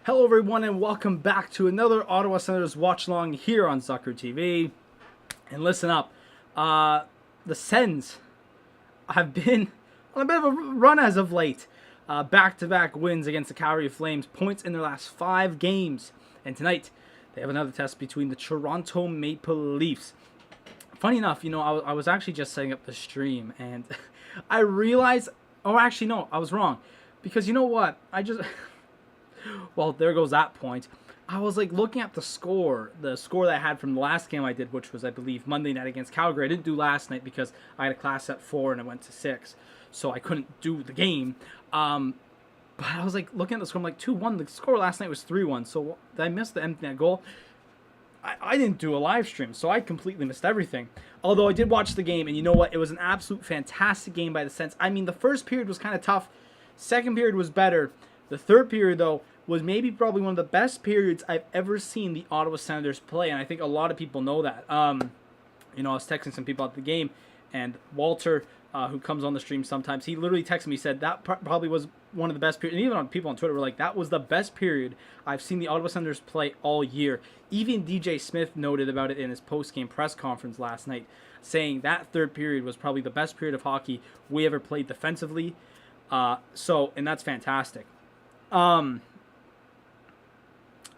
Hello everyone and welcome back to another Ottawa Senators watch-along here on Zuccala TV. And listen up, the Sens have been on a bit of a run as of late. Back-to-back wins against the Calgary Flames, points in their last 5 games. And tonight, they have another test between the Toronto Maple Leafs. Funny enough, I was actually just setting up the stream and I realized, oh actually no, I was wrong. Because you know what, well, there goes that point. I was looking at the score that I had from the last game I did, which was, I believe, Monday night against Calgary. I didn't do last night because I had a class at 4 and it went to 6, so I couldn't do the game. But I was looking at the score, I'm 2-1. The score last night was 3-1, so I missed the empty net goal. I didn't do a live stream, so I completely missed everything. Although I did watch the game, and you know what? It was an absolute fantastic game by the Sens. I mean, the first period was kind of tough. Second period was better. The third period, though, was probably one of the best periods I've ever seen the Ottawa Senators play, and I think a lot of people know that. I was texting some people at the game, and Walter, who comes on the stream sometimes, he literally texted me, said that probably was one of the best periods, and even people on Twitter were like, that was the best period I've seen the Ottawa Senators play all year. Even DJ Smith noted about it in his post-game press conference last night, saying that third period was probably the best period of hockey we ever played defensively. And that's fantastic.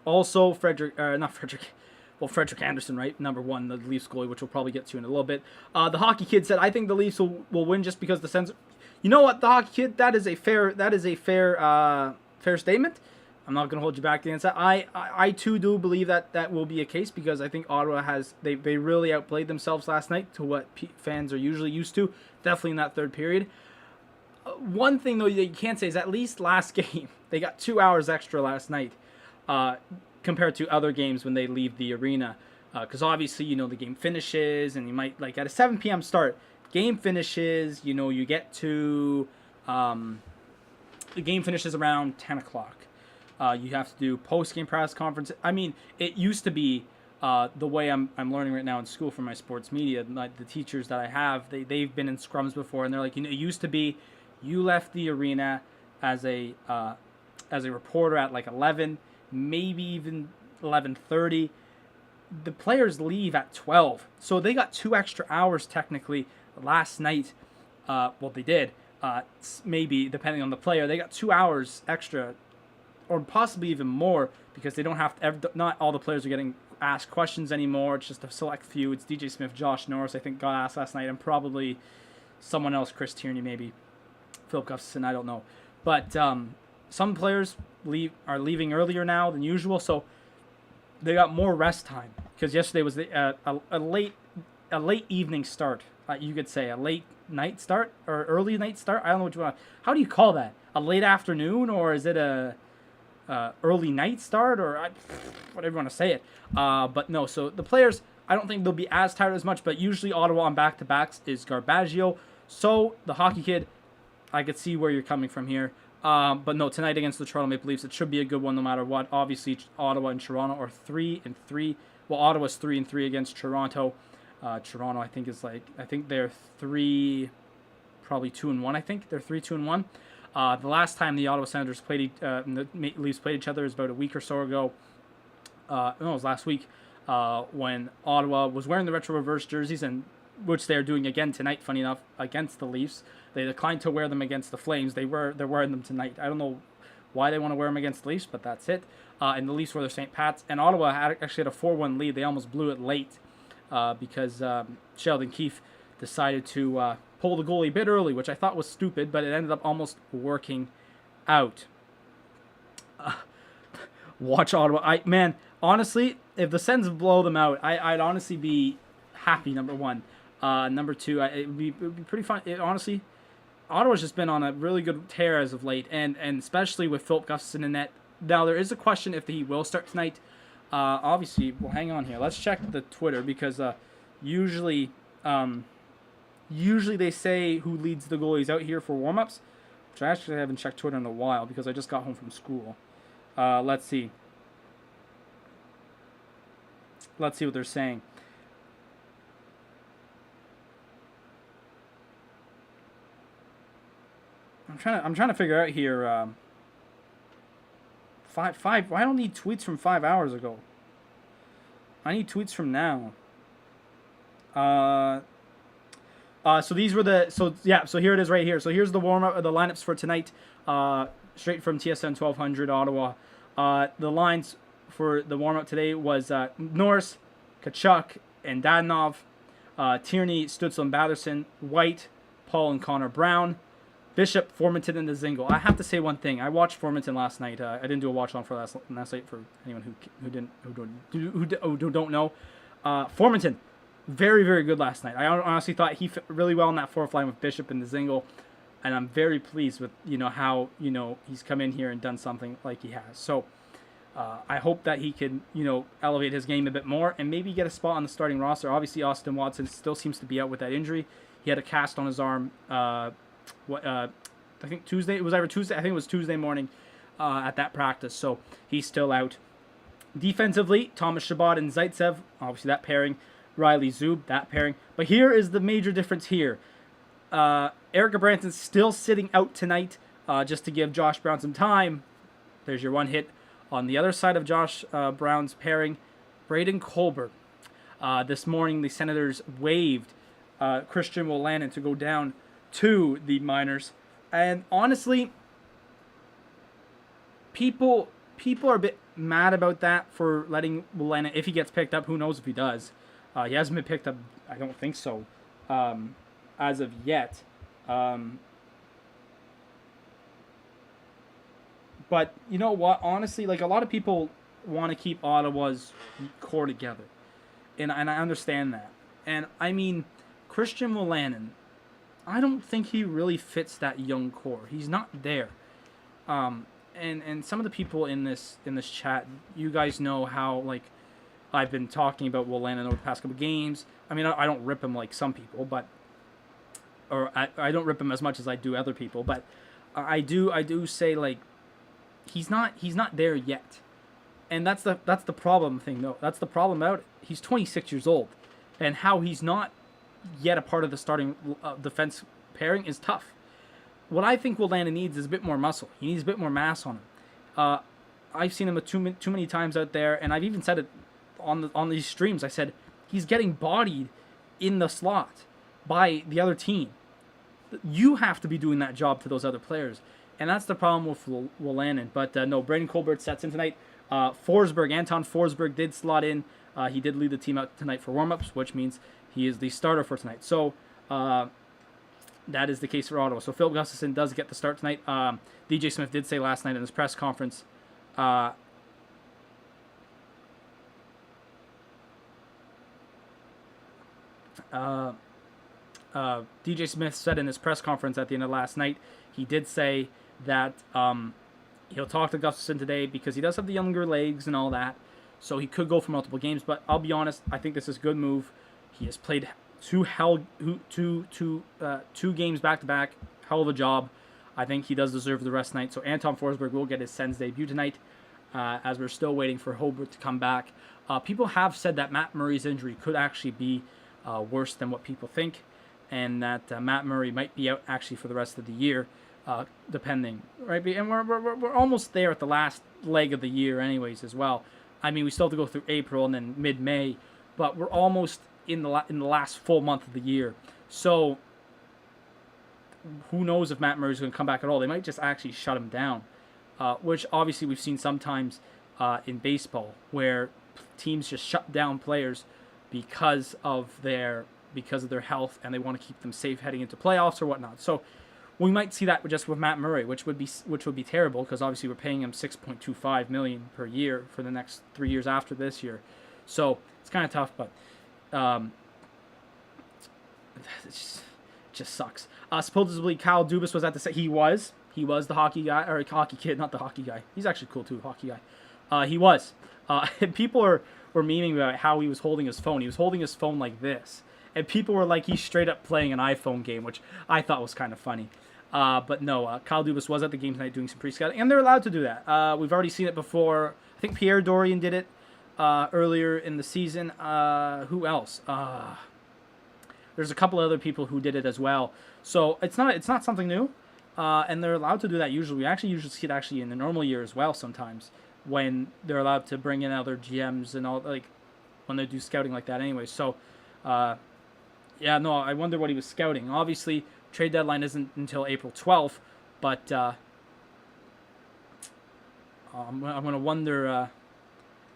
Also, Frederick Anderson, right? Number 1, the Leafs goalie, which we'll probably get to in a little bit. The hockey kid said, I think the Leafs will win just because the Sens... You know what, the hockey kid, that is a fair statement. I'm not going to hold you back against that. I too do believe that will be a case because I think Ottawa they really outplayed themselves last night to what fans are usually used to, definitely in that third period. One thing, though, that you can't say is at least last game, they got 2 hours extra last night. Compared to other games when they leave the arena. Because obviously, the game finishes, and you might, at a 7 p.m. start, game finishes, you get to, the game finishes around 10 o'clock. You have to do post-game press conference. I mean, it used to be the way I'm learning right now in school from my sports media. The teachers that I have, they've been in scrums before, and they're like, it used to be you left the arena as a reporter at 11, maybe even 11:30. The players leave at 12, so they got 2 extra hours technically last night. Well, they did. Maybe depending on the player, they got 2 hours extra, or possibly even more, because they don't have to. Not all the players are getting asked questions anymore. It's just a select few. It's DJ Smith, Josh Norris, I think, got asked last night, and probably someone else, Chris Tierney, maybe Phil Gustafson. I don't know, but some players are leaving earlier now than usual, so they got more rest time because yesterday was a late evening start. You could say a late night start or early night start. I don't know what you want. How do you call that? A late afternoon, or is it a early night start, or whatever you want to say it. But no, so the players, I don't think they'll be as tired as much. But usually Ottawa on back-to-backs is Garbaggio. So the hockey kid, I could see where you're coming from here. But no, tonight against the Toronto Maple Leafs, it should be a good one no matter what. Obviously, Ottawa and Toronto are 3-3. Well, Ottawa's 3-3 against Toronto. Toronto, I think, they're probably 2-1. I think they're 3-2-1. The last time the Ottawa Senators the Leafs played each other is about a week or so ago. No, it was last week when Ottawa was wearing the retro reverse jerseys, and which they're doing again tonight, funny enough, against the Leafs. They declined to wear them against the Flames. They're wearing them tonight. I don't know why they want to wear them against the Leafs, but that's it. And the Leafs wore their St. Pat's. And Ottawa actually had a 4-1 lead. They almost blew it late because Sheldon Keefe decided to pull the goalie a bit early, which I thought was stupid, but it ended up almost working out. Watch Ottawa. Man, honestly, if the Sens blow them out, I'd honestly be happy, number 1. Number 2, it would be pretty fun. Honestly, Ottawa's just been on a really good tear as of late, and especially with Philip Gustafson in net. Now, there is a question if he will start tonight. Obviously, well, hang on here. Let's check the Twitter, because usually they say who leads the goalies out here for warm-ups, which I actually haven't checked Twitter in a while because I just got home from school. Let's see. Let's see what they're saying. I'm trying to figure out here five. Why don't I need tweets from 5 hours ago? I need tweets from now. So these were so here it is right here. So here's the warm up of the lineups for tonight. Straight from TSN 1200 Ottawa. The lines for the warm up today was Norris, Kachuk, and Dadonov, Tierney, Stützle, and Batherson, White, Paul, and Connor Brown, Bishop, Formanton, and Dzingel. I have to say one thing. I watched Formanton last night. I didn't do a watch on for last night for anyone who don't know. Formanton, very, very good last night. I honestly thought he fit really well in that fourth line with Bishop and Dzingel, and I'm very pleased with how he's come in here and done something like he has. So I hope that he can elevate his game a bit more and maybe get a spot on the starting roster. Obviously, Austin Watson still seems to be out with that injury. He had a cast on his arm. I think Tuesday. It was either Tuesday. I think it was Tuesday morning at that practice. So he's still out. Defensively, Thomas Chabot and Zaitsev, obviously that pairing. Riley Zub, that pairing. But here is the major difference here. Erica Branson's still sitting out tonight just to give Josh Brown some time. There's your one hit. On the other side of Josh Brown's pairing, Braden Colbert. This morning, the Senators waived Christian Wolanin to go down to the minors. And honestly, people are a bit mad about that for letting Wolanin, if he gets picked up, who knows if he does. He hasn't been picked up, I don't think so, as of yet. But you know what? Honestly, like a lot of people want to keep Ottawa's core together. And I understand that. And I mean, Christian Wolanin, I don't think he really fits that young core. He's not there. And some of the people in this chat, you guys know how like I've been talking about Wolanin over the past couple games. I mean, I don't rip him like some people, or I don't rip him as much as I do other people, but I do say like he's not there yet. And that's the problem thing though. That's the problem about it. He's 26 years old, and how he's not yet a part of the starting defense pairing is tough. What I think Wolanin needs is a bit more muscle. He needs a bit more mass on him. I've seen him too many times out there, and I've even said it on these streams. I said he's getting bodied in the slot by the other team. You have to be doing that job to those other players, and that's the problem with Wolanin. But no, Braden Colbert sets in tonight. Anton Forsberg did slot in. He did lead the team out tonight for warm-ups, which means he is the starter for tonight. So that is the case for Ottawa. So Phil Gustafson does get the start tonight. DJ Smith did say last night in his press conference DJ Smith said in his press conference at the end of last night, he did say that he'll talk to Gustafson today because he does have the younger legs and all that, so he could go for multiple games. But I'll be honest, I think this is a good move. He has played two games back to back, hell of a job. I think he does deserve the rest tonight. So Anton Forsberg will get his Sens debut tonight, as we're still waiting for Hobart to come back. People have said that Matt Murray's injury could actually be worse than what people think, and that Matt Murray might be out actually for the rest of the year, depending, right? And we're almost there at the last leg of the year anyways as well. I mean, we still have to go through April and then mid-May, but we're almost in the last full month of the year. So who knows if Matt Murray's going to come back at all. They might just actually shut him down, which obviously we've seen sometimes in baseball where teams just shut down players because of their health, and they want to keep them safe heading into playoffs or whatnot. So we might see that just with Matt Murray, which would be terrible because obviously we're paying him $6.25 million per year for the next 3 years after this year. So it's kind of tough, but it just sucks. Supposedly Kyle Dubas was at the set. He was the hockey guy, or hockey kid, not the hockey guy. He's actually cool too, hockey guy. He was. And people were memeing about how he was holding his phone. He was holding his phone like this. And people were like, he's straight up playing an iPhone game, which I thought was kind of funny. But no, Kyle Dubas was at the game tonight doing some pre-scouting, and they're allowed to do that. We've already seen it before. I think Pierre Dorian did it earlier in the season. Who else? There's a couple other people who did it as well. So it's not something new, and they're allowed to do that usually. We usually see it actually in the normal year as well sometimes. when they're allowed to bring in other GMs and all, like when they do scouting like that anyway. So, yeah, no, I wonder what he was scouting. Obviously, trade deadline isn't until April 12th, but I'm going to wonder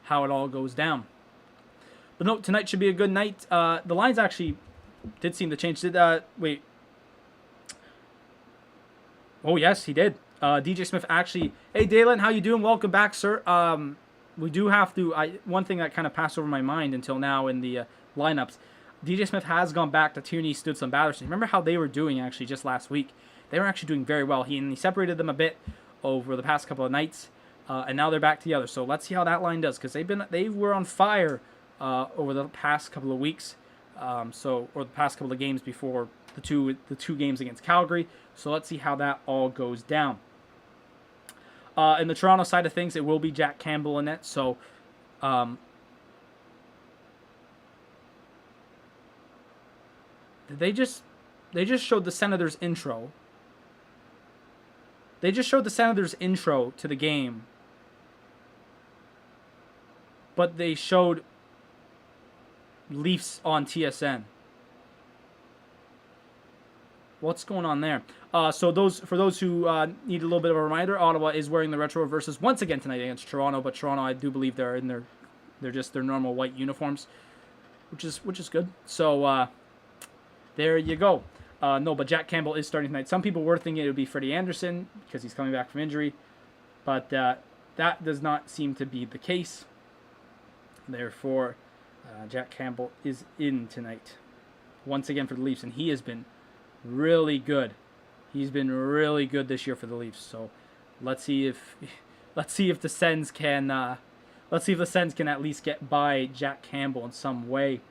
how it all goes down. But no, tonight should be a good night. The lines actually did seem to change. Wait. Oh, yes, he did. DJ Smith actually. Hey, Dalen, how you doing? Welcome back, sir. We do have to. One thing that kind of passed over my mind until now in the lineups. DJ Smith has gone back to Tierney, Stützle, and Batherson. Remember how they were doing actually just last week? They were actually doing very well. He separated them a bit over the past couple of nights, and now they're back together. So let's see how that line does, because they were on fire over the past couple of weeks. Or the past couple of games before the two games against Calgary. So let's see how that all goes down. In the Toronto side of things, it will be Jack Campbell in it. So, they just showed the Senators intro. They just showed the Senators intro to the game, but they showed Leafs on TSN. What's going on there? For those who need a little bit of a reminder, Ottawa is wearing the retro reverses once again tonight against Toronto. But Toronto, I do believe they're in their normal white uniforms, which is good. So there you go. No, but Jack Campbell is starting tonight. Some people were thinking it would be Freddie Anderson because he's coming back from injury, but that does not seem to be the case. Therefore, Jack Campbell is in tonight once again for the Leafs, and he has been really good. He's been really good this year for the Leafs. So let's see if the Sens can at least get by Jack Campbell in some way,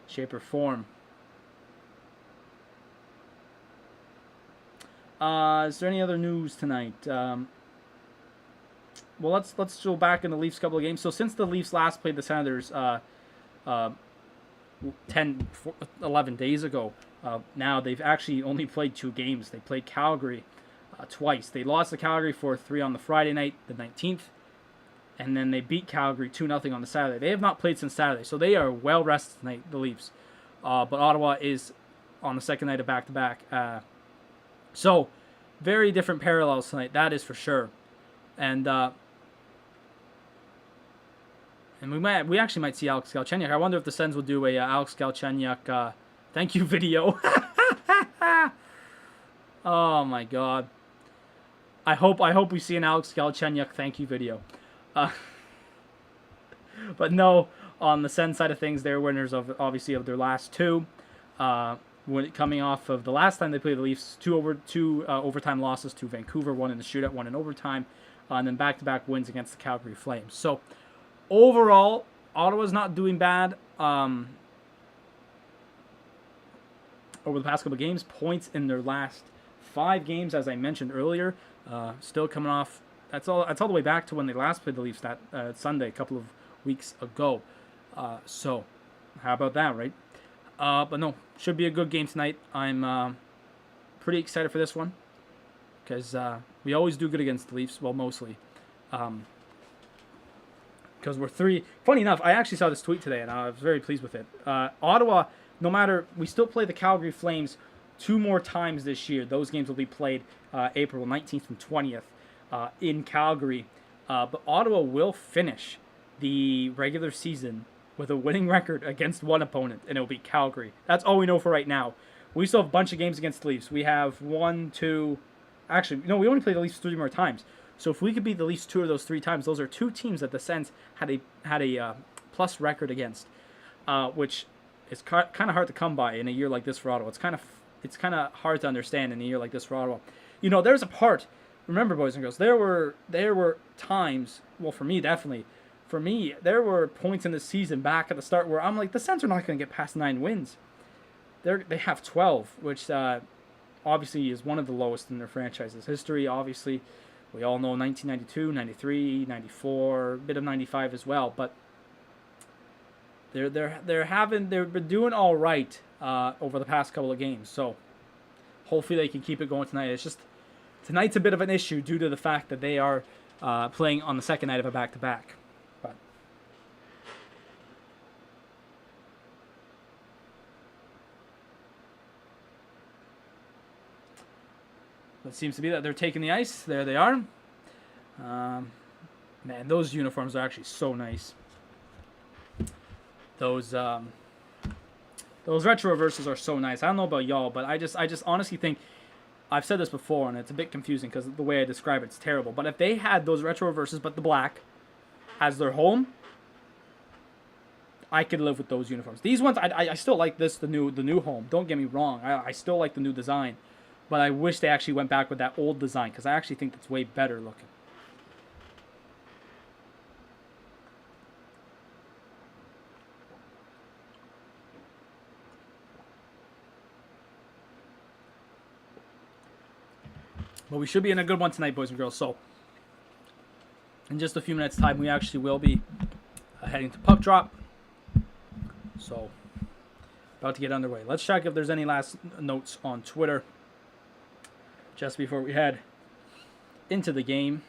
shape, or form. Is there any other news tonight? Well, let's go back in the Leafs couple of games. So since the Leafs last played the Senators 11 days ago, now they've actually only played 2 games. They played Calgary twice. They lost to Calgary 4-3 on the Friday night, the 19th, and then they beat Calgary 2-0 on the Saturday. They have not played since Saturday, so they are well rested tonight, the Leafs. But Ottawa is on the second night of back-to-back. So very different parallels tonight, that is for sure. And we actually might see Alex Galchenyuk. I wonder if the Sens will do a Alex Galchenyuk thank you video. Oh my God. I hope we see an Alex Galchenyuk thank you video. But no, on the Sens side of things, they're winners of obviously of their last 2. Coming off of the last time they played the Leafs, two overtime losses to Vancouver, 1 in the shootout, 1 in overtime, and then back-to-back wins against the Calgary Flames. So overall, Ottawa's not doing bad. Over the past couple of games, points in their last 5 games, as I mentioned earlier, still coming off. That's all the way back to when they last played the Leafs that Sunday, a couple of weeks ago. So how about that, right? But no, should be a good game tonight. I'm pretty excited for this one because we always do good against the Leafs. Well, mostly. Because we're 3. Funny enough, I actually saw this tweet today, and I was very pleased with it. Ottawa, no matter, we still play the Calgary Flames 2 more times this year. Those games will be played April 19th and 20th in Calgary. But Ottawa will finish the regular season with a winning record against one opponent, and it'll be Calgary. That's all we know for right now. We still have a bunch of games against the Leafs. We have 1, 2... Actually, no, we only played the Leafs 3 more times. So if we could beat the Leafs 2 of those 3 times, those are 2 teams that the Sens had a plus record against, which is kind of hard to come by in a year like this for Ottawa. It's kind of hard to understand in a year like this for Ottawa. You know, there's a part. Remember, boys and girls, there were times. Well, for me, definitely. For me, there were points in the season back at the start where I'm like, the Sens are not going to get past 9 wins. They have 12, which obviously is one of the lowest in their franchise's history. Obviously, we all know 1992, 93, 94, a bit of 95 as well. But they're been doing all right over the past couple of games. So hopefully they can keep it going tonight. It's just tonight's a bit of an issue due to the fact that they are playing on the second night of a back-to-back. But it seems to be that they're taking the ice. There they are. Man, those uniforms are actually so nice. Those retro reverses are so nice. I don't know about y'all, but I just honestly think, I've said this before, and it's a bit confusing because the way I describe it's terrible. But if they had those retro reverses, but the black, as their home, I could live with those uniforms. These ones, I still like this, the new home. Don't get me wrong, I still like the new design, but I wish they actually went back with that old design because I actually think that's way better looking. But we should be in a good one tonight, boys and girls. So, in just a few minutes' time, we actually will be heading to puck drop. So, about to get underway. Let's check if there's any last notes on Twitter just before we head into the game.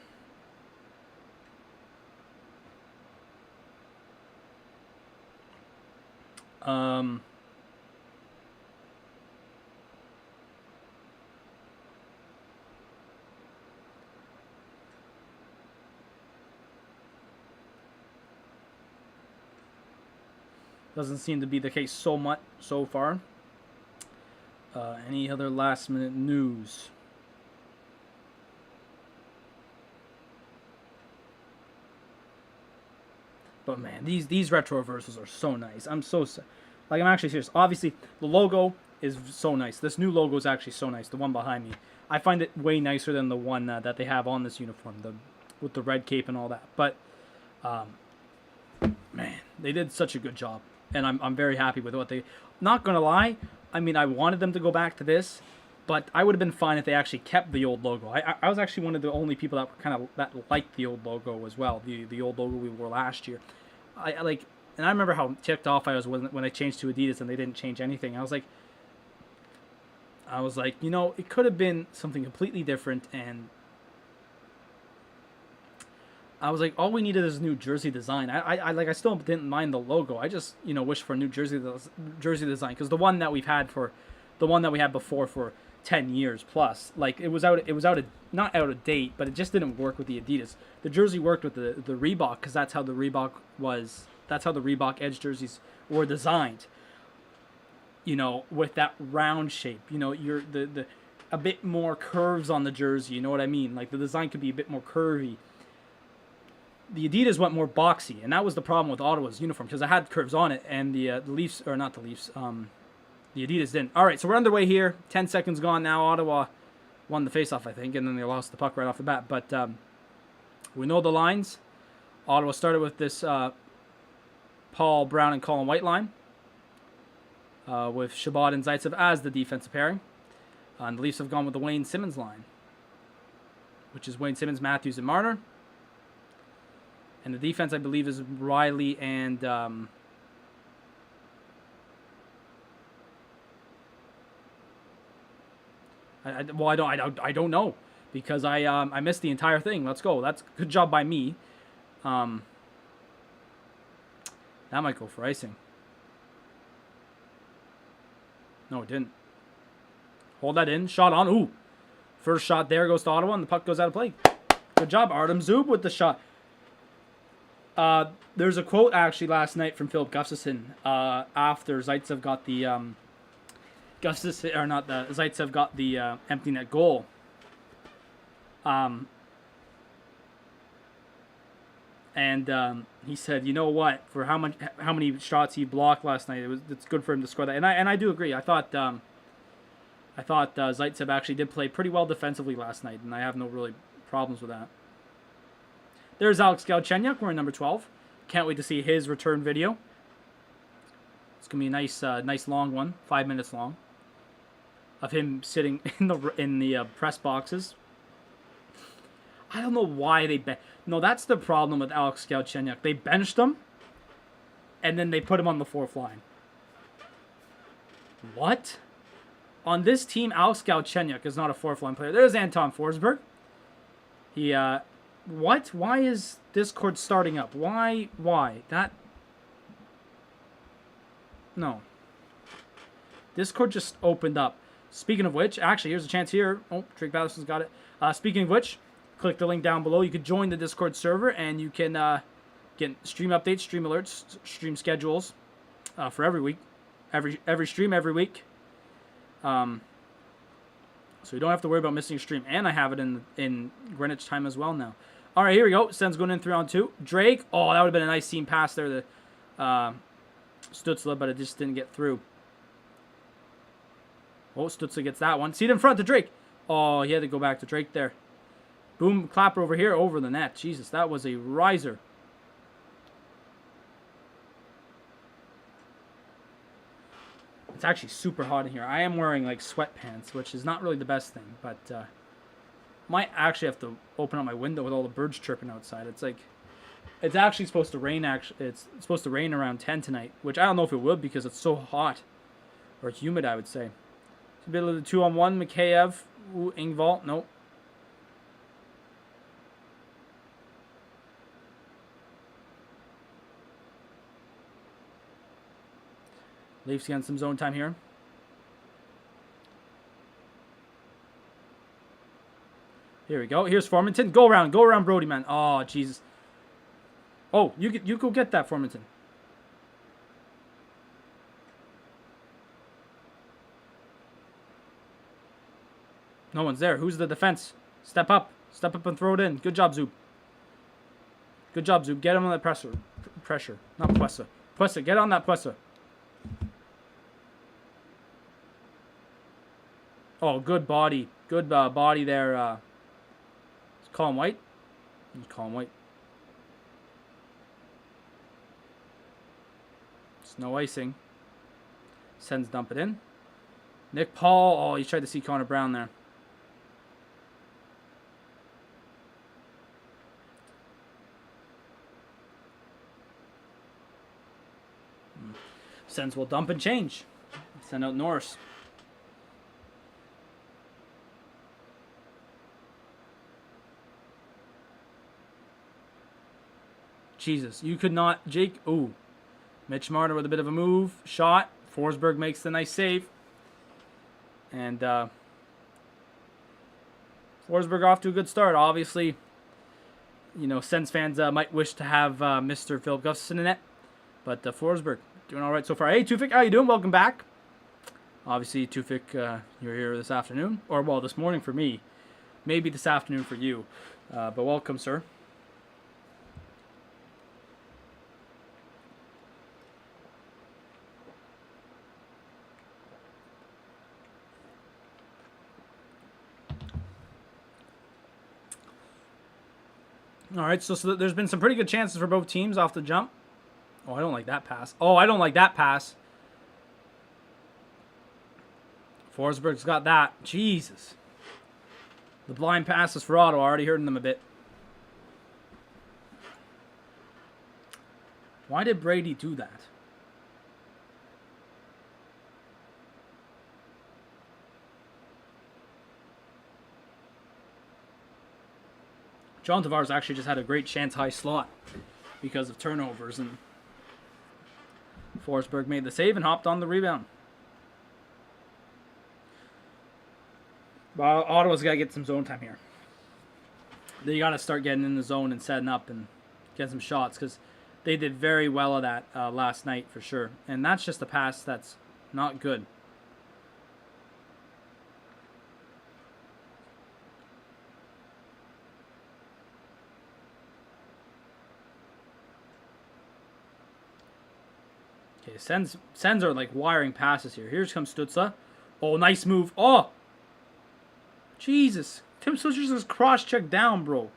Doesn't seem to be the case so much so far. Any other last minute news? But man, these retro reversals are so nice. I'm actually serious. Obviously, the logo is so nice. This new logo is actually so nice. The one behind me, I find it way nicer than the one that they have on this uniform, with the red cape and all that. But man, they did such a good job. And I'm very happy with what they. Not gonna lie, I mean I wanted them to go back to this, but I would have been fine if they actually kept the old logo. I was actually one of the only people that liked the old logo as well, the old logo we wore last year. I remember how ticked off I was when I changed to Adidas and they didn't change anything. I was like, you know, it could have been something completely different, and I was like, all we needed is a new jersey design. I still didn't mind the logo. I just, you know, wish for a new jersey design, because the one that we had before for 10 years plus, like it was not out of date, but it just didn't work with the Adidas. The jersey worked with the Reebok, because that's how the Reebok Edge jerseys were designed. You know, with that round shape. You know, a bit more curves on the jersey. You know what I mean? Like the design could be a bit more curvy. The Adidas went more boxy, and that was the problem with Ottawa's uniform, because it had curves on it, and the Leafs, or not the Leafs, the Adidas didn't. All right, so we're underway here. 10 seconds gone now. Ottawa won the faceoff, I think, and then they lost the puck right off the bat. But we know the lines. Ottawa started with this Paul Brown and Colin White line, with Shabbat and Zaitsev as the defensive pairing. And the Leafs have gone with the Wayne Simmons line, which is Wayne Simmons, Matthews, and Marner. And the defense, I believe, is Riley and I don't know, because I missed the entire thing. Let's go. That's good job by me. That might go for icing. No, it didn't. Hold that in. Shot on. Ooh. First shot there goes to Ottawa, and the puck goes out of play. Good job, Artem Zub, with the shot. There's a quote actually last night from Philip Gustafsson after Zaitsev got the Zaitsev got the empty net goal. And he said, you know what, for how many shots he blocked last night, it's good for him to score that. And I do agree. I thought Zaitsev actually did play pretty well defensively last night, and I have no really problems with that. There's Alex Galchenyuk wearing number 12. Can't wait to see his return video. It's gonna be a nice long one, 5 minutes long, of him sitting in the press boxes. I don't know why they no, that's the problem with Alex Galchenyuk. They benched him, and then they put him on the fourth line. What? On this team, Alex Galchenyuk is not a fourth line player. There's Anton Forsberg. What? Why is Discord starting up? Why? That... No. Discord just opened up. Speaking of which, actually, here's a chance here. Oh, Drake Batterson's got it. Speaking of which, click the link down below. You can join the Discord server, and you can get stream updates, stream alerts, stream schedules for every week. Every stream, every week. So you don't have to worry about missing a stream. And I have it in Greenwich time as well now. All right, here we go. Sen's going in 3-on-2. Drake. Oh, that would have been a nice seam pass there to Zuccala, but it just didn't get through. Oh, Zuccala gets that one. See it in front to Drake. Oh, he had to go back to Drake there. Boom, clapper over here, over the net. Jesus, that was a riser. It's actually super hot in here. I am wearing like sweatpants, which is not really the best thing, but might actually have to open up my window with all the birds chirping outside. It's like, it's actually supposed to rain. It's supposed to rain around 10 tonight, which I don't know if it will because it's so hot or humid, I would say. It's a bit of the 2-on-1. Mikheyev, ooh, Ingval, nope. Leafs getting some zone time here. Here we go. Here's Formanton. Go around, Brody, man. Oh, Jesus. Oh, you go get that, Formanton. No one's there. Who's the defense? Step up and throw it in. Good job, Zub. Good job, Zub. Get him on that pressure. Not Puessa. Puessa, get on that Puessa. Oh, good body. Good body there. Colin White. Colin White. It's no icing. Sens dump it in. Nick Paul. Oh, he tried to see Connor Brown there. Sens will dump and change. Send out Norris. Jesus, you could not, Jake. Ooh, Mitch Marner with a bit of a move, shot. Forsberg makes the nice save, and Forsberg off to a good start. Obviously, you know, Sens fans might wish to have Mr. Philip Gustafson in it, but Forsberg doing all right so far. Hey, Tufik, how you doing? Welcome back. Obviously, Tufik, you're here this afternoon, or well, this morning for me, maybe this afternoon for you, but welcome, sir. All right, so there's been some pretty good chances for both teams off the jump. Oh, I don't like that pass. Oh, I don't like that pass. Forsberg's got that. Jesus. The blind passes for Ottawa already hurting them a bit. Why did Brady do that? John Tavares actually just had a great chance high slot because of turnovers, and Forsberg made the save and hopped on the rebound. Well, Ottawa's got to get some zone time here. They got to start getting in the zone and setting up and getting some shots because they did very well at that last night for sure. And that's just a pass that's not good. Okay, Sens are like wiring passes here. Here comes Zuccala. Oh, nice move. Oh! Jesus. Tim Stutzla just cross-check down, bro.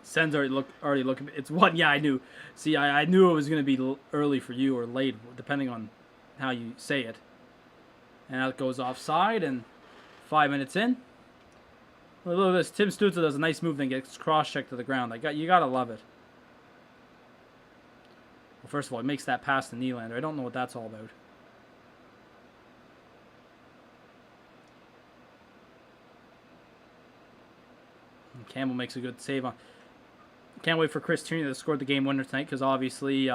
Sens already looking. It's one. Yeah, I knew. See, I knew it was going to be early for you or late, depending on how you say it. And that goes offside, and 5 minutes in. Look at this. Tim Stutzla does a nice move, then gets cross-checked to the ground. You gotta love it. Well, first of all, it makes that pass to Nylander. I don't know what that's all about. Campbell makes a good save on. Can't wait for Chris Tierney to score the game winner tonight because obviously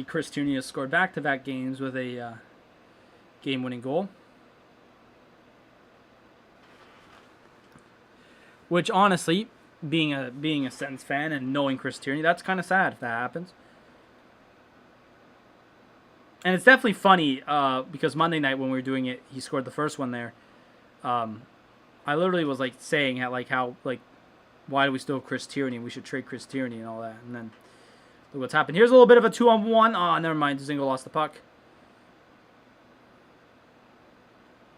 Chris Tierney has scored back-to-back games with a game-winning goal. Which honestly, being a Sens fan and knowing Chris Tierney, that's kind of sad if that happens. And it's definitely funny because Monday night when we were doing it, he scored the first one there. I literally was like saying how why do we still have Chris Tierney? We should trade Chris Tierney and all that. And then look what's happened. Here's a little bit of a 2-on-1. Oh, never mind. Zingo lost the puck.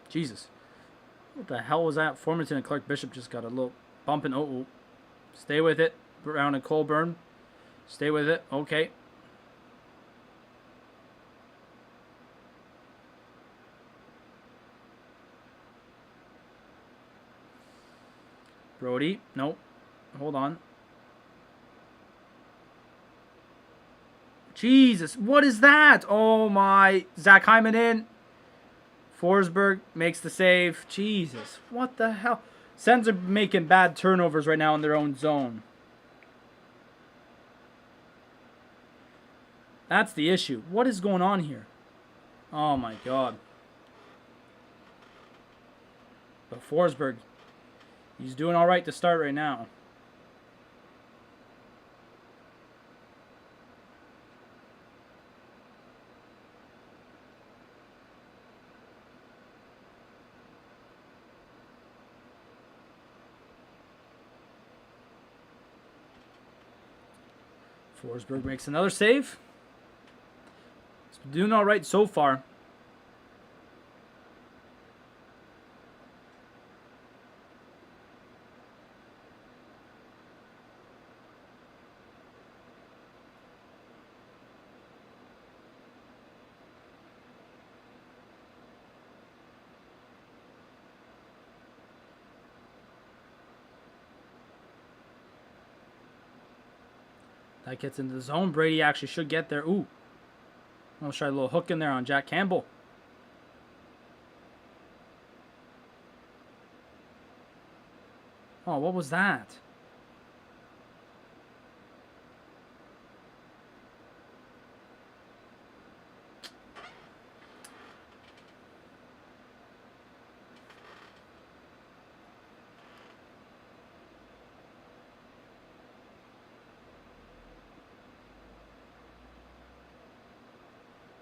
Jesus. What the hell was that? Formanton and Clark Bishop just got a little bump and oh. Stay with it. Brown and Colburn. Stay with it. Okay. Brody. Nope. Hold on. Jesus. What is that? Oh my. Zach Hyman in. Forsberg makes the save. Jesus. What the hell? Sens are making bad turnovers right now in their own zone. That's the issue. What is going on here? Oh my God. But Forsberg, he's doing all right to start right now. Forsberg makes another save. He's been doing all right so far. That gets into the zone. Brady actually should get there. Ooh. Almost tried a little hook in there on Jack Campbell. Oh, what was that?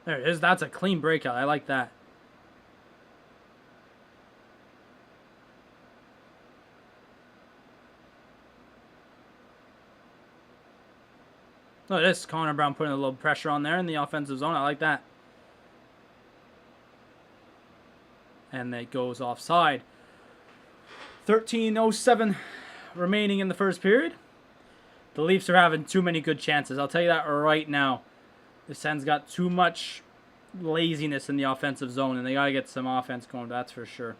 There it is. That's a clean breakout. I like that. Look at this. Connor Brown putting a little pressure on there in the offensive zone. I like that. And it goes offside. 13:07 remaining in the first period. The Leafs are having too many good chances. I'll tell you that right now. The Sens got too much laziness in the offensive zone, and they got to get some offense going, that's for sure.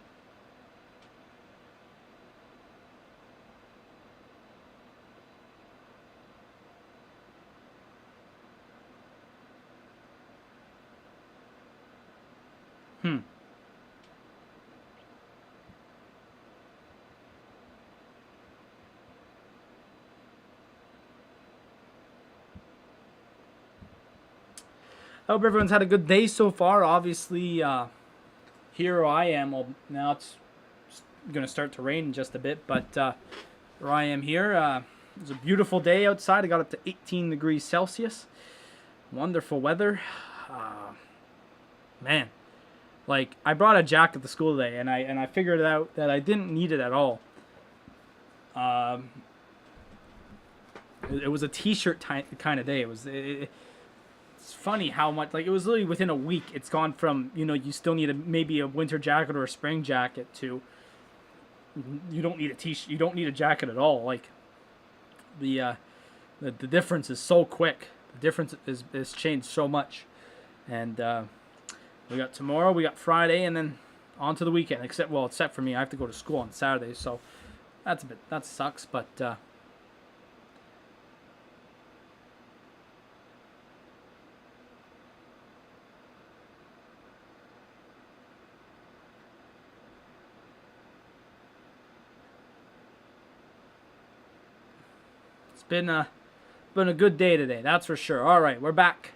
I hope everyone's had a good day so far. Obviously, here I am. Well, now it's going to start to rain in just a bit, but where I am here, it was a beautiful day outside. I got up to 18 degrees Celsius. Wonderful weather. Man, like I brought a jacket to school today, and I figured out that I didn't need it at all. It was a t-shirt kind of day. It's funny how much, like, it was literally within a week. It's gone from, you still need maybe a winter jacket or a spring jacket to you don't need a t-shirt. You don't need a jacket at all. Like the difference is so quick. The difference is changed so much. And we got tomorrow, we got Friday, and then on to the weekend. Except for me, I have to go to school on Saturday, so that sucks. But been a good day today. That's for sure. All right, we're back.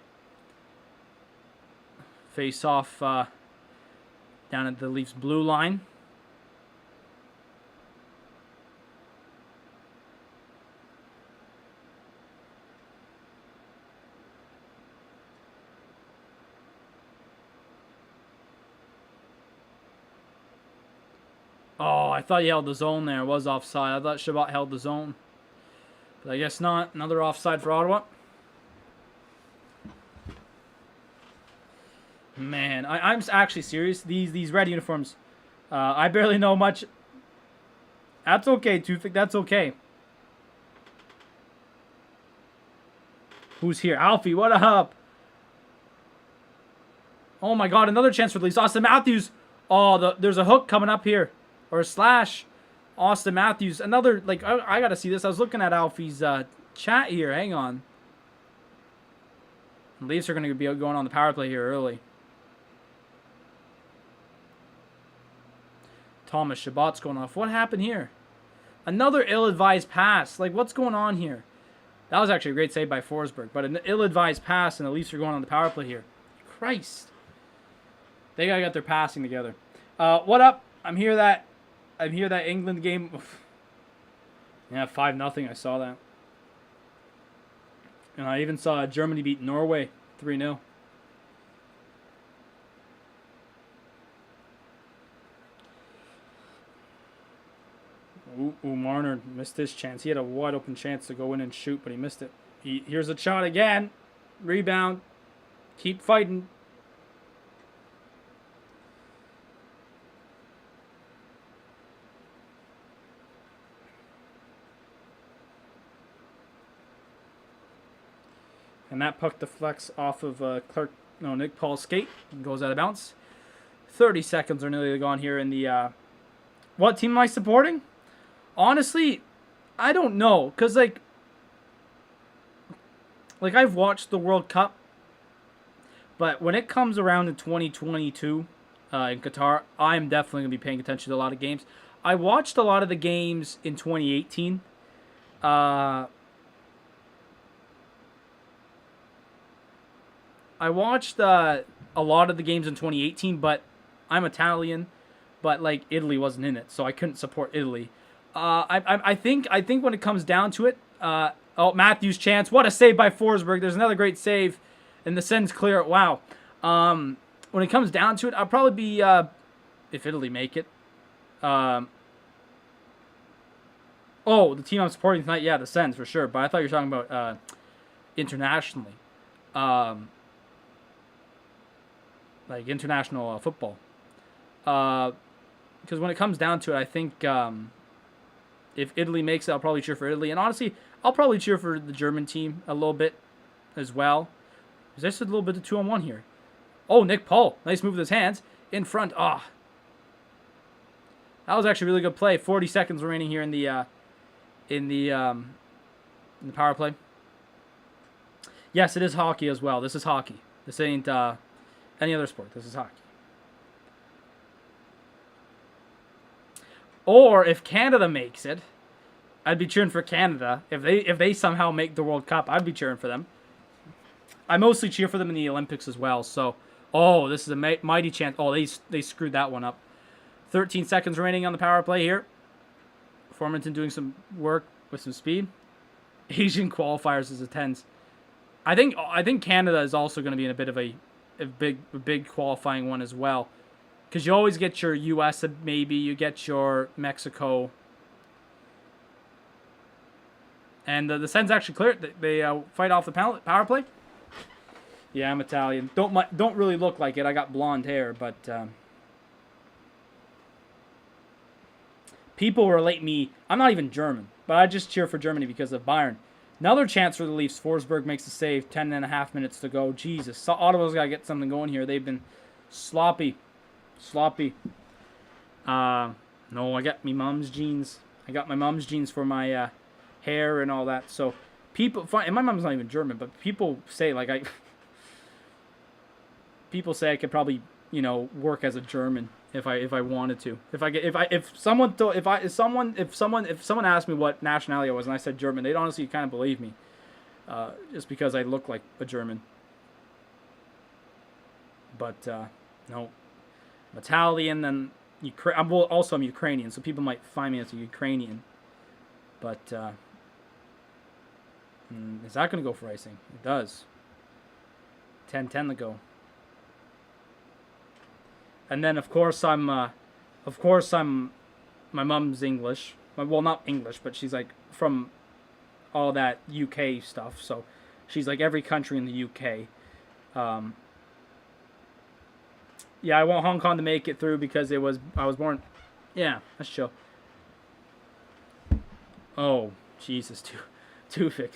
Face off down at the Leafs blue line. Oh, I thought he held the zone there. It was offside. I thought Chabot held the zone. But I guess not. Another offside for Ottawa. Man, I'm actually serious. These red uniforms, I barely know much. That's okay, Tufik. That's okay. Who's here? Alfie, what up? Oh my god, another chance for the Leafs. Austin Matthews. Oh, there's a hook coming up here. Or a slash. Austin Matthews. Another, like, I gotta see this. I was looking at Alfie's chat here. Hang on. The Leafs are going to be going on the power play here early. Thomas Chabot's going off. What happened here? Another ill-advised pass. Like, what's going on here? That was actually a great save by Forsberg. But an ill-advised pass, and the Leafs are going on the power play here. Christ. They got to get their passing together. What up? I'm here that England game. Yeah, 5-0. I saw that. And I even saw Germany beat Norway 3-0. Ooh, Marner missed his chance. He had a wide open chance to go in and shoot, but he missed it. Here's a shot again. Rebound. Keep fighting. And that puck deflects off of Nick Paul's skate and goes out of bounds. 30 seconds are nearly gone here in the... what team am I supporting? Honestly, I don't know. Because, like I've watched the World Cup. But when it comes around in 2022 in Qatar, I'm definitely going to be paying attention to a lot of games. I watched a lot of the games in 2018. I watched a lot of the games in 2018, but I'm Italian, but like Italy wasn't in it, so I couldn't support Italy. I think when it comes down to it, Matthews' chance, what a save by Forsberg. There's another great save, and the Sens clear it. Wow. When it comes down to it, I'll probably be if Italy make it. The team I'm supporting tonight, yeah, the Sens for sure. But I thought you were talking about internationally. Like international football. Because when it comes down to it, I think if Italy makes it, I'll probably cheer for Italy. And honestly, I'll probably cheer for the German team a little bit as well. There's just a little bit of 2-on-1 here. Oh, Nick Paul. Nice move with his hands. In front. That was actually a really good play. 40 seconds remaining here in the power play. Yes, it is hockey as well. This is hockey. This ain't any other sport. This is hockey. Or if Canada makes it, I'd be cheering for Canada. If they somehow make the World Cup, I'd be cheering for them. I mostly cheer for them in the Olympics as well. So, this is a mighty chance. Oh, they screwed that one up. 13 seconds remaining on the power play here. Formanton doing some work with some speed. Asian qualifiers is a 10s. I think Canada is also going to be in a bit of a big qualifying one as well, because you always get your U.S. maybe you get your Mexico, and the Sens actually clear it. They fight off the power play. Yeah, I'm Italian. Don't really look like it. I got blonde hair, but people relate me. I'm not even German, but I just cheer for Germany because of Bayern. Another chance for the Leafs. Forsberg makes a save. 10.5 minutes to go. Jesus. So Ottawa's got to get something going here. They've been sloppy. No, I got my mom's jeans. I got my mom's jeans for my hair and all that. So people, and my mom's not even German, but people say people say I could probably, work as a German if I wanted to. If someone asked me what nationality I was and I said German, they'd honestly kind of believe me, just because I look like a German. But no, I'm Italian. Then I'm Ukrainian, so people might find me as a Ukrainian. But is that going to go for icing? It does. 10-10 to go. And then of course I'm my mom's English. Well, not English, but she's like from all that UK stuff. So she's like every country in the UK. Yeah, I want Hong Kong to make it through because I was born. Yeah, that's chill. Oh, Jesus, Tufik.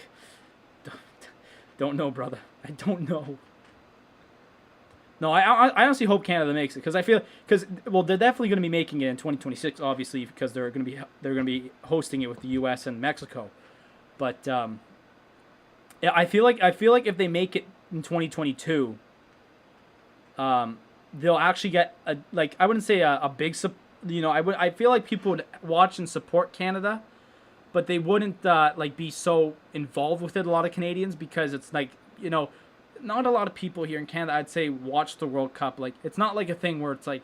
Don't know, brother. I don't know. No, I honestly hope Canada makes it because I feel they're definitely going to be making it in 2026, obviously, because they're going to be hosting it with the U.S. and Mexico. But yeah, I feel like if they make it in 2022, they'll actually get I wouldn't say a big I feel like people would watch and support Canada, but they wouldn't be so involved with it. A lot of Canadians, because it's not a lot of people here in Canada, I'd say, watch the World Cup. Like, it's not like a thing where it's like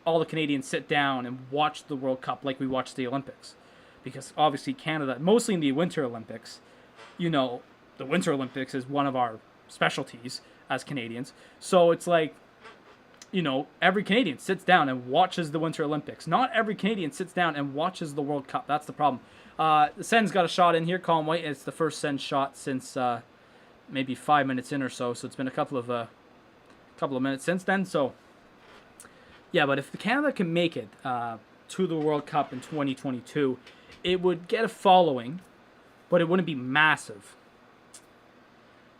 all the Canadians sit down and watch the World Cup like we watch the Olympics. Because obviously Canada, mostly in the Winter Olympics, the Winter Olympics is one of our specialties as Canadians. So it's like, every Canadian sits down and watches the Winter Olympics. Not every Canadian sits down and watches the World Cup. That's the problem. The Sen's got a shot in here, Colin White. It's the first Sen shot since maybe 5 minutes in or so. So it's been a couple of minutes since then. So yeah, but if Canada can make it to the World Cup in 2022, it would get a following, but it wouldn't be massive.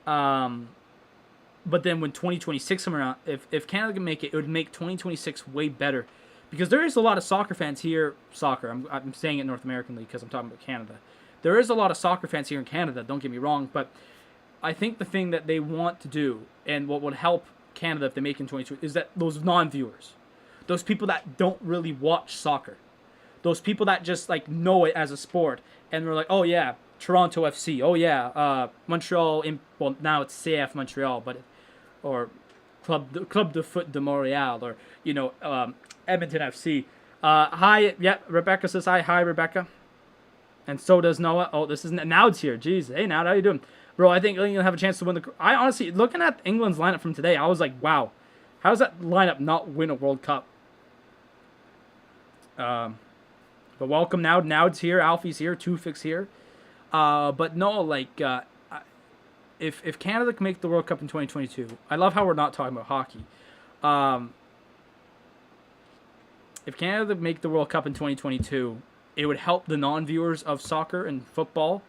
But then when 2026 comes around, if Canada can make it, it would make 2026 way better. Because there is a lot of soccer fans here. I'm saying it North Americanly because I'm talking about Canada. There is a lot of soccer fans here in Canada, don't get me wrong. But I think the thing that they want to do, and what would help Canada if they make it in 2022, is that those non-viewers. Those people that don't really watch soccer. Those people that just know it as a sport. And they're like, oh yeah, Toronto FC. Oh yeah, Montreal. Well, now it's CF Montreal, or Club de Foot de Montréal, or Edmonton FC. Hi, yeah, Rebecca says hi. Hi, Rebecca. And so does Noah. Oh, this is Nowd's here. Jeez, hey Nowd, how you doing, bro? I think England have a chance to win the. I honestly, looking at England's lineup from today, I was like, wow, how does that lineup not win a World Cup? But welcome Nowd. Nowd's here. Alfie's here. Tufik's here. But no, if Canada can make the World Cup in 2022, I love how we're not talking about hockey. If Canada make the World Cup in 2022, it would help the non-viewers of soccer and football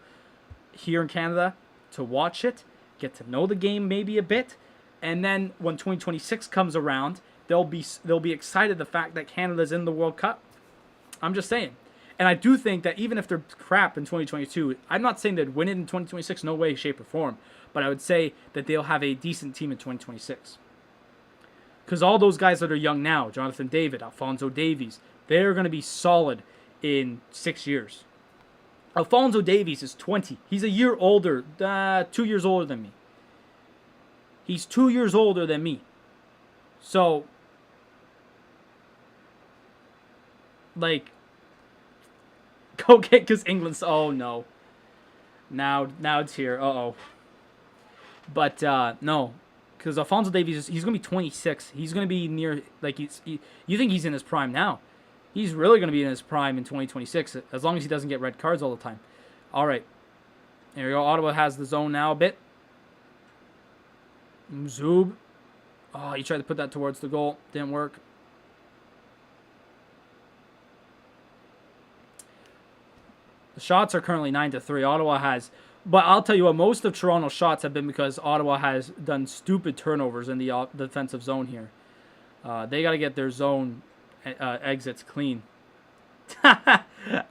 here in Canada to watch it, get to know the game maybe a bit, and then when 2026 comes around, they'll be excited the fact that Canada's in the World Cup. I'm just saying. And I do think that even if they're crap in 2022, I'm not saying they'd win it in 2026, no way, shape, or form. But I would say that they'll have a decent team in 2026. Because all those guys that are young now, Jonathan David, Alphonso Davies, they're going to be solid in 6 years. Alphonso Davies is 20. He's a year older, 2 years older than me. He's 2 years older than me. So, go get, because England's, oh no. Now it's here, uh-oh. But, no. Because Alphonso Davies, he's going to be 26. He's going to be near, you think he's in his prime now. He's really going to be in his prime in 2026, as long as he doesn't get red cards all the time. All right. There we go. Ottawa has the zone now a bit. Zub. Oh, he tried to put that towards the goal. Didn't work. The shots are currently 9-3. Ottawa has... But I'll tell you what, most of Toronto's shots have been because Ottawa has done stupid turnovers in the defensive zone here. They got to get their zone exits clean.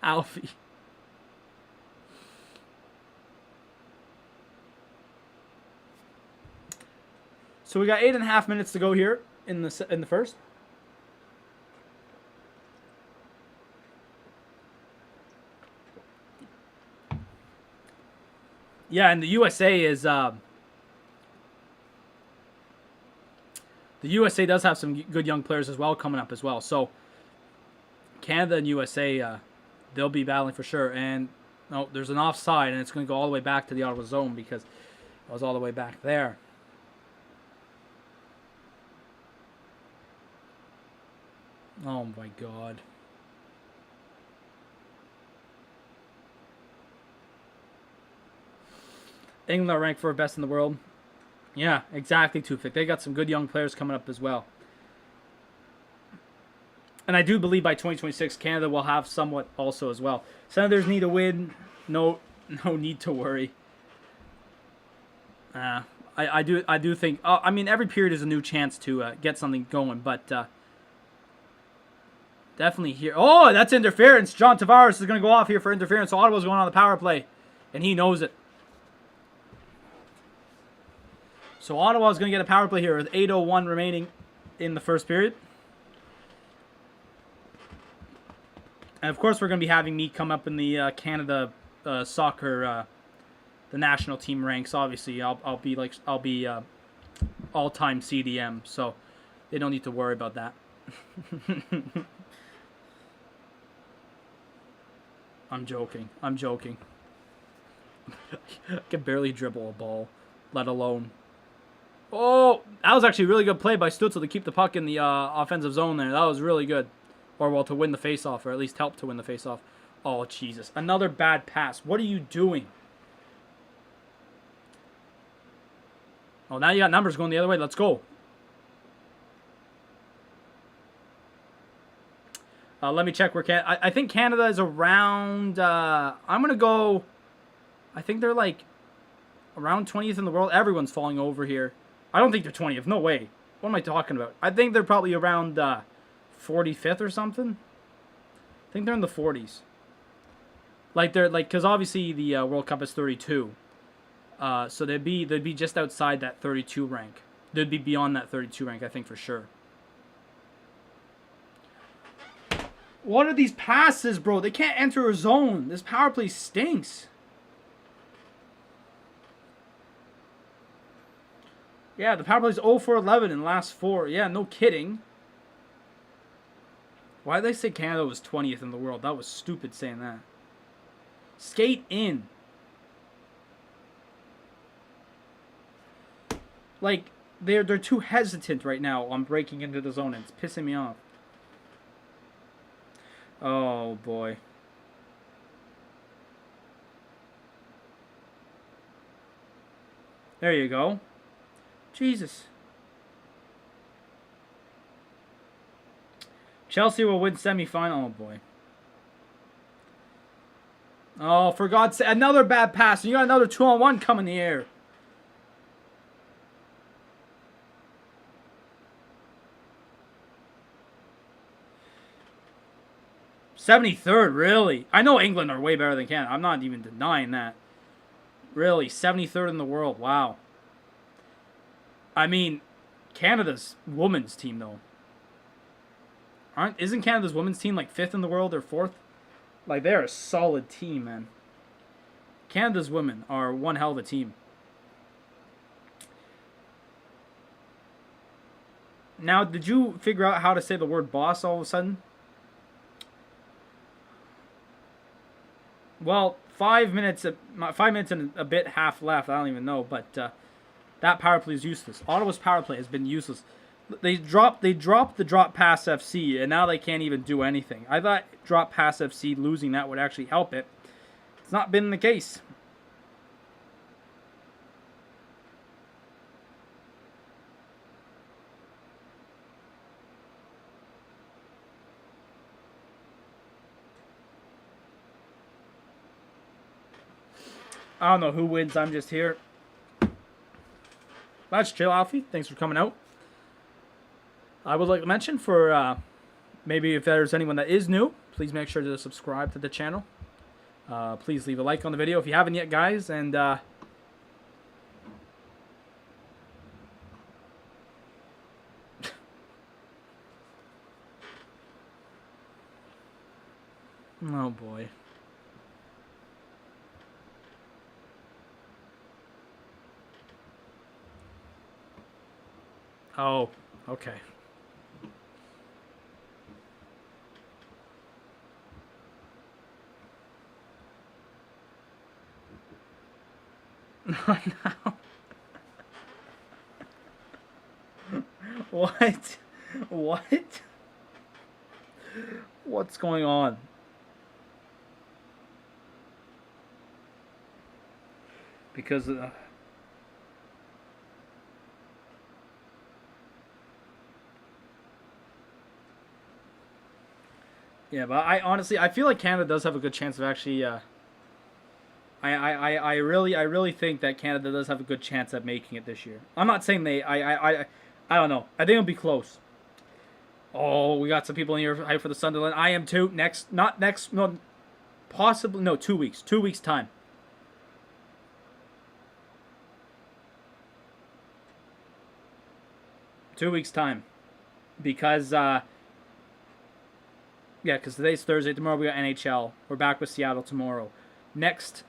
Alfie. So we got 8.5 minutes to go here in the first. Yeah, and the USA is the USA does have some good young players as well coming up as well. So Canada and USA, they'll be battling for sure. And no, there's an offside, and it's going to go all the way back to the Ottawa zone because it was all the way back there. Oh my God. England are ranked for best in the world. Yeah, exactly, Tufik. They got some good young players coming up as well. And I do believe by 2026, Canada will have somewhat also as well. Senators need a win. No need to worry. I do think. I mean, every period is a new chance to get something going, but definitely here. Oh, that's interference. John Tavares is going to go off here for interference. So Ottawa's going on the power play, and he knows it. So Ottawa's going to get a power play here with 8:01 remaining in the first period. And of course, we're going to be having me come up in the Canada soccer, the national team ranks. Obviously, I'll be all-time CDM, so they don't need to worry about that. I'm joking. I can barely dribble a ball, let alone. Oh, that was actually a really good play by Stützle to keep the puck in the offensive zone there. That was really good. Or, well, to win the faceoff, or at least help to win the faceoff. Oh, Jesus. Another bad pass. What are you doing? Oh, now you got numbers going the other way. Let's go. Let me check where I think Canada is around... I'm going to go... I think they're like around 20th in the world. Everyone's falling over here. I don't think they're 20th. No way. What am I talking about? I think they're probably around 45th or something. I think they're in the 40s. Because obviously the World Cup is 32. So they'd be just outside that 32 rank. They'd be beyond that 32 rank, I think, for sure. What are these passes, bro? They can't enter a zone. This power play stinks. Yeah, the power play is 0 for 11 in the last 4. Yeah, no kidding. Why did they say Canada was 20th in the world? That was stupid saying that. Skate in. Like, they're too hesitant right now on breaking into the zone. It's pissing me off. Oh, boy. There you go. Jesus. Chelsea will win semifinal. Oh, boy. Oh, for God's sake. Another bad pass. You got another 2-on-1 coming in the air. '73rd, really? I know England are way better than Canada. I'm not even denying that. Really, 73rd in the world. Wow. I mean, Canada's women's team, though. Isn't Canada's women's team like 5th in the world or 4th? Like, they're a solid team, man. Canada's women are one hell of a team. Now, did you figure out how to say the word boss all of a sudden? Well, 5 minutes and a bit half left. I don't even know, but that power play is useless. Ottawa's power play has been useless. They dropped the drop pass FC, and now they can't even do anything. I thought drop pass FC losing that would actually help it. It's not been the case. I don't know who wins. I'm just here. That's chill, Alfie. Thanks for coming out. I would like to mention for maybe if there's anyone that is new, please make sure to subscribe to the channel. Please leave a like on the video if you haven't yet, guys. And oh boy. Oh, okay. No. What? What? What's going on? Because yeah, but I honestly I feel like Canada does have a good chance of actually. I really think that Canada does have a good chance at making it this year. I'm not saying they. I don't know. I think it'll be close. Oh, we got some people in here hype for the Sunderland. I am too. Next, not next. No, possibly no. 2 weeks. 2 weeks time. 2 weeks time, because yeah, because today's Thursday. Tomorrow we got NHL. We're back with Seattle tomorrow. Next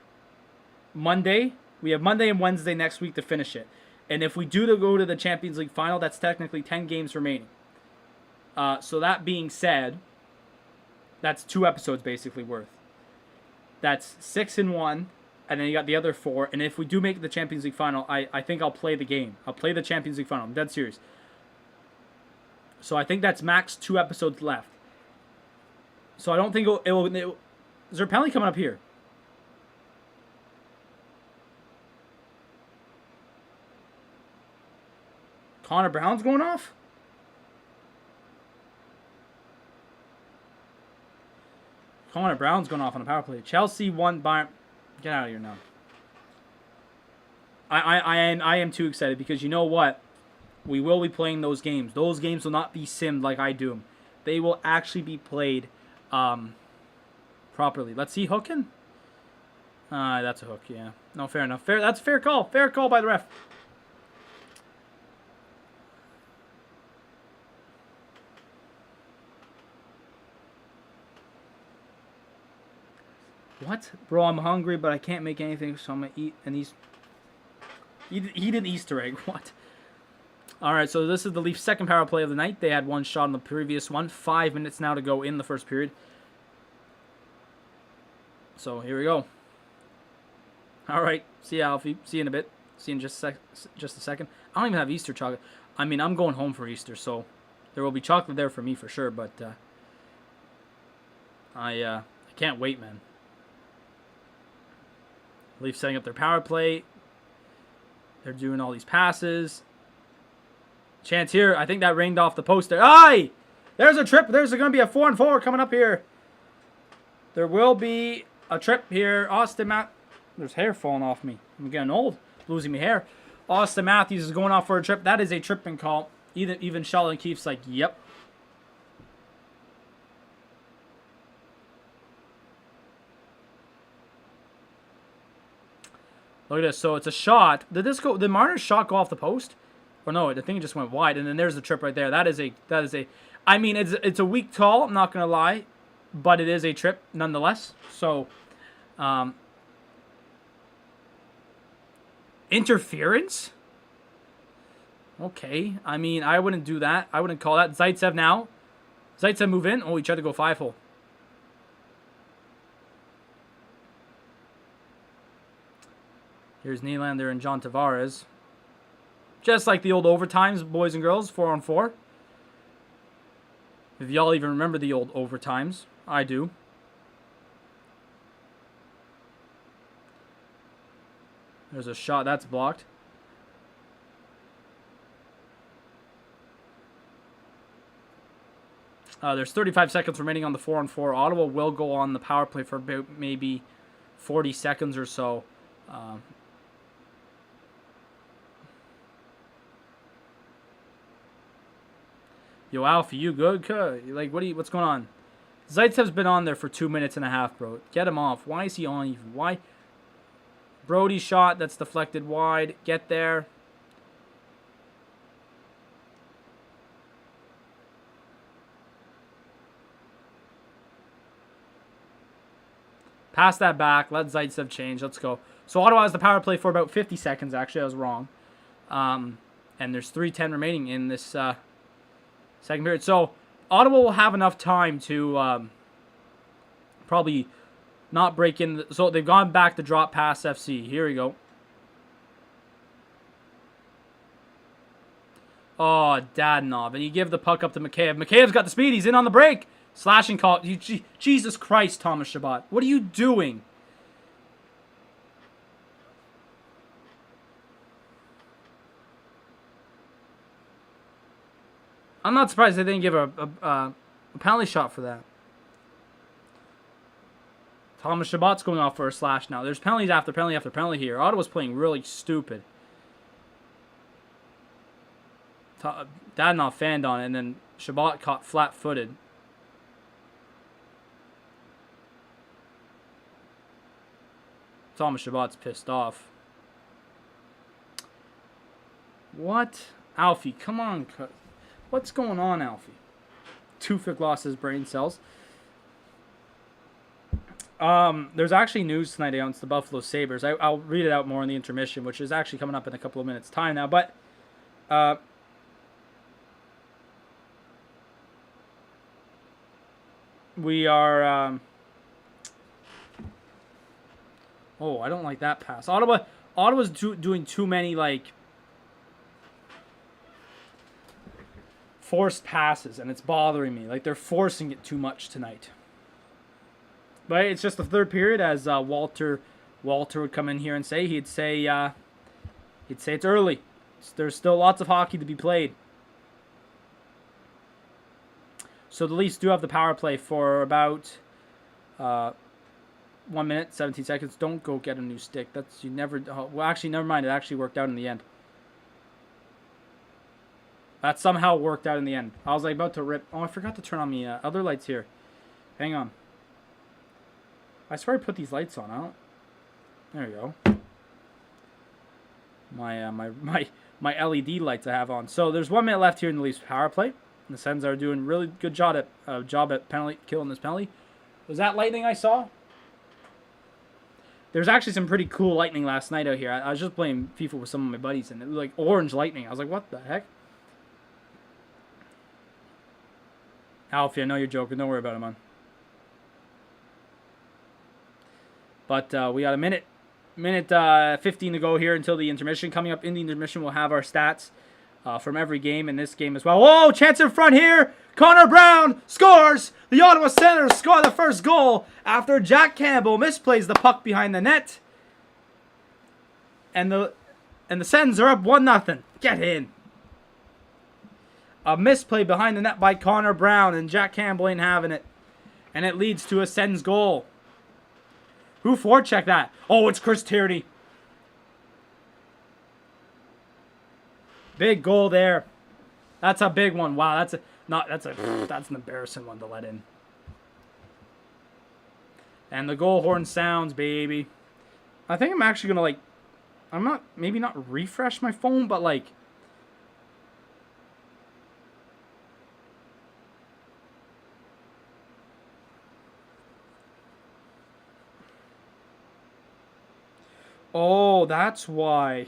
Monday, we have Monday and Wednesday next week to finish it. And if we do to go to the Champions League final, that's technically 10 games remaining. So that being said, that's 2 episodes basically worth. That's 6 in one, and then you got the other 4. And if we do make the Champions League final, I think I'll play the game. I'll play the Champions League final. I'm dead serious. So I think that's max 2 episodes left. So I don't think it will. Is there a penalty coming up here? Connor Brown's going off? Connor Brown's going off on a power play. Chelsea won. Bayern. Get out of here now. I am too excited because you know what? We will be playing those games. Those games will not be simmed like I do. They will actually be played properly. Let's see hooking. That's a hook, yeah. No, fair enough. That's a fair call. Fair call by the ref. What? Bro, I'm hungry, but I can't make anything, so I'm going to eat an eat an Easter egg. What? All right, so this is the Leafs' second power play of the night. They had one shot on the previous one. 5 minutes now to go in the first period. So here we go. All right, see you, Alfie. See you in a bit. See you in just a second. I don't even have Easter chocolate. I mean, I'm going home for Easter, so there will be chocolate there for me for sure. But I can't wait, man. Leafs setting up their power play. They're doing all these passes. Chance here. I think that rained off the post there. Aye! There's a trip. There's going to be a 4-on-4 coming up here. There will be a trip here. Austin Matt. There's hair falling off me. I'm getting old. Losing my hair. Austin Matthews is going off for a trip. That is a tripping call. Even Sheldon Keefe's like, yep. Look at this. So it's a shot. Did Marner's shot go off the post? Or no, I think it just went wide. And then there's the trip right there. That is a. I mean, it's a weak call. I'm not gonna lie, but it is a trip nonetheless. So, interference. Okay. I mean, I wouldn't do that. I wouldn't call that. Zaitsev now. Zaitsev move in. Oh, he tried to go 5-hole. Here's Nylander and John Tavares. Just like the old overtimes, boys and girls, 4-on-4. If y'all even remember the old overtimes, I do. There's a shot that's blocked. There's 35 seconds remaining on the 4-on-4. Ottawa will go on the power play for about maybe 40 seconds or so. Yo, Alfie, you good? Like, what's going on? Zaitsev's been on there for 2 minutes and a half, bro. Get him off. Why is he on even? Why? Brody shot that's deflected wide. Get there. Pass that back. Let Zaitsev change. Let's go. So Ottawa has the power play for about 50 seconds, actually. I was wrong. And there's 3:10 remaining in this second period. So Ottawa will have enough time to probably not break in. So they've gone back to drop pass FC. Here we go. Oh, Dadonov. And you give the puck up to Mikheyev. Mikheyev's got the speed. He's in on the break. Slashing call. Jesus Christ, Thomas Chabot. What are you doing? I'm not surprised they didn't give a penalty shot for that. Thomas Chabot's going off for a slash now. There's penalties after penalty after penalty here. Ottawa's playing really stupid. Dadonov fanned on it, and then Chabot caught flat-footed. Thomas Chabot's pissed off. What? Alfie, come on. What's going on, Alfie? Tufik lost his brain cells. There's actually news tonight against the Buffalo Sabres. I'll read it out more in the intermission, which is actually coming up in a couple of minutes' time now. But we are... oh, I don't like that pass. Ottawa's doing too many, like, forced passes, and it's bothering me. Like, they're forcing it too much tonight. But it's just the third period, as Walter would come in here and say. He'd say it's early. There's still lots of hockey to be played. So the Leafs do have the power play for about 1 minute, 17 seconds. Don't go get a new stick. That's you never. Well, actually, never mind. It actually worked out in the end. That somehow worked out in the end. I was like about to rip. Oh, I forgot to turn on the other lights here. Hang on. I swear I put these lights on. I don't. There you go. My LED lights I have on. So there's 1 minute left here in the Leafs power play. And the Sens are doing really good job at penalty killing this penalty. Was that lightning I saw? There's actually some pretty cool lightning last night out here. I was just playing FIFA with some of my buddies, and it was like orange lightning. I was like, what the heck? Alfie, I know you're joking. Don't worry about it, man. But we got a minute 15 to go here until the intermission. Coming up in the intermission, we'll have our stats from every game in this game as well. Whoa, chance in front here. Connor Brown scores. The Ottawa Senators score the first goal after Jack Campbell misplays the puck behind the net. And the Sens are up 1-0. Get in. A misplay behind the net by Connor Brown, and Jack Campbell ain't having it. And it leads to a Sens goal. Who forechecked that? Oh, it's Chris Tierney. Big goal there. That's a big one. Wow, that's an embarrassing one to let in. And the goal horn sounds, baby. I think I'm actually gonna maybe not refresh my phone, but like. Oh, that's why.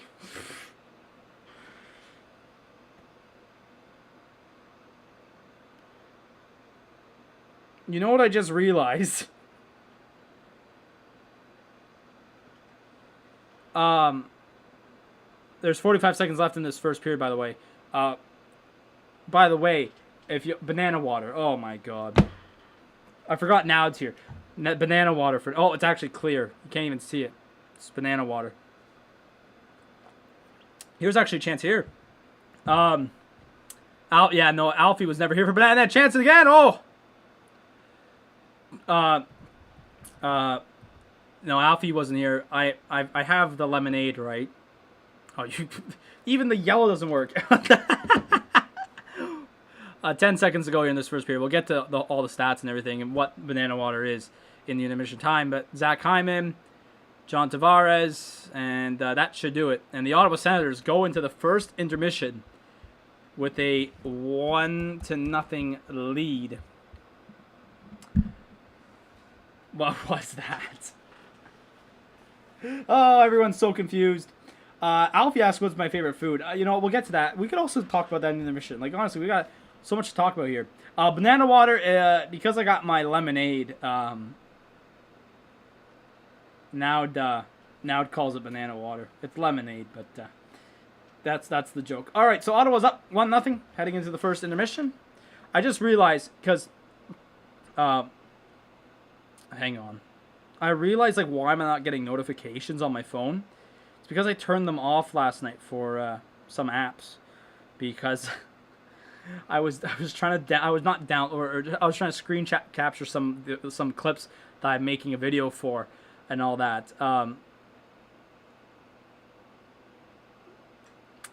You know what I just realized? There's 45 seconds left in this first period, by the way. By the way, banana water. Oh my god. I forgot now it's here. Banana water for. Oh, it's actually clear. You can't even see it. It's banana water. Here's actually a chance here. Alfie was never here for banana. Chance again. Oh. No, Alfie wasn't here. I have the lemonade, right? Oh, even the yellow doesn't work. 10 seconds to go here in this first period. We'll get to all the stats and everything and what banana water is in the intermission time. But Zach Hyman, John Tavares, and that should do it. And the Ottawa Senators go into the first intermission with a 1-0 lead. What was that? Oh, everyone's so confused. Alfie asked what's my favorite food. You know, we'll get to that. We could also talk about that in the mission. Like, honestly, we got so much to talk about here. Banana water, because I got my lemonade, now it calls it banana water. It's lemonade, but that's the joke. All right, so Ottawa's up 1-0 heading into the first intermission. I just realized, because, hang on. I realized, like, why am I not getting notifications on my phone? It's because I turned them off last night for some apps, because I was trying to I was trying to screen capture some clips that I'm making a video for and all that.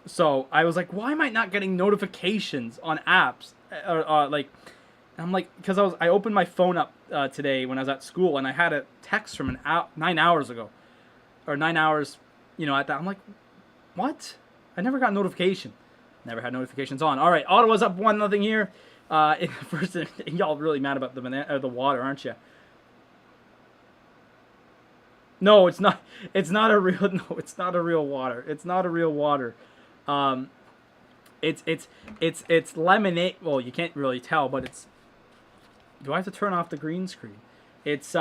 So I was like, why am I not getting notifications on apps? Like, I'm like, because I opened my phone up today when I was at school, and I had a text from 9 hours ago, or 9 hours, you know, at that. I'm like, what? I never got a notification. Never had notifications on. All right, Ottawa's up 1-0 here. In the first, y'all really mad about the water, aren't you? No, it's not. It's not a real. No, it's not a real water. It's not a real water. It's lemonade. Well, you can't really tell, but it's. Do I have to turn off the green screen? It's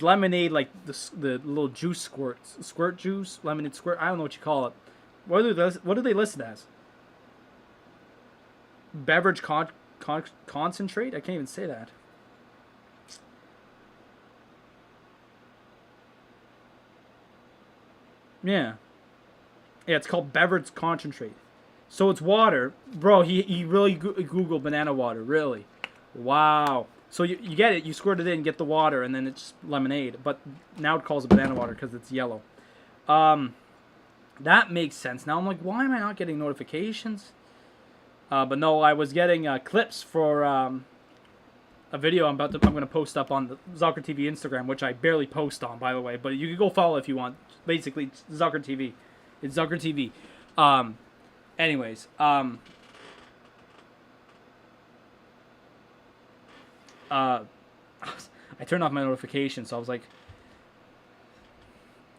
lemonade, like the little juice squirt juice, lemonade squirt. I don't know what you call it. What do they list it as? Beverage concentrate? I can't even say that. Yeah. Yeah, it's called beverage concentrate. So it's water. Bro, he really Googled banana water. Really. Wow. So you get it. You squirt it in, get the water, and then it's lemonade. But now it calls it banana water because it's yellow. That makes sense. Now I'm like, why am I not getting notifications? But no, I was getting clips for a video I'm going to post up on the Zuccala TV Instagram, which I barely post on, by the way. But you can go follow if you want. Basically, it's Zuccala TV. It's Zuccala TV. Anyways, I turned off my notifications, so I was like,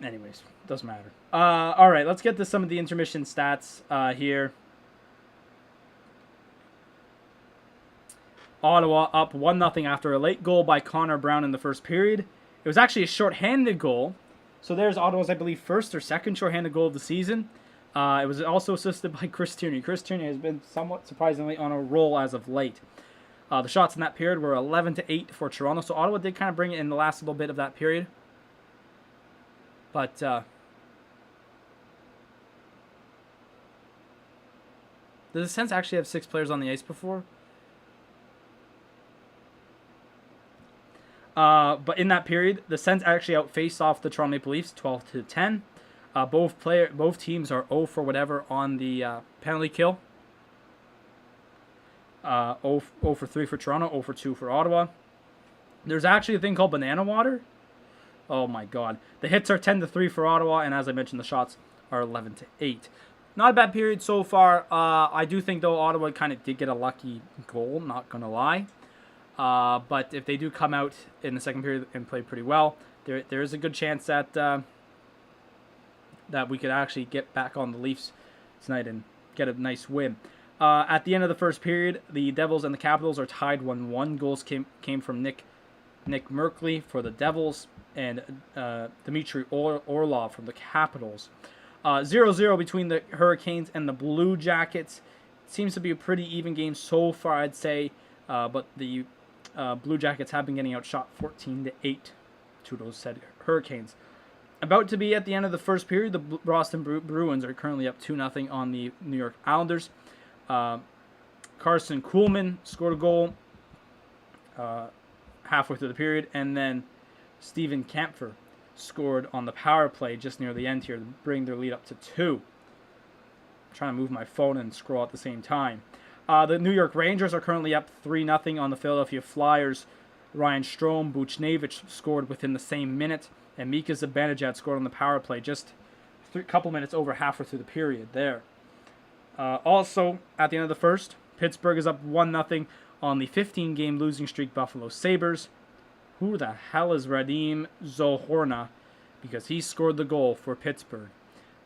anyways, doesn't matter. All right, let's get to some of the intermission stats here. Ottawa up 1-0 after a late goal by Connor Brown in the first period. It was actually a shorthanded goal. So there's Ottawa's, I believe, first or second shorthanded goal of the season. It was also assisted by Chris Tierney. Chris Tierney has been somewhat surprisingly on a roll as of late. The shots in that period were 11-8 for Toronto. So Ottawa did kind of bring it in the last little bit of that period. But does the Sens actually have 6 players on the ice before? But in that period, the Sens actually outfaced off the Toronto Maple Leafs 12-10. Both teams are 0 for whatever on the penalty kill. 0 for 3 for Toronto, 0 for 2 for Ottawa. There's actually a thing called banana water. Oh my god. The hits are 10-3 for Ottawa, and as I mentioned, the shots are 11-8. Not a bad period so far. I do think, though, Ottawa kind of did get a lucky goal, not going to lie. But if they do come out in the second period and play pretty well, there is a good chance that that we could actually get back on the Leafs tonight and get a nice win. At the end of the first period, the Devils and the Capitals are tied 1-1. Goals came from Nick Merkley for the Devils and Dmitry Orlov from the Capitals. 0-0 between the Hurricanes and the Blue Jackets. Seems to be a pretty even game so far, I'd say. But the Blue Jackets have been getting outshot 14-8 to those said Hurricanes. About to be at the end of the first period, the Boston Bruins are currently up 2-0 on the New York Islanders. Carson Kuhlman scored a goal halfway through the period, and then Steven Kampfer scored on the power play just near the end here to bring their lead up to 2. I'm trying to move my phone and scroll at the same time. The New York Rangers are currently up 3-0 on the Philadelphia Flyers. Ryan Strome, Buchnevich scored within the same minute, and Mika Zibanejad scored on the power play just a couple minutes over halfway through the period there. Also, at the end of the first, Pittsburgh is up 1-0 on the 15-game losing streak Buffalo Sabres. Who the hell is Radim Zohorna? because he scored the goal for Pittsburgh.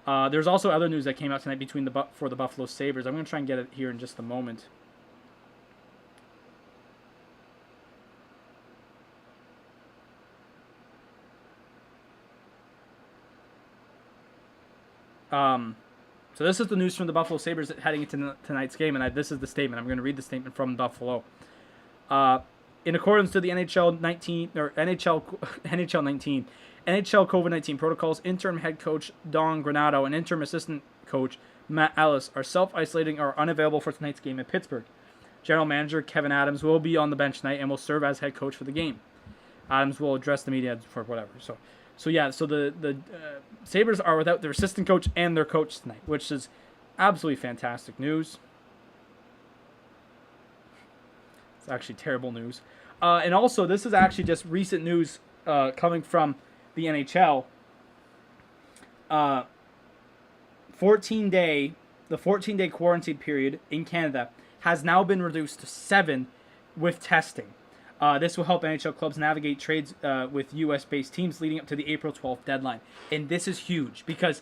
There's also other news that came out tonight for the Buffalo Sabres. I'm going to try and get it here in just a moment. So this is the news from the Buffalo Sabres heading into tonight's game, and this is the statement. I'm going to read the statement from Buffalo. In accordance to the NHL 19 or NHL 19 NHL COVID-19 protocols, interim head coach Don Granato and interim assistant coach Matt Ellis are self-isolating or unavailable for tonight's game at Pittsburgh. General manager Kevin Adams will be on the bench tonight and will serve as head coach for the game. Adams will address the media for whatever. So the Sabres are without their assistant coach and their coach tonight, which is absolutely fantastic news. It's actually terrible news. And also, this is actually just recent news coming from the NHL. The 14-day quarantine period in Canada has now been reduced to 7 with testing. This will help NHL clubs navigate trades with U.S.-based teams leading up to the April 12th deadline. And this is huge because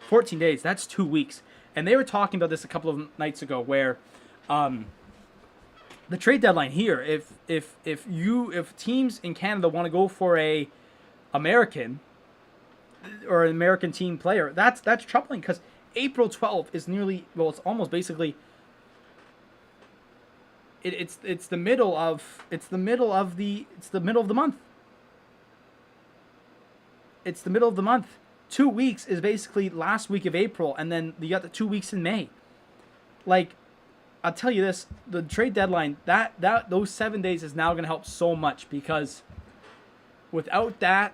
14 days, that's 2 weeks. And they were talking about this a couple of nights ago where the trade deadline here, if teams in Canada want to go for an American team player, that's troubling because April 12th is it's almost basically it's the middle of the month. It's the middle of the month. 2 weeks is basically last week of April, and then you got the 2 weeks in May. Like, I'll tell you this, the trade deadline, those 7 days is now going to help so much because without that,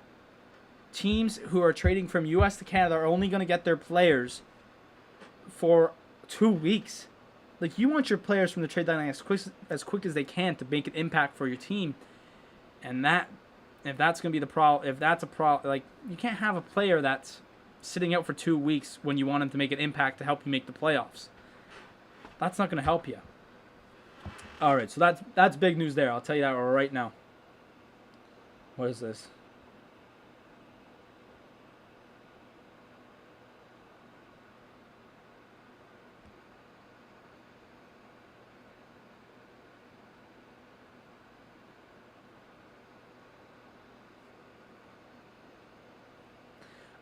teams who are trading from U.S. to Canada are only going to get their players for 2 weeks. Like, you want your players from the trade deadline as quick as they can to make an impact for your team. And if that's going to be the problem, if that's a problem, like, you can't have a player that's sitting out for 2 weeks when you want him to make an impact to help you make the playoffs. That's not going to help you. All right, so that's big news there. I'll tell you that right now. What is this?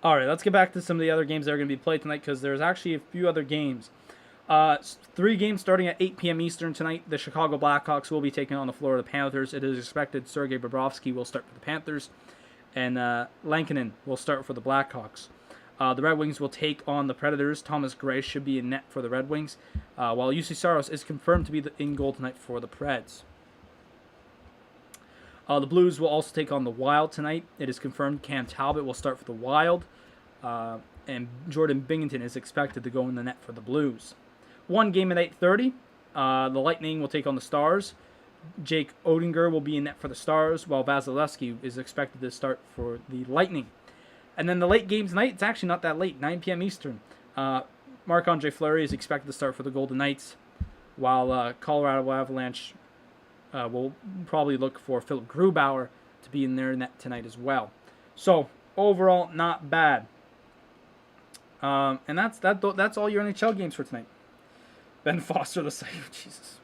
All right, let's get back to some of the other games that are going to be played tonight because there's actually a few other games. 3 games starting at 8 p.m. Eastern tonight. The Chicago Blackhawks will be taking on the Florida Panthers. It is expected Sergei Bobrovsky will start for the Panthers, and Lankinen will start for the Blackhawks. The Red Wings will take on the Predators. Thomas Gray should be in net for the Red Wings, while UC Saros is confirmed to be in goal tonight for the Preds. The Blues will also take on the Wild tonight. It is confirmed Cam Talbot will start for the Wild, and Jordan Binghamton is expected to go in the net for the Blues. One game at 8:30. The Lightning will take on the Stars. Jake Oettinger will be in net for the Stars, while Vasilevsky is expected to start for the Lightning. And then the late game tonight, it's actually not that late, 9 p.m. Eastern. Marc-Andre Fleury is expected to start for the Golden Knights, while Colorado Avalanche will probably look for Philip Grubauer to be in their net tonight as well. So, overall, not bad. And that's all your NHL games for tonight. Ben Foster, the site. Jesus.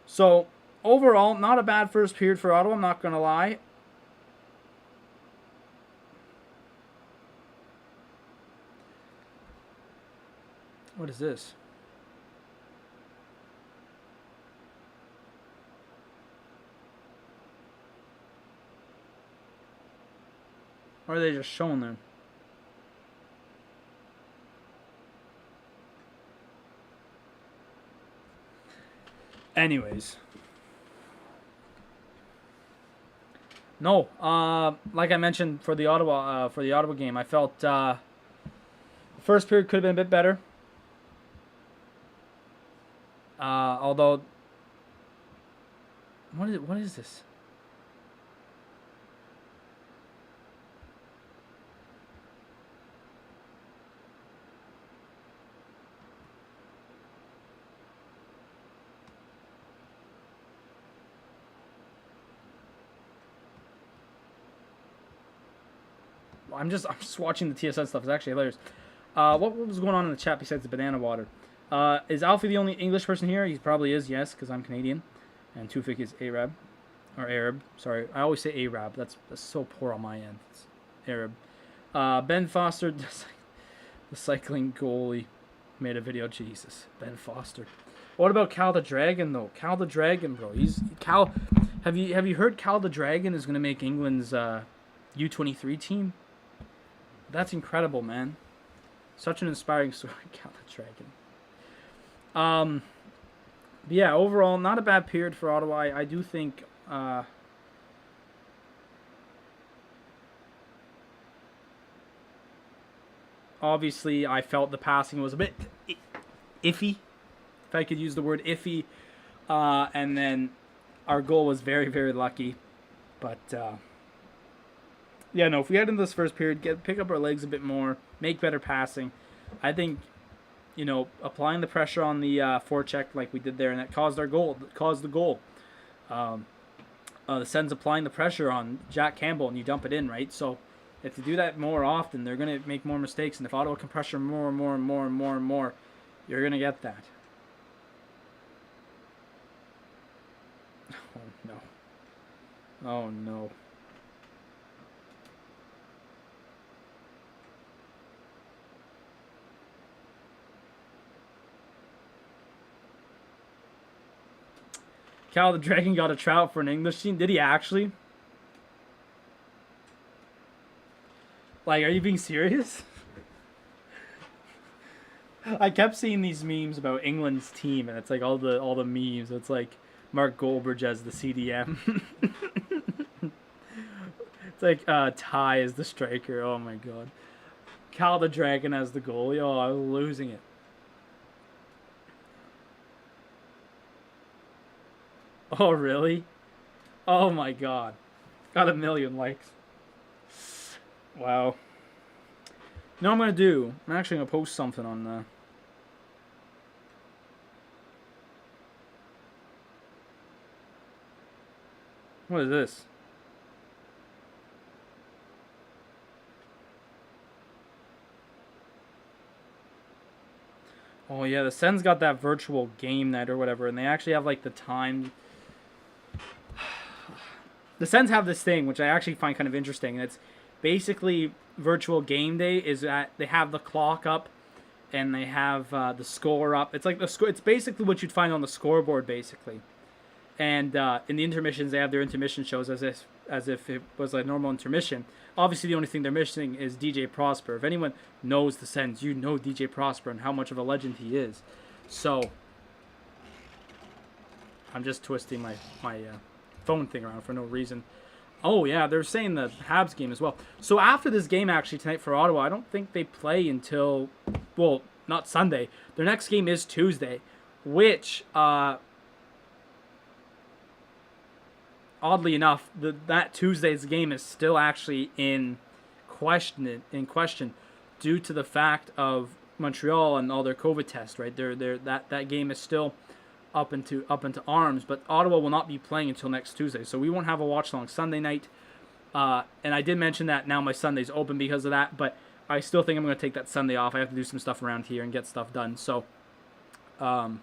So, overall, not a bad first period for Ottawa, I'm not going to lie. What is this? Or are they just showing them? Anyways. No, like I mentioned for the Ottawa game, I felt the first period could have been a bit better. Although, what is this? I'm just watching the TSN stuff. It's actually hilarious. What was going on in the chat besides the banana water? Is Alfie the only English person here? He probably is, yes, because I'm Canadian, and Tufik is Arab, or Arab. Sorry, I always say Arab. That's so poor on my end. It's Arab. Ben Foster, the cycling goalie, made a video. Jesus, Ben Foster. What about Cal the Dragon though? Cal the Dragon, bro. He's Cal. Have you heard Cal the Dragon is gonna make England's U23 team? That's incredible, man. Such an inspiring story, Cal the Dragon. But yeah, overall, not a bad period for Ottawa. I do think. Obviously, I felt the passing was a bit iffy, if I could use the word iffy. And then our goal was very, very lucky. But, yeah, no, if we head into this first period, pick up our legs a bit more, make better passing, I think, you know, applying the pressure on the forecheck like we did there, and that caused our goal, caused the goal. The Sens applying the pressure on Jack Campbell, and you dump it in, right? So if you do that more often, they're going to make more mistakes. And if Ottawa can pressure more and more and more and more and more, you're going to get that. Oh, no. Oh, no. Cal the Dragon got a trout for an English team. Did he actually? Like, are you being serious? I kept seeing these memes about England's team, and it's like all the memes. It's like Mark Goldbridge as the CDM. It's like Ty as the striker. Oh my god. Cal the Dragon as the goalie. Oh, I was losing it. Oh, really? Oh my god. Got 1 million likes. Wow. You know what I'm going to do? I'm actually going to post something on what is this? Oh yeah, the Sens got that virtual game night or whatever, and they actually have like the time. The Sens have this thing, which I actually find kind of interesting, and it's basically virtual game day is that they have the clock up and they have the score up. It's like the score. It's basically what you'd find on the scoreboard, basically. And in the intermissions, they have their intermission shows as if it was a normal intermission. Obviously, the only thing they're missing is DJ Prosper. If anyone knows the Sens, you know DJ Prosper and how much of a legend he is. So I'm just twisting my phone thing around for no reason. Oh, yeah, they're saying the Habs game as well. So after this game, actually, tonight for Ottawa, I don't think they play until, well, not Sunday. Their next game is Tuesday, which, oddly enough, that Tuesday's game is still actually in question due to the fact of Montreal and all their COVID tests, right? That game is still up into arms, but Ottawa will not be playing until next Tuesday, so we won't have a watch-along Sunday night. And I did mention that now my Sunday's open because of that, but I still think I'm going to take that Sunday off. I have to do some stuff around here and get stuff done. So as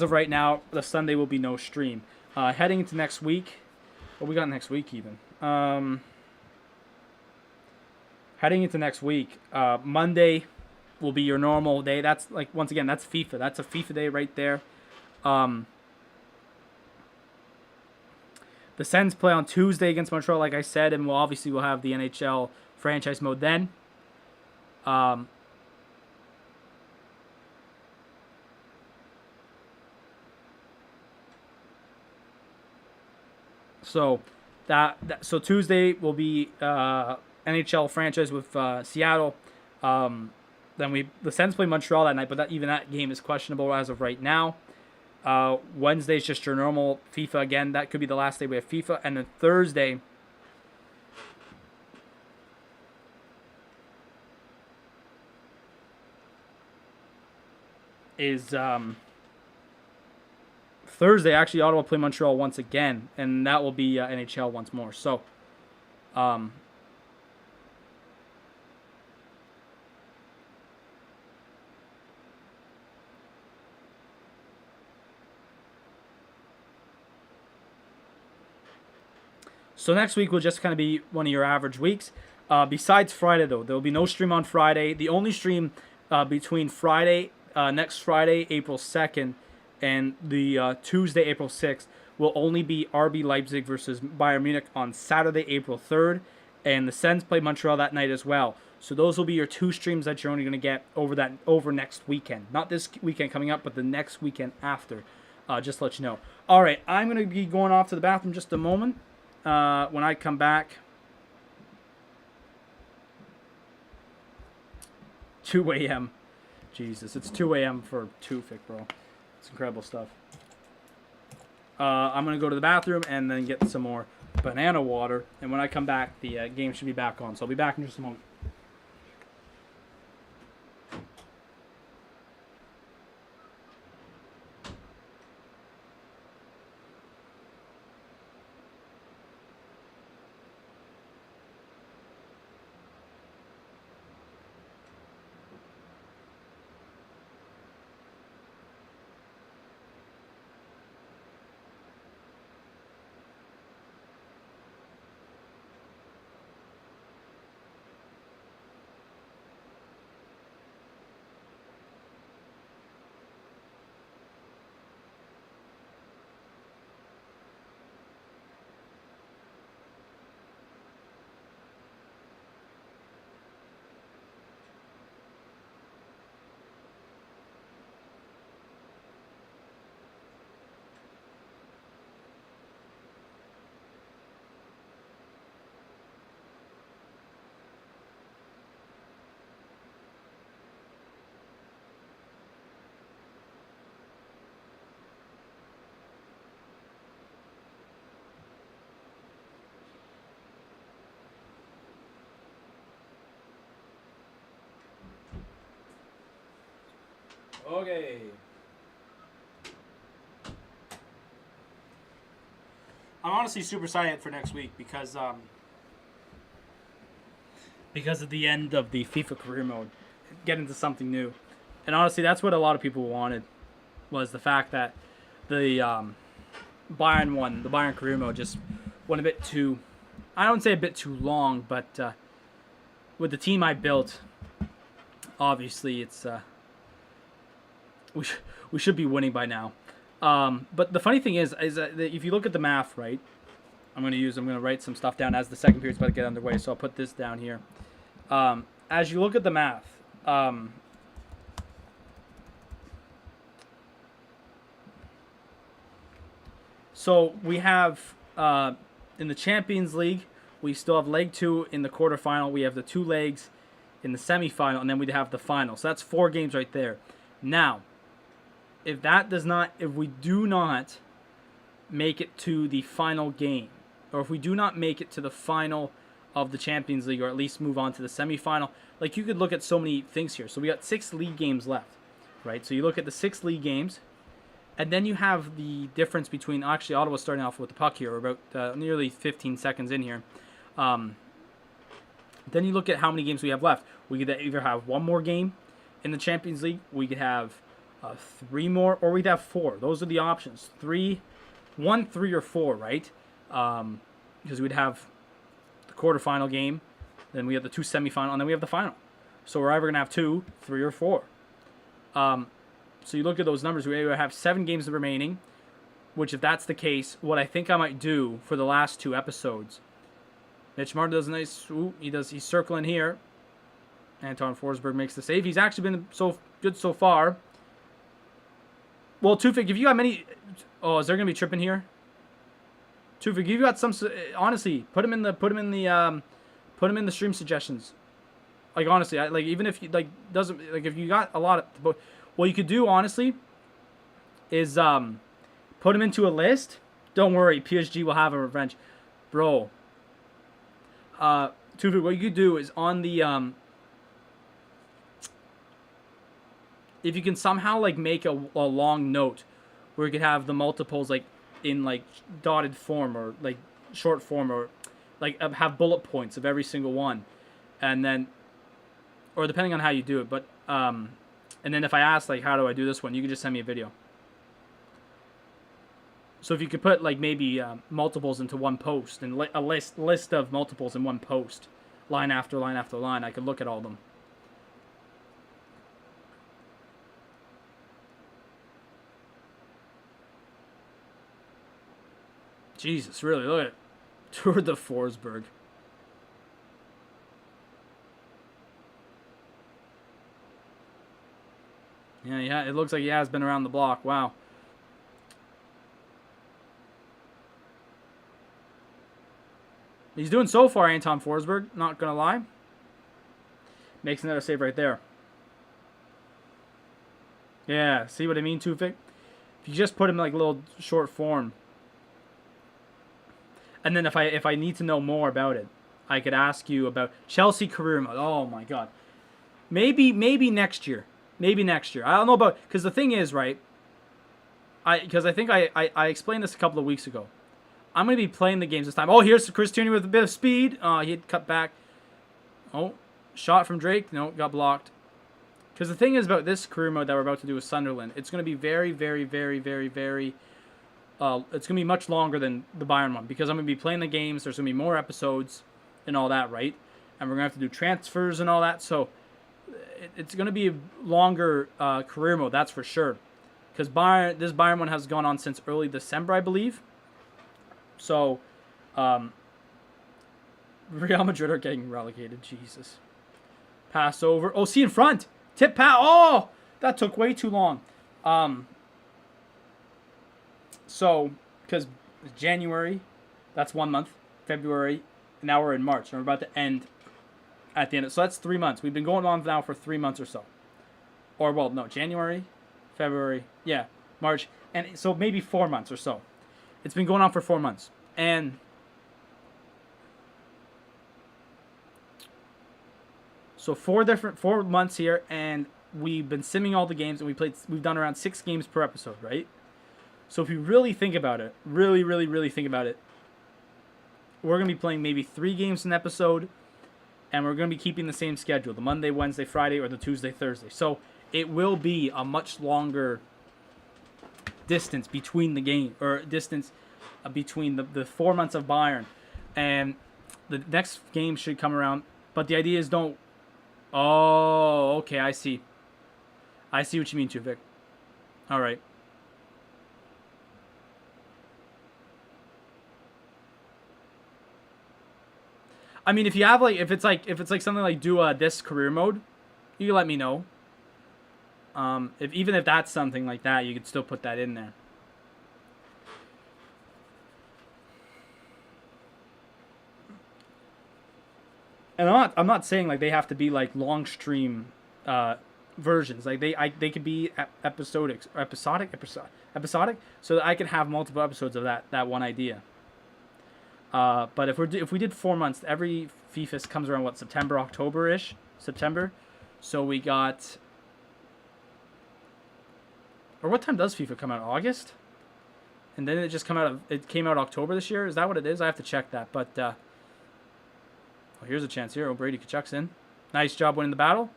of right now, the Sunday will be no stream. Heading into next week, what we got next week even? Heading into next week, Monday will be your normal day. That's like, once again, that's FIFA. That's a FIFA day right there. The Sens play on Tuesday against Montreal, like I said, and we'll have the NHL franchise mode then. So Tuesday will be NHL franchise with Seattle. Then the Sens play Montreal that night, but even that game is questionable as of right now. Wednesday's just your normal FIFA again. That could be the last day we have FIFA. And then Thursday is Thursday. Actually, Ottawa play Montreal once again, and that will be NHL once more. So Um, So next week will just kind of be one of your average weeks. Besides Friday, though, there will be no stream on Friday. The only stream between next Friday, April 2nd, and the Tuesday, April 6th, will only be RB Leipzig versus Bayern Munich on Saturday, April 3rd. And the Sens play Montreal that night as well. So those will be your two streams that you're only going to get over next weekend. Not this weekend coming up, but the next weekend after. Just to let you know. All right, I'm going to be going off to the bathroom just a moment. When I come back, 2 a.m. Jesus, it's 2 a.m. for Tufik, bro. It's incredible stuff. I'm going to go to the bathroom and then get some more banana water. And when I come back, the game should be back on. So I'll be back in just a moment. Okay. I'm honestly super excited for next week because of the end of the FIFA career mode, get into something new, and honestly, that's what a lot of people wanted, was the fact that the Bayern career mode just went a bit too, I don't say a bit too long, but with the team I built, obviously it's we should be winning by now. But the funny thing is that if you look at the math, right, I'm going to write some stuff down as the second period's about to get underway, so I'll put this down here. As you look at the math, so we have in the Champions League, we still have leg 2 in the quarterfinal. We have the 2 legs in the semifinal, and then we'd have the final. So that's 4 games right there. Now, if we do not make it to the final game, or if we do not make it to the final of the Champions League, or at least move on to the semifinal, like, you could look at so many things here. So we got 6 league games left, right? So you look at the 6 league games, and then you have the difference between, actually, Ottawa starting off with the puck here. We're about nearly 15 seconds in here. Then you look at how many games we have left. We could either have 1 more game in the Champions League, we could have 3 more, or we'd have 4. Those are the options. 1, 3, or 4, right? Because we'd have the quarterfinal game, then we have the 2 semifinal, and then we have the final. So we're either going to have 2, 3, or 4. So you look at those numbers, we either have 7 games remaining, which, if that's the case, what I think I might do for the last 2 episodes, Mitch Martin does a nice, he's circling here. Anton Forsberg makes the save. He's actually been so good so far. Well, Tufik, if you got many, is there gonna be tripping here? Tufik, if you got some, honestly, put him in the stream suggestions. Like, honestly, even if you if you got a lot of, what you could do, honestly, is put him into a list. Don't worry, PSG will have a revenge, bro. Tufik, what you could do is on the if you can somehow make a long note where you could have the multiples in dotted form or short form, or like have bullet points of every single one, and then, or depending on how you do it, but and then if I ask like how do I do this one, you can just send me a video. So if you could put like maybe multiples into one post and a list of multiples in one post, line after line after line, I could look at all of them. Jesus, really, look at it. Tour de Forsberg. Yeah, it looks like he has been around the block. Wow. He's doing so far, Anton Forsberg, not going to lie. Makes another save right there. Yeah, see what I mean, Tufik? If you just put him in like a little short form. And then if I need to know more about it, I could ask you about Chelsea career mode. Oh my god. Maybe next year. Maybe next year. I don't know about, because the thing is, right? Because I think I explained this a couple of weeks ago. I'm going to be playing the games this time. Oh, here's Chris Tierney with a bit of speed. He had cut back. Oh, shot from Drake. No, got blocked. Because the thing is about this career mode that we're about to do with Sunderland, it's going to be very, very, very, very, very... it's going to be much longer than the Bayern one. Because I'm going to be playing the games. There's going to be more episodes and all that, right? And we're going to have to do transfers and all that. So it's going to be a longer career mode, that's for sure. Because this Bayern one has gone on since early December, I believe. So, Real Madrid are getting relegated. Jesus. Pass over. Oh, see in front. Tip pass. Oh, that took way too long. So, because January, that's 1 month. February, now we're in March. And we're about to end at the end. So that's 3 months. We've been going on now for 3 months or so. Or, well, no, January, February, yeah, March. And so maybe 4 months or so. It's been going on for 4 months. And so 4 months here, and we've been simming all the games, and we've done around 6 games per episode, right? So if you really think about it, really think about it, we're going to be playing maybe 3 games an episode, and we're going to be keeping the same schedule, the Monday, Wednesday, Friday, or the Tuesday, Thursday. So it will be a much longer distance between the game, or distance between the 4 months of Bayern, and the next game should come around. But the idea is don't. Oh, okay, I see what you mean, too, Vic. All right. I mean, if you have if it's like something like do this career mode, you can let me know. Even if that's something like that, you could still put that in there. And I'm not saying like they have to be like long stream versions. Like they could be episodic, so that I could have multiple episodes of that one idea. But if we did 4 months, every FIFA comes around September, October-ish, September. So we got. Or what time does FIFA come out? August? And then it came out October this year? Is that what it is? I have to check that. But, oh, here's a chance here. Brady Kachuk's in. Nice job winning the battle.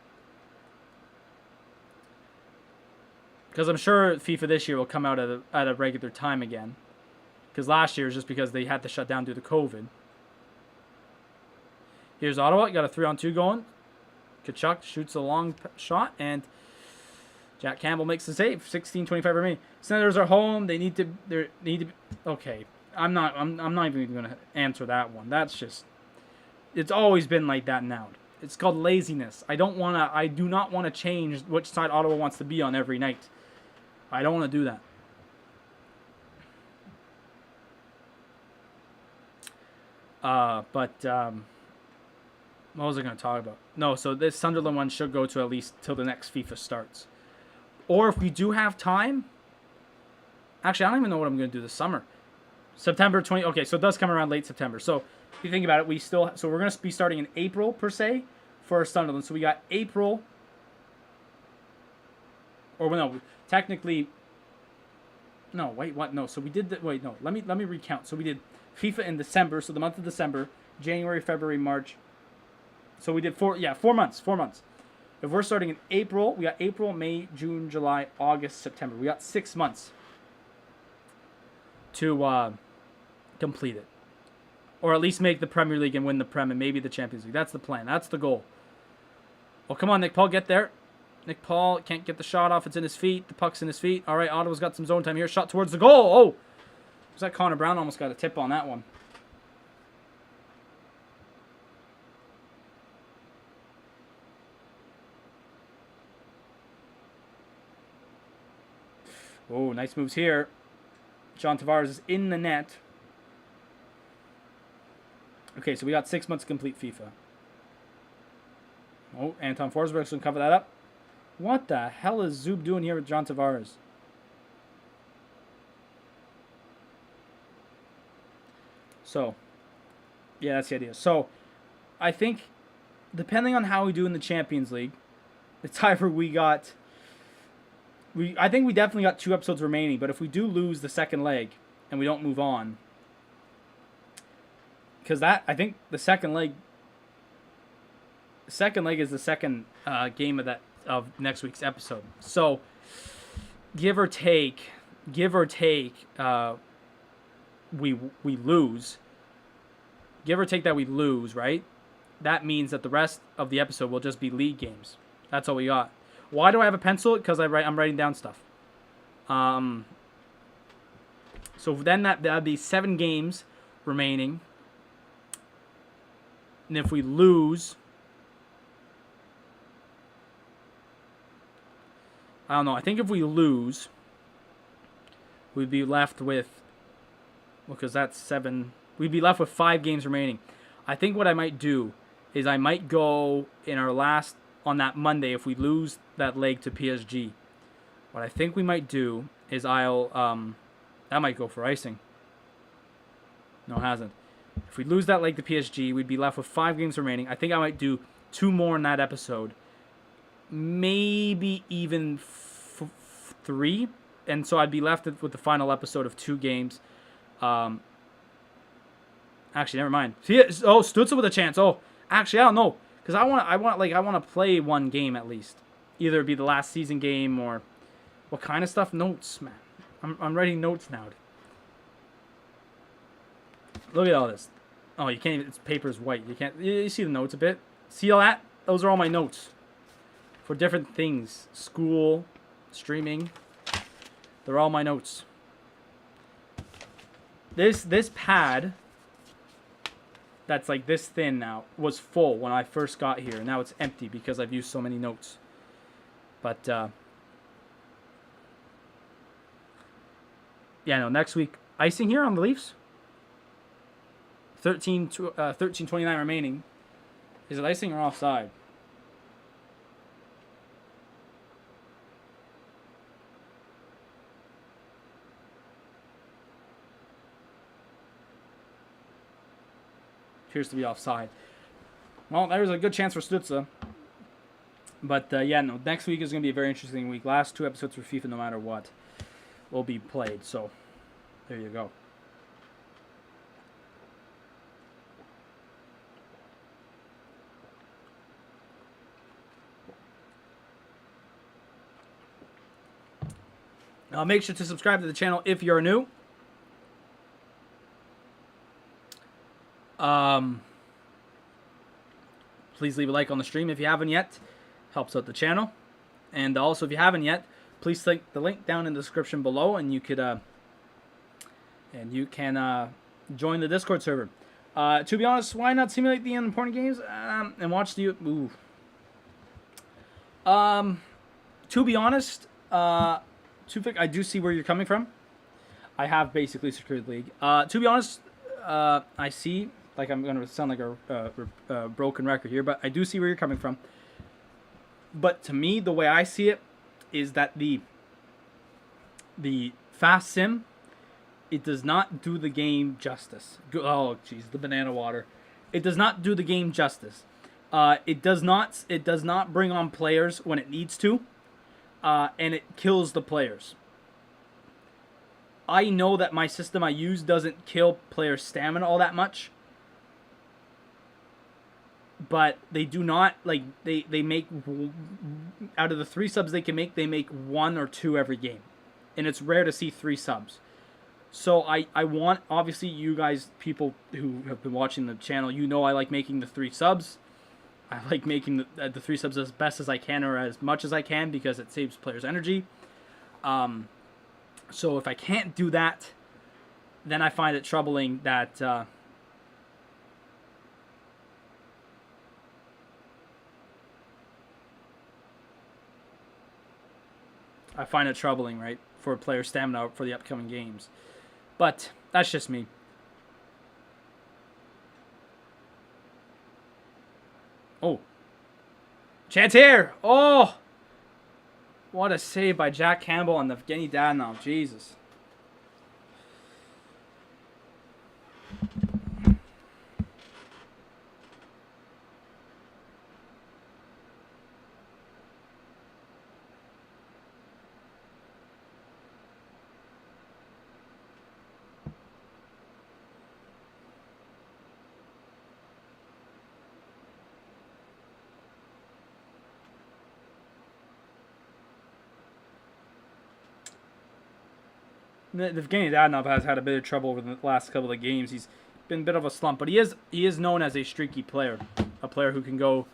Because I'm sure FIFA this year will come out at a regular time again. Because last year is just because they had to shut down due to COVID. Here's Ottawa. Got a 3-on-2 going. Kachuk shoots a long shot, and Jack Campbell makes the save. 16:25 remaining. Senators are home. They need to. Okay, I'm not even going to answer that one. That's just. It's always been like that now. It's called laziness. I do not want to change which side Ottawa wants to be on every night. I don't want to do that. What was I going to talk about? No, so this Sunderland one should go to at least till the next FIFA starts. Or if we do have time, actually, I don't even know what I'm going to do this summer. September 20. Okay, so it does come around late September. So if you think about it, so we're going to be starting in April per se for Sunderland. So we got April, or no, technically. No, wait, what? No, so we did wait, no. Let me recount. So we did FIFA in December, so the month of December. January, February, March. So we did 4 months. 4 months. If we're starting in April, we got April, May, June, July, August, September. We got 6 months to complete it. Or at least make the Premier League and win the Prem and maybe the Champions League. That's the plan. That's the goal. Well, come on, Nick Paul, get there. Nick Paul can't get the shot off. It's in his feet. The puck's in his feet. All right, Ottawa's got some zone time here. Shot towards the goal. Oh! Was that Connor Brown? Almost got a tip on that one. Oh, nice moves here. John Tavares is in the net. Okay, so we got 6 months to complete FIFA. Oh, Anton Forsberg's going to cover that up. What the hell is Zub doing here with John Tavares? So, yeah, that's the idea. So, I think, depending on how we do in the Champions League, it's either we got... I think we definitely got 2 episodes remaining, but if we do lose the second leg and we don't move on... Because I think the second leg is the second game of next week's episode. So, give or take, we lose. Give or take that we lose, right? That means that the rest of the episode will just be league games. That's all we got. Why do I have a pencil? Because I'm writing down stuff. So then that'd be 7 games remaining. And if we lose, I don't know. I think if we lose, we'd be left with, because that's 7. We'd be left with 5 games remaining. I think what I might do is I might go in our last, on that Monday, if we lose that leg to PSG. What I think we might do is that might go for icing. No, it hasn't. If we lose that leg to PSG, we'd be left with 5 games remaining. I think I might do 2 more in that episode. Maybe even 3. And so I'd be left with the final episode of 2 games. Actually, never mind. Stützle with a chance. Oh, actually, I don't know. Because I want to play 1 game at least. Either it be the last season game or... What kind of stuff? Notes, man. I'm writing notes now. Look at all this. Oh, you can't even... Its paper's white. You see the notes a bit? See all that? Those are all my notes. For different things. School, streaming. They're all my notes. This pad... that's like this thin now, was full when I first got here. Now it's empty because I've used so many notes. But, yeah, no, next week, icing here on the Leafs. 13:29 remaining. Is it icing or offside? Appears to be offside. Well, there's a good chance for Stützle. But, yeah, no, next week is going to be a very interesting week. Last 2 episodes for FIFA, no matter what, will be played. So, there you go. Make sure to subscribe to the channel if you're new. Please leave a like on the stream if you haven't yet. Helps out the channel. And also, if you haven't yet, please click the link down in the description below, and you could join the Discord server. To be honest, why not simulate the important games and watch the... Ooh. To be honest, I do see where you're coming from. I have basically secured the league. To be honest, I see... Like, I'm going to sound like a broken record here, but I do see where you're coming from. But to me, the way I see it is that the fast sim, it does not do the game justice. Oh, jeez, the banana water. It does not do the game justice. It does not bring on players when it needs to, and it kills the players. I know that my system I use doesn't kill player stamina all that much. but they do not like they make out of the 3 subs they can make, they make 1 or 2 every game, and it's rare to see 3 subs. So I want, obviously, you guys, people who have been watching the channel, you know I like making the 3 subs. I like making the 3 subs as best as I can, or as much as I can, because it saves players energy. So if I can't do that, then I find it troubling that right, for player stamina for the upcoming games. But that's just me. Oh. Chance here! Oh! What a save by Jack Campbell and Evgeny Dadonov. Jesus. Evgeny Dadonov has had a bit of trouble over the last couple of games. He's been a bit of a slump, but he is known as a streaky player, a player who can go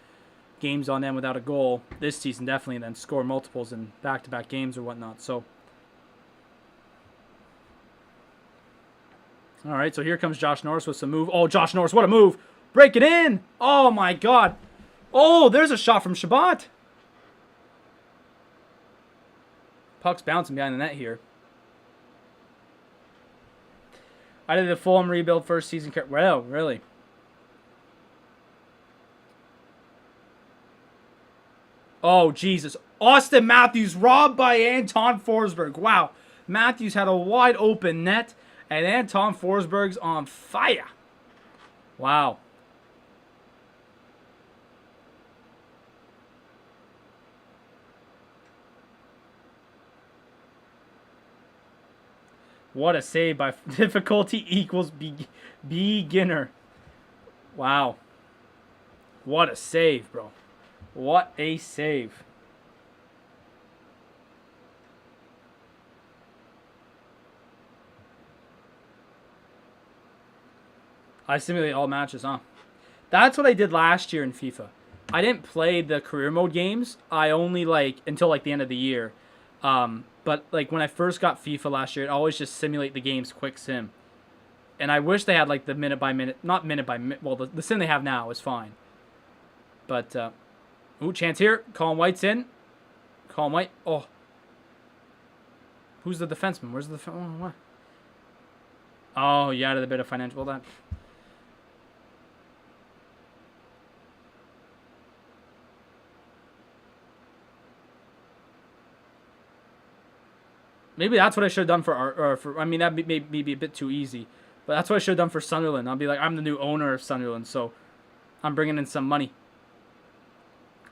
games on end without a goal this season, definitely, and then score multiples in back-to-back games or whatnot. So, all right, so here comes Josh Norris with some move. Oh, Josh Norris, what a move! Break it in! Oh my God! Oh, there's a shot from Shabbat. Puck's bouncing behind the net here. I did the Fulham rebuild first season. Well, really? Oh, Jesus. Austin Matthews robbed by Anton Forsberg. Wow. Matthews had a wide open net, and Anton Forsberg's on fire. Wow. What a save by difficulty equals beginner. Wow. What a save, bro. What a save. I simulate all matches, huh? That's what I did last year in FIFA. I didn't play the career mode games. I only, until, the end of the year. But, when I first got FIFA last year, I'd always just simulate the game's quick sim. And I wish they had, the minute-by-minute... Not minute-by-minute... Well, the sim they have now is fine. But, ooh, chance here. Colin White's in. Colin White. Oh. Who's the defenseman? Where's the... Oh, what? Oh, you added a bit of financial... Well, that... Maybe that's what I should have done for I mean, that may be a bit too easy. But that's what I should have done for Sunderland. I'll be like, I'm the new owner of Sunderland, so I'm bringing in some money.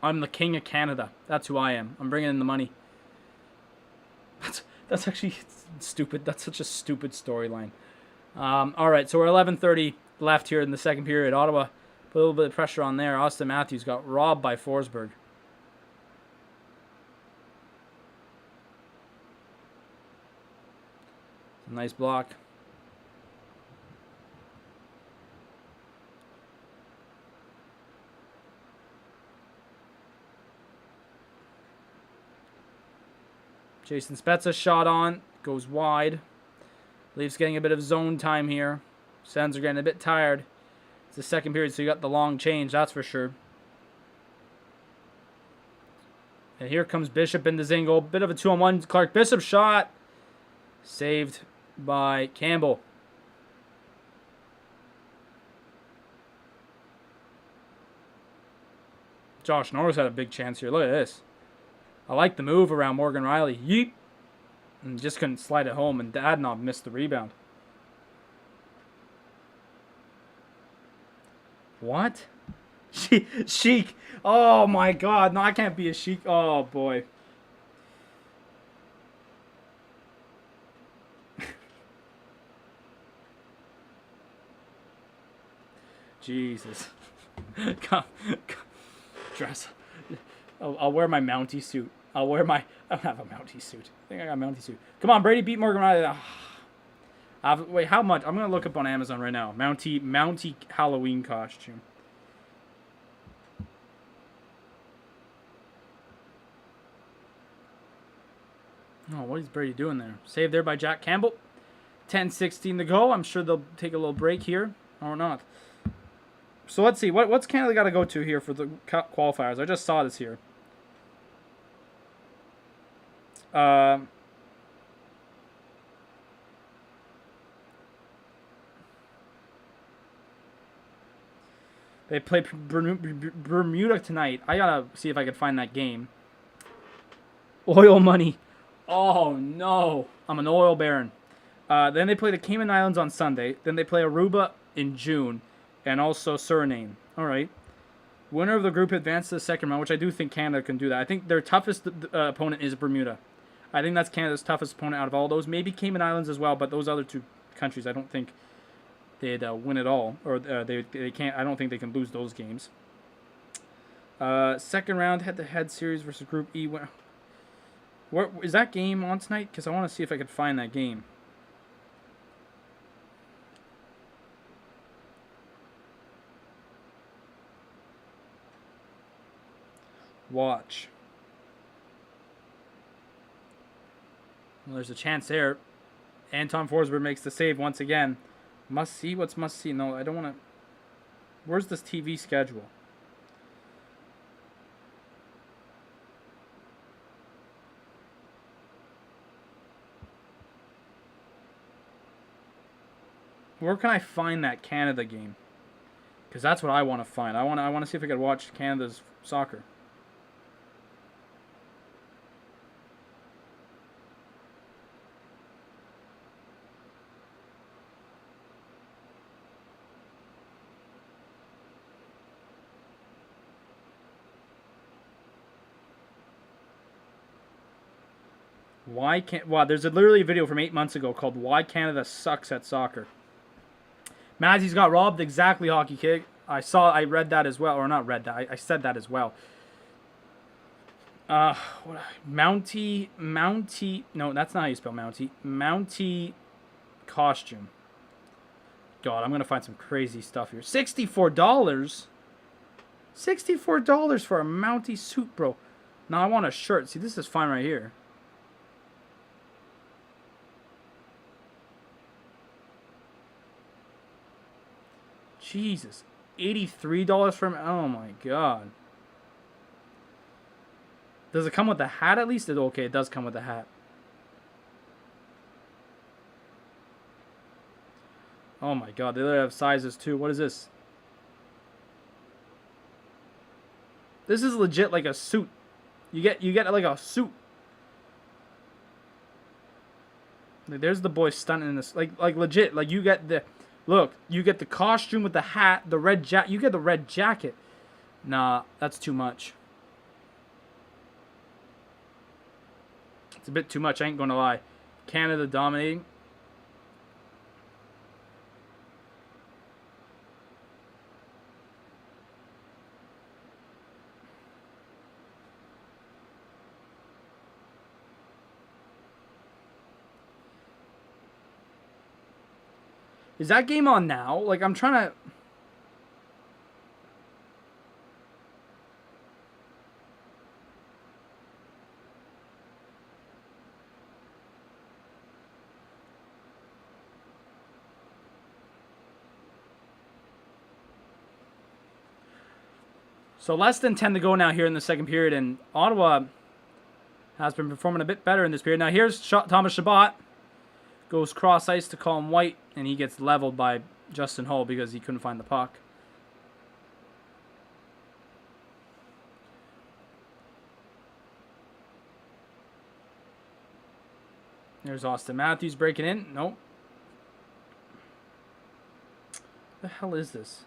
I'm the king of Canada. That's who I am. I'm bringing in the money. That's actually stupid. That's such a stupid storyline. All right, so we're 11:30 left here in the second period. Ottawa put a little bit of pressure on there. Austin Matthews got robbed by Forsberg. Nice block. Jason Spezza shot on. Goes wide. Leafs getting a bit of zone time here. Sens are getting a bit tired. It's the second period, so you got the long change, that's for sure. And here comes Bishop into Zingle. Bit of a 2-on-1. Clark Bishop shot. Saved by Campbell. Josh Norris had a big chance here. Look at this. I like the move around Morgan Riley. Yeep. And just couldn't slide it home, and Dadonov missed the rebound. What? Sheik. Oh, my God. No, I can't be a Sheik. Oh, boy. Jesus. come, dress. I'll wear my Mountie suit. I don't have a Mountie suit. I think I got a Mountie suit. Come on, Brady, beat Morgan Riley. Wait, how much? I'm gonna look up on Amazon right now. Mountie Halloween costume. Oh, what is Brady doing there? Saved there by Jack Campbell. 10:16 to go. I'm sure they'll take a little break here or not. So let's see. What's Canada got to go to here for the qualifiers? I just saw this here. They play Bermuda tonight. I gotta see if I can find that game. Oil money. Oh no, I'm an oil baron. Then they play the Cayman Islands on Sunday. Then they play Aruba in June, and also Suriname. All right. Winner of the group advances to the second round, which I do think Canada can do that. I think their toughest opponent is Bermuda. I think that's Canada's toughest opponent out of all those. Maybe Cayman Islands as well, but those other two countries, I don't think they'd win it all, or they can't. I don't think they can lose those games. Second round head-to-head series versus Group E. Where is that game on tonight? Because I want to see if I could find that game. Watch. Well, there's a chance there. Anton Forsberg makes the save once again. Must see? What's must see? No, I don't want to. Where's this TV schedule? Where can I find that Canada game? Because that's what I want to find. I want to see if I could watch Canada's soccer. Why can't? Wow, there's literally a video from 8 months ago called "Why Canada Sucks at Soccer." Mazzy's got robbed. Exactly, Hockey Kid. I read that as well, or not read that. I said that as well. Mountie. No, that's not how you spell Mountie. Mountie costume. God, I'm gonna find some crazy stuff here. $64. $64 for a Mountie suit, bro. Now I want a shirt. See, this is fine right here. Jesus. $83 for him? Oh my god. Does it come with the hat at least? Okay, it does come with the hat. Oh my god, they literally have sizes too. What is this? This is legit like a suit. You get like a suit. Like, there's the boy stunting in this. Like legit. Like you get the look, you get the costume with the hat, the red jacket. You get the red jacket. Nah, that's too much. It's a bit too much, I ain't gonna lie. Canada dominating. Is that game on now? Like, I'm trying to... So less than 10 to go now here in the second period, and Ottawa has been performing a bit better in this period. Now here's Thomas Chabot. Goes cross ice to Colin White, and he gets leveled by Justin Hull because he couldn't find the puck. There's Austin Matthews breaking in. Nope. What the hell is this?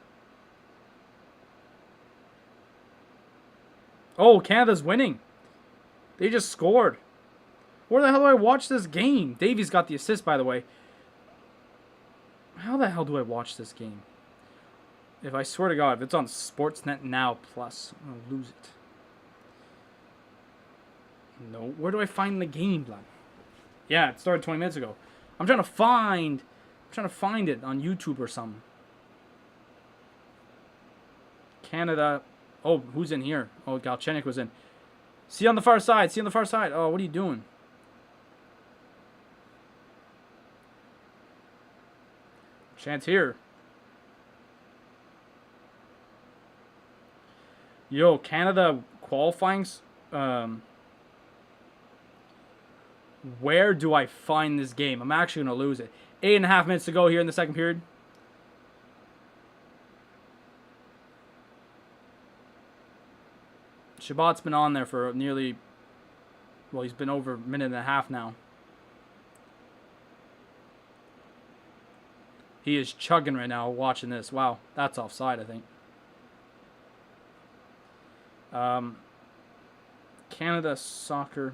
Oh, Canada's winning. They just scored. Where the hell do I watch this game? Davies got the assist, by the way. How the hell do I watch this game? If I swear to God, if it's on Sportsnet Now Plus, I'm going to lose it. No. Where do I find the game, blood? Yeah, it started 20 minutes ago. I'm trying to find it on YouTube or something. Canada. Oh, who's in here? Oh, Galchenyuk was in. See on the far side. See on the far side. Oh, what are you doing? Chance here. Yo, Canada qualifying. Where do I find this game? I'm actually going to lose it. 8.5 minutes to go here in the second period. Shabbat's been on there for nearly... Well, he's been over a minute and a half now. He is chugging right now watching this. Wow, that's offside, I think. Canada soccer.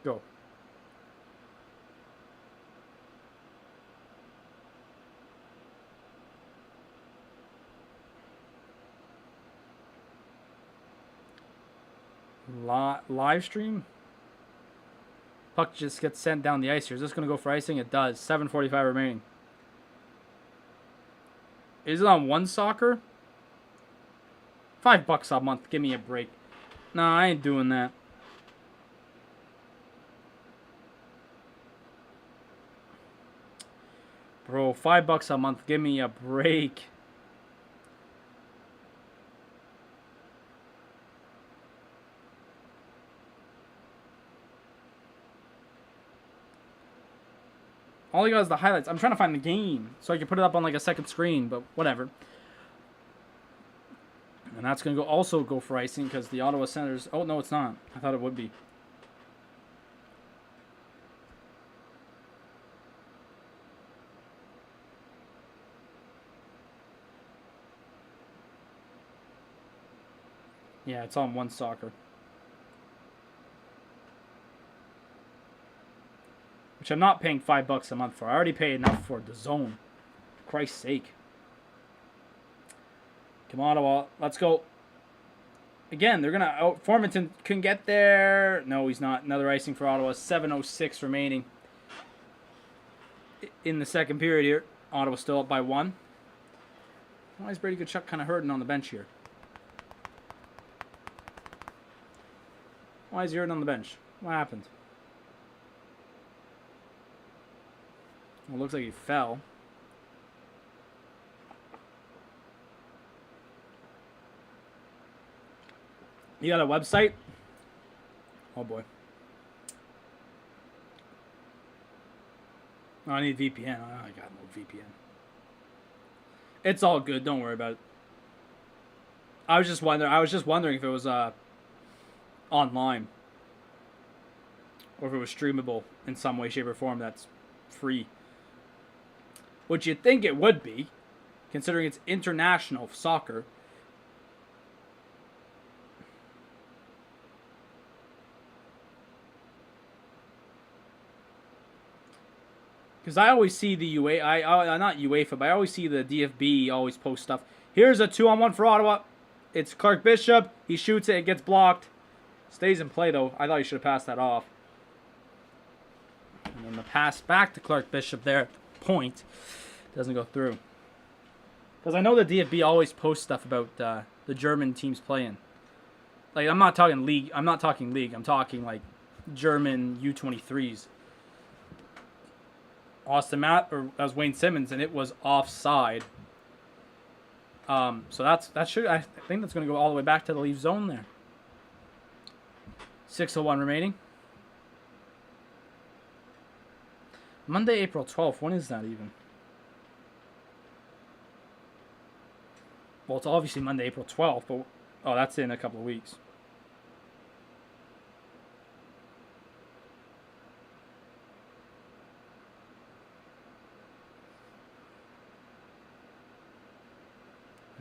Go. Live stream? Puck just gets sent down the ice here. Is this going to go for icing? It does. 7:45 remaining. Is it on One Soccer? $5 a month. Give me a break. Nah, I ain't doing that. Bro, $5 a month. Give me a break. All I got is the highlights. I'm trying to find the game so I can put it up on like a second screen, but whatever. And that's going to also go for icing because the Ottawa Senators... Oh, no, it's not. I thought it would be. Yeah, it's on One Soccer. Which I'm not paying $5 a month for. I already paid enough for the zone. For Christ's sake. Come on, Ottawa. Let's go. Again, they're going to out... Formanton can get there. No, he's not. Another icing for Ottawa. 7:06 remaining. In the second period here. Ottawa still up by 1. Why is Brady Tkachuk kind of hurting on the bench here? Why is he hurting on the bench? What happened? Well, it looks like he fell. You got a website? Oh boy. Oh, I need VPN. Oh, I got no VPN. It's all good. Don't worry about it. I was just wondering if it was online or if it was streamable in some way, shape, or form. That's free. Which you'd think it would be, considering it's international soccer. Because I always see the not UEFA, but I always see the DFB always post stuff. Here's a 2-on-1 for Ottawa. It's Clark Bishop. He shoots it. It gets blocked. Stays in play, though. I thought he should have passed that off. And then the pass back to Clark Bishop there. Point. Doesn't go through. Because I know the DFB always posts stuff about the German teams playing. Like, I'm not talking league. I'm talking, like, German U23s. Austin Matt, or that was Wayne Simmons, and it was offside. So I think that's going to go all the way back to the leave zone there. 6:01 remaining. Monday, April 12th. When is that even? Well, it's obviously Monday, April 12th, but oh, that's in a couple of weeks.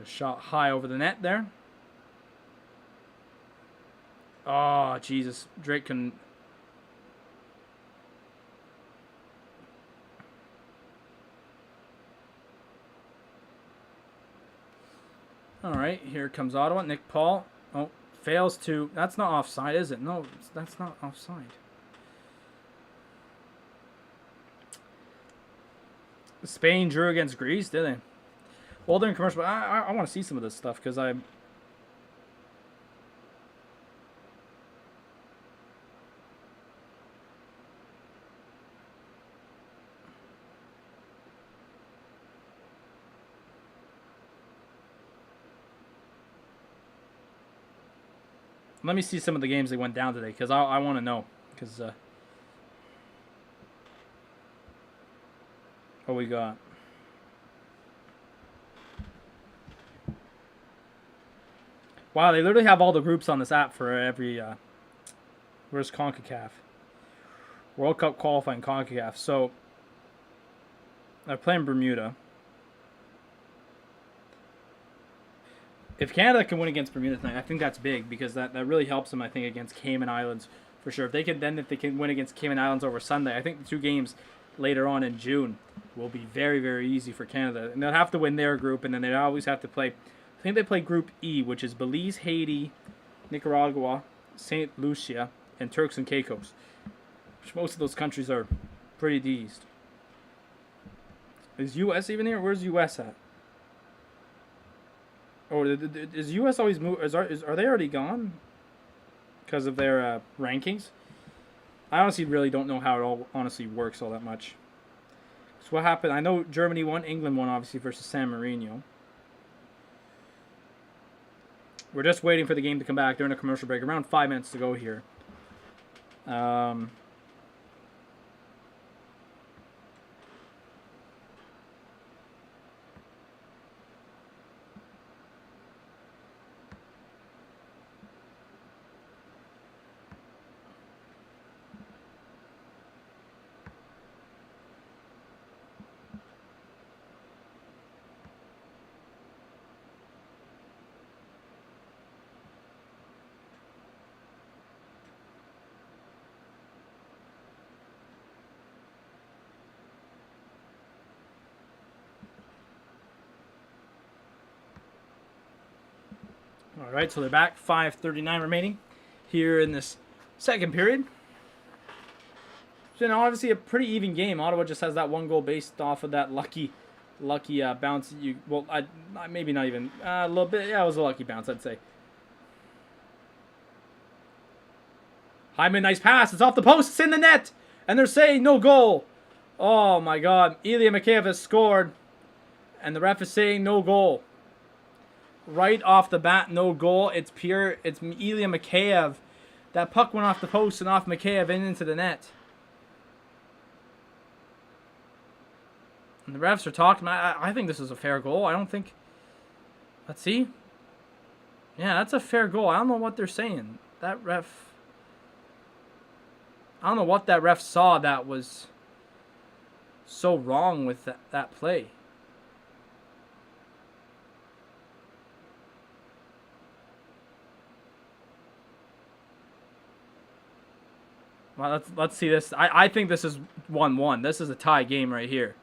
A shot high over the net there. Oh, Jesus. Drake can... All right, here comes Ottawa. Nick Paul. Oh, fails to. That's not offside, is it? No, that's not offside. Spain drew against Greece, did they? Well, they're in commercial. But I want to see some of this stuff because I. Let me see some of the games that went down today because I want to know. Because what we got? Wow, they literally have all the groups on this app for every. Where's CONCACAF? World Cup qualifying CONCACAF. So they're playing Bermuda. If Canada can win against Bermuda tonight, I think that's big because that really helps them, I think, against Cayman Islands for sure. If they can win against Cayman Islands over Sunday, I think the 2 games later on in June will be very, very easy for Canada. And they'll have to win their group, and then they always have to play. I think they play Group E, which is Belize, Haiti, Nicaragua, St. Lucia, and Turks and Caicos. Which most of those countries are pretty decent. Is U.S. even here? Where's U.S. at? Oh, is U.S. always move? Are they already gone? Because of their rankings? I honestly really don't know how it all honestly works all that much. So what happened? I know Germany won, England won obviously versus San Marino. We're just waiting for the game to come back during a commercial break. Around 5 minutes to go here. All right, so they're back. 5:39 remaining here in this second period. So, obviously a pretty even game. Ottawa just has that 1 goal based off of that lucky bounce. Maybe not even a little bit. Yeah, it was a lucky bounce, I'd say. Hyman, nice pass. It's off the post. It's in the net, and they're saying no goal. Oh my God, Ilya Mikheyev has scored, and the ref is saying no goal. Right off the bat, no goal. It's Ilya Mikheyev. That puck went off the post and off Mikheyev and into the net. And the refs are talking. I think this is a fair goal. I don't think. Let's see. Yeah, that's a fair goal. I don't know what they're saying. That ref. I don't know what that ref saw that was so wrong with that play. Well, let's see this. I think this is 1-1. This is a tie game right here.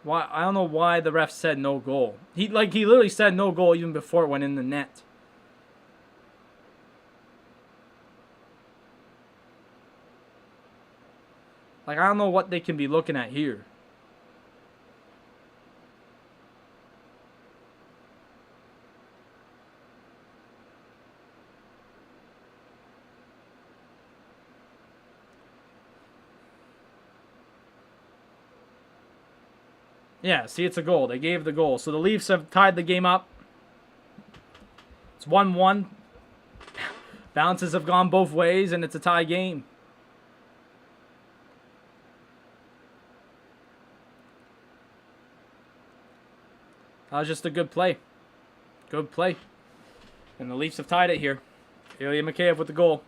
Why? I don't know why the ref said no goal. He literally said no goal even before it went in the net. Like, I don't know what they can be looking at here. Yeah, see, it's a goal. They gave the goal. So the Leafs have tied the game up. It's 1-1. Bounces have gone both ways, and it's a tie game. That was just a good play. Good play. And the Leafs have tied it here. Ilya Mikheyev with the goal.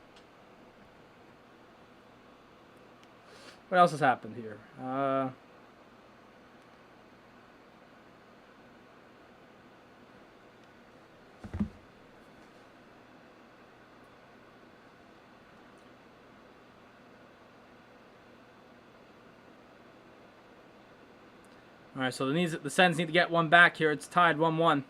What else has happened here? All right, so the Sens need to get one back here. It's tied 1-1.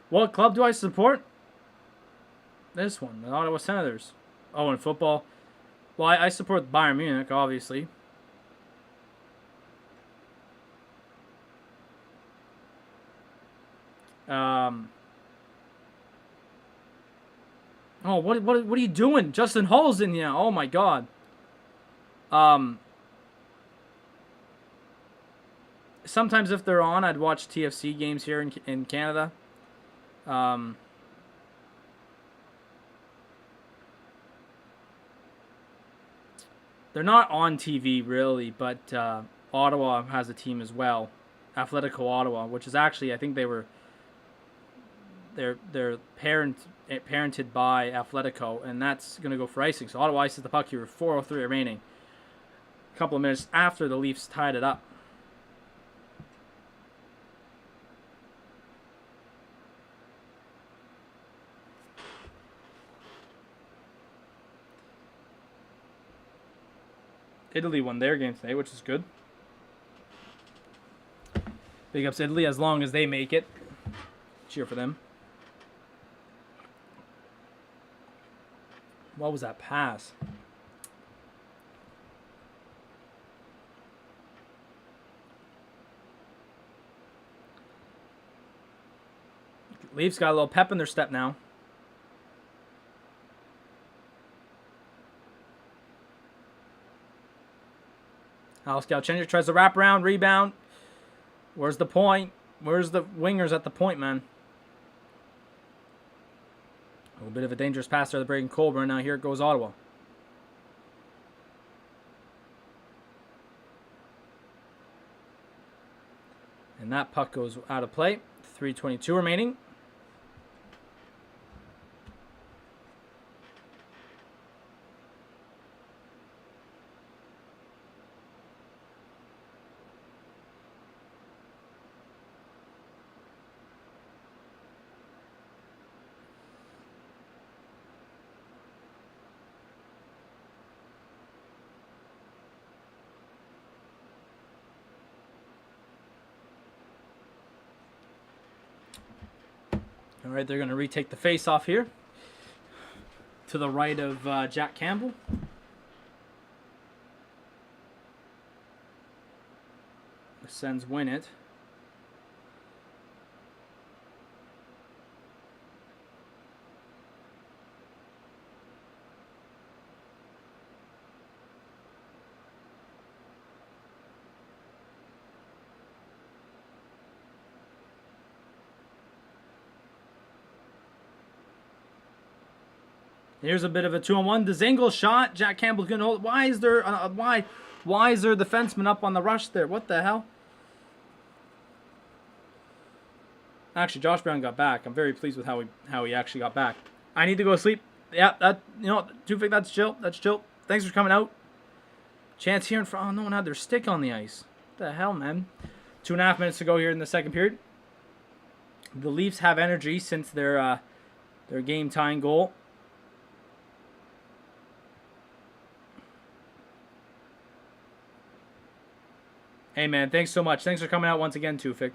What club do I support? This one, the Ottawa Senators. Oh, in football? Well, I support Bayern Munich, obviously. Oh, what are you doing? Justin Hall's in here. Oh my God. Sometimes if they're on, I'd watch TFC games here in Canada. They're not on TV really, but Ottawa has a team as well, Atletico Ottawa, which is actually I think they're parented by Atletico, and that's gonna go for icing. So Ottawa ices the puck here with 4:03 remaining. A couple of minutes after the Leafs tied it up. Italy won their game today, which is good. Big ups Italy as long as they make it. Cheer for them. What was that pass? Leafs got a little pep in their step now. Alex Galchenyuk tries to wrap around, rebound. Where's the point? Where's the wingers at the point, man? A little bit of a dangerous pass there to Braden Colburn. Now here goes Ottawa. And that puck goes out of play. 3:22 remaining. All right, they're going to retake the face-off here. To the right of Jack Campbell. The Sens win it. Here's a bit of a 2-on-1. Dzingel shot. Jack Campbell's gonna hold. Why is there why is there defenseman up on the rush there? What the hell? Actually, Josh Brown got back. I'm very pleased with how he actually got back. I need to go to sleep. Yeah, that Tufik, that's chill. That's chill. Thanks for coming out. Chance here in front. Oh, no one had their stick on the ice. What the hell, man? 2.5 minutes to go here in the second period. The Leafs have energy since their game tying goal. Hey man, thanks so much. Thanks for coming out once again, Tufik.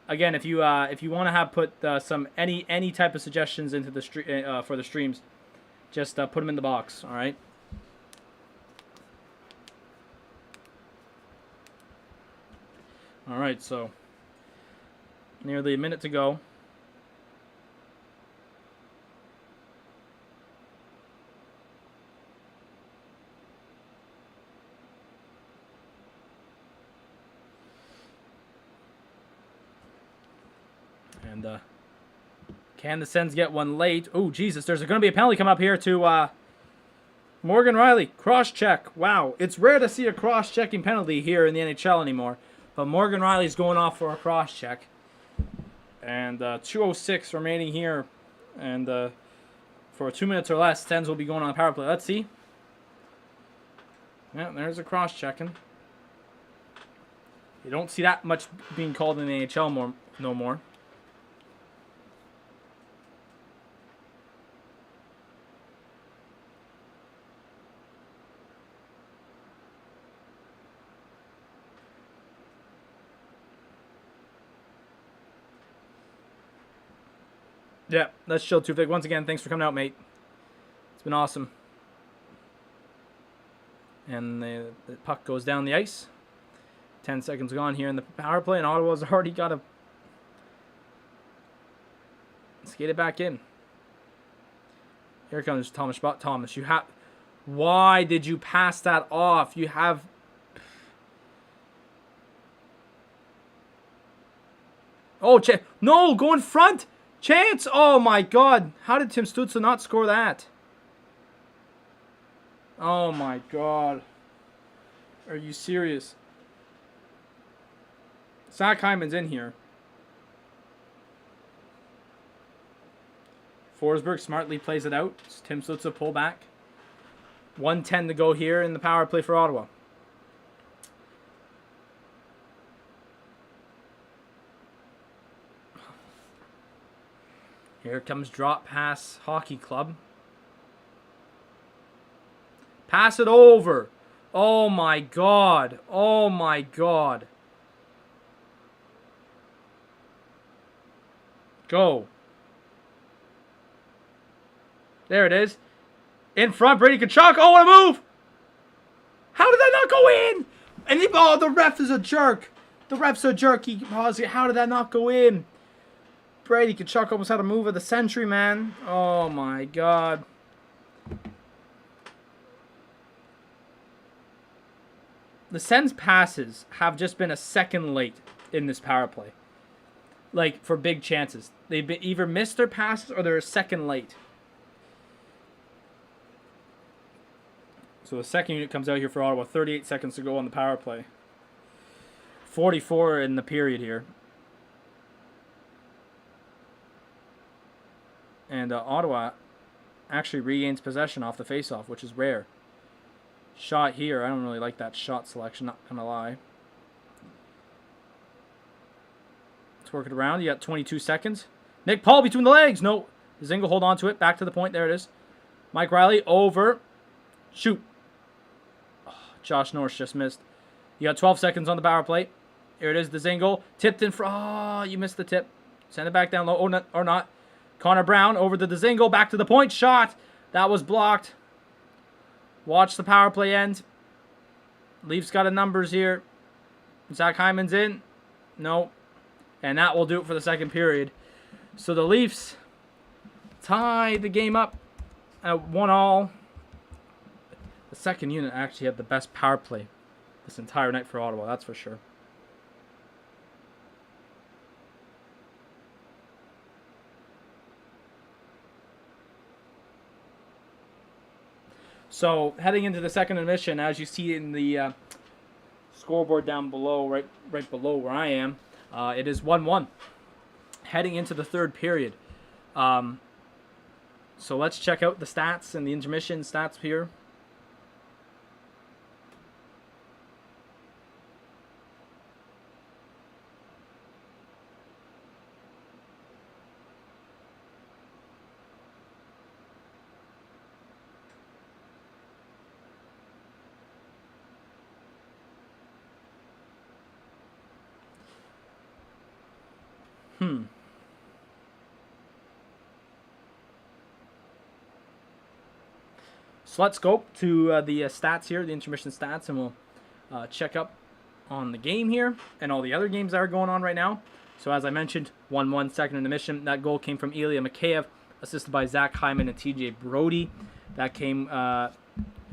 Again, if you want to have put some any type of suggestions into the for the streams, just put them in the box. All right. All right. So nearly a minute to go. And can the Sens get one late? Oh, Jesus, there's going to be a penalty come up here to Morgan Riley. Cross-check. Wow, it's rare to see a cross-checking penalty here in the NHL anymore. But Morgan Riley's going off for a cross-check. And 2:06 remaining here. And for 2 minutes or less, Sens will be going on the power play. Let's see. Yeah, there's a cross-checking. You don't see that much being called in the NHL no more. Yeah, that's chill too, Vic. Once again, thanks for coming out, mate. It's been awesome. And the puck goes down the ice. 10 seconds gone here in the power play, and Ottawa's already got to skate it back in. Here comes Thomas. Thomas, you have... Why did you pass that off? You have... Oh, no, go in front. Chance. Oh, my God. How did Tim Stützle not score that? Oh, my God. Are you serious? Zach Hyman's in here. Forsberg smartly plays it out. Tim Stützle pull back. 1:10 to go here in the power play for Ottawa. Here comes drop pass hockey club. Pass it over. Oh my God. Oh my God. Go. There it is. In front, Brady Tkachuk. Oh, what a move. How did that not go in? And the ref is a jerk. The ref's a jerk. How did that not go in? Brady Tkachuk almost had a move of the century, man. Oh, my God. The Sens' passes have just been a second late in this power play. Like, for big chances. They've either missed their passes or they're a second late. So the second unit comes out here for Ottawa. 38 seconds to go on the power play. 44 in the period here. And Ottawa actually regains possession off the faceoff, which is rare. Shot here. I don't really like that shot selection, not going to lie. Let's work it around. You got 22 seconds. Nick Paul between the legs. No. Zingle hold on to it. Back to the point. There it is. Mike Riley over. Shoot. Oh, Josh Norris just missed. You got 12 seconds on the power play. Here it is. The Zingle. Tipped in for... Oh, you missed the tip. Send it back down low. Oh, or not. Connor Brown over to the Zingle. Back to the point. Shot. That was blocked. Watch the power play end. Leafs got a numbers here. Zach Hyman's in. No. And that will do it for the second period. So the Leafs tie the game up at 1-1. The second unit actually had the best power play this entire night for Ottawa. That's for sure. So heading into the second intermission, as you see in the scoreboard down below, right below where I am, it is 1-1. Heading into the third period. So let's check out the stats and the intermission stats here. So let's go to the stats here, the intermission stats, and we'll check up on the game here and all the other games that are going on right now. So as I mentioned, 1-1 second intermission. That goal came from Ilya Mikheyev, assisted by Zach Hyman and TJ Brody. That came about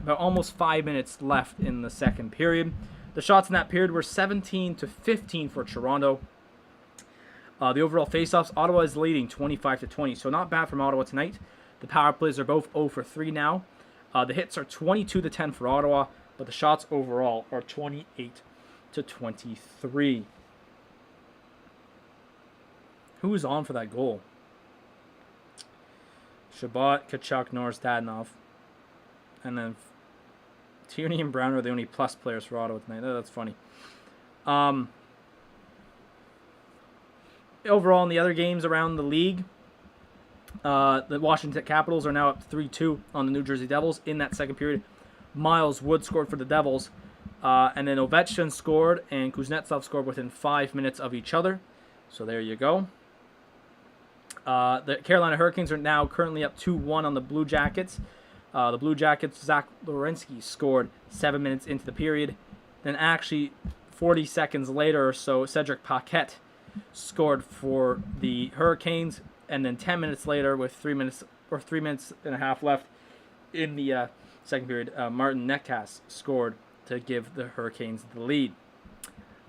almost 5 minutes left in the second period. The shots in that period were 17-15 for Toronto. The overall faceoffs, Ottawa is leading 25-20, so not bad from Ottawa tonight. The power plays are both 0 for 3 now. The hits are 22-10 for Ottawa, but the shots overall are 28-23. Who is on for that goal? Shabbat, Tkachuk, Norris, Dadonov. And then Tierney and Brown are the only plus players for Ottawa tonight. Oh, that's funny. Overall, in the other games around the league, the Washington Capitals are now up 3-2 on the New Jersey Devils in that second period. Miles Wood scored for the Devils, and then Ovechkin scored and Kuznetsov scored within 5 minutes of each other. So there you go. The Carolina Hurricanes are now currently up 2-1 on the Blue Jackets. The Blue Jackets, Zach Werenski scored 7 minutes into the period. Then actually 40 seconds later or so, Cedric Paquette scored for the Hurricanes. And then 10 minutes later, with 3 minutes and a half left in the second period, Martin Necas scored to give the Hurricanes the lead.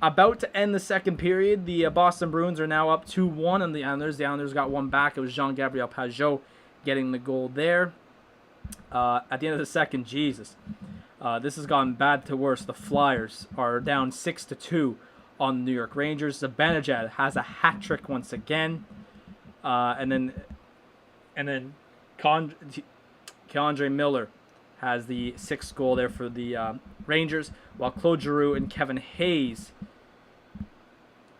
About to end the second period, the Boston Bruins are now up 2-1 on the Islanders. The Islanders got one back. It was Jean-Gabriel Pageau getting the goal there. At the end of the second, Jesus, this has gone bad to worse. The Flyers are down 6-2 on the New York Rangers. Zibanejad has a hat trick once again, and then K'Andre Miller has the sixth goal there for the Rangers, while Claude Giroux and Kevin Hayes